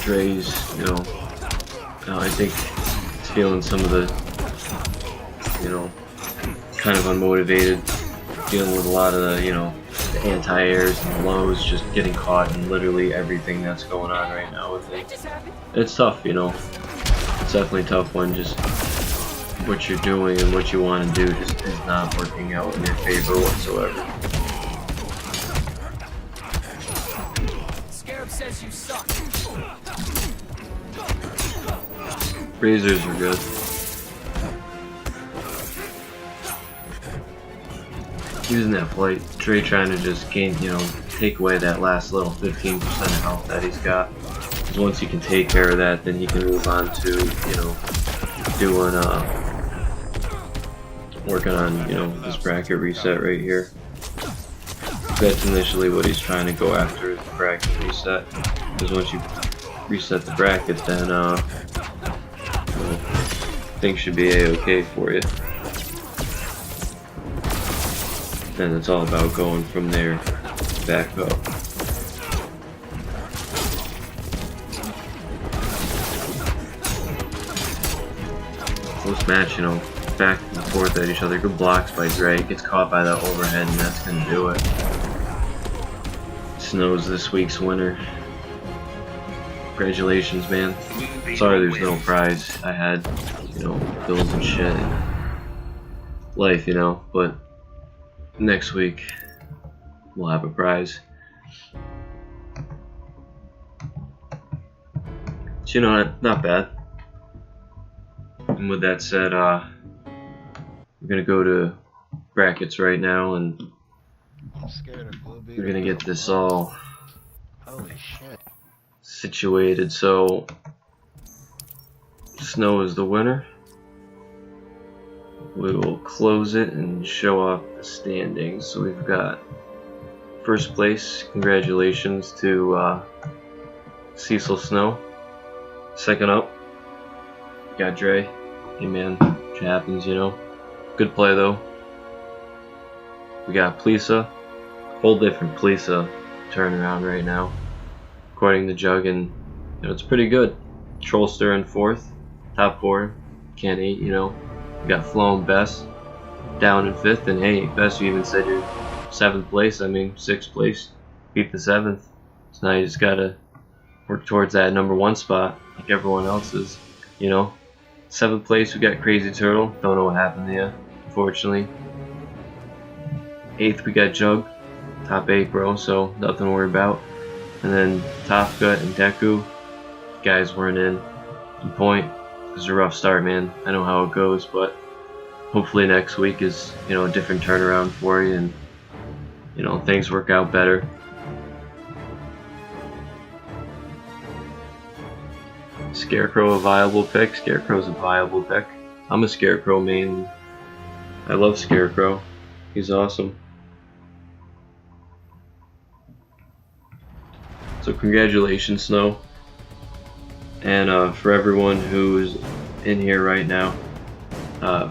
Dre's, you know, I think he's feeling some of the, you know, kind of unmotivated, dealing with a lot of the, you know, the anti-airs and the lows, just getting caught in literally everything that's going on right now with it. It's tough, you know. It's definitely tough when just what you're doing and what you want to do just is not working out in your favor whatsoever. Scarab says you suck. Razors are good. Using that flight, Dre trying to just gain, you know, take away that last little 15% of health that he's got. Because once he can take care of that, then he can move on to, you know, doing, working on, you know, this bracket reset right here. That's initially what he's trying to go after, is the bracket reset. Because once you reset the bracket, then, things should be a-okay for you. Then it's all about going from there back up. Close match, you know, back and forth at each other. Good blocks by Dre. Gets caught by that overhead, and that's gonna do it. Snow's this week's winner. Congratulations, man. Sorry there's no prize. I had, you know, bills and shit and life, you know, but next week we'll have a prize. So, you know, not bad. And with that said, we're gonna go to brackets right now, and we're gonna get this all situated. So Snow is the winner. We will close it and show off the standings. So we've got first place, congratulations to Cecil Snow. Second up, got Dre. Hey man, it happens, you know. Good play though. We got Plisa, whole different Plisa turnaround right now. According to Jug, and you know, it's pretty good. Trollster in 4th, top 4, can't 8, you know. We got Flo and Bess down in 5th, and hey, Bess, you even said you're 7th place. I mean, 6th place, beat the 7th. So now you just gotta work towards that number 1 spot, like everyone else is, you know. 7th place, we got Crazy Turtle. Don't know what happened there, unfortunately. 8th, we got Jug, top 8, bro. So nothing to worry about. And then Tafka and Deku, guys weren't in point. It was a rough start, man. I know how it goes, but hopefully next week is, you know, a different turnaround for you, and you know, things work out better. Scarecrow a viable pick. Scarecrow's a viable pick. I'm a Scarecrow main. I love Scarecrow. He's awesome. So congratulations, Snow. And for everyone who's in here right now,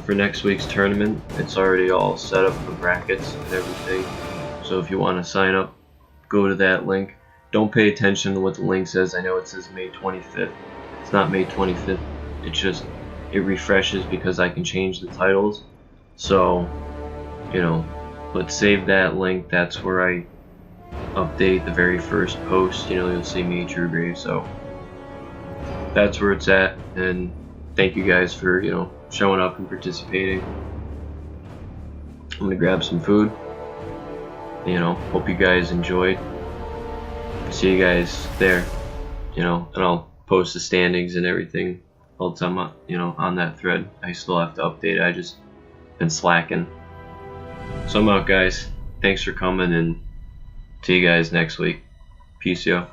for next week's tournament, it's already all set up for brackets and everything. So if you want to sign up, go to that link. Don't pay attention to what the link says. I know it says May 25th. It's not May 25th. It's just, it refreshes because I can change the titles. So, you know, but save that link. That's where I update the very first post. You know, you'll see me, Truegrave. So that's where it's at, and thank you guys for, you know, showing up and participating. I'm gonna grab some food. You know, hope you guys enjoyed. See you guys there. You know, and I'll post the standings and everything all the time, you know, on that thread. I still have to update it. I just been slacking. So I'm out, guys. Thanks for coming, and see you guys next week. Peace, yo.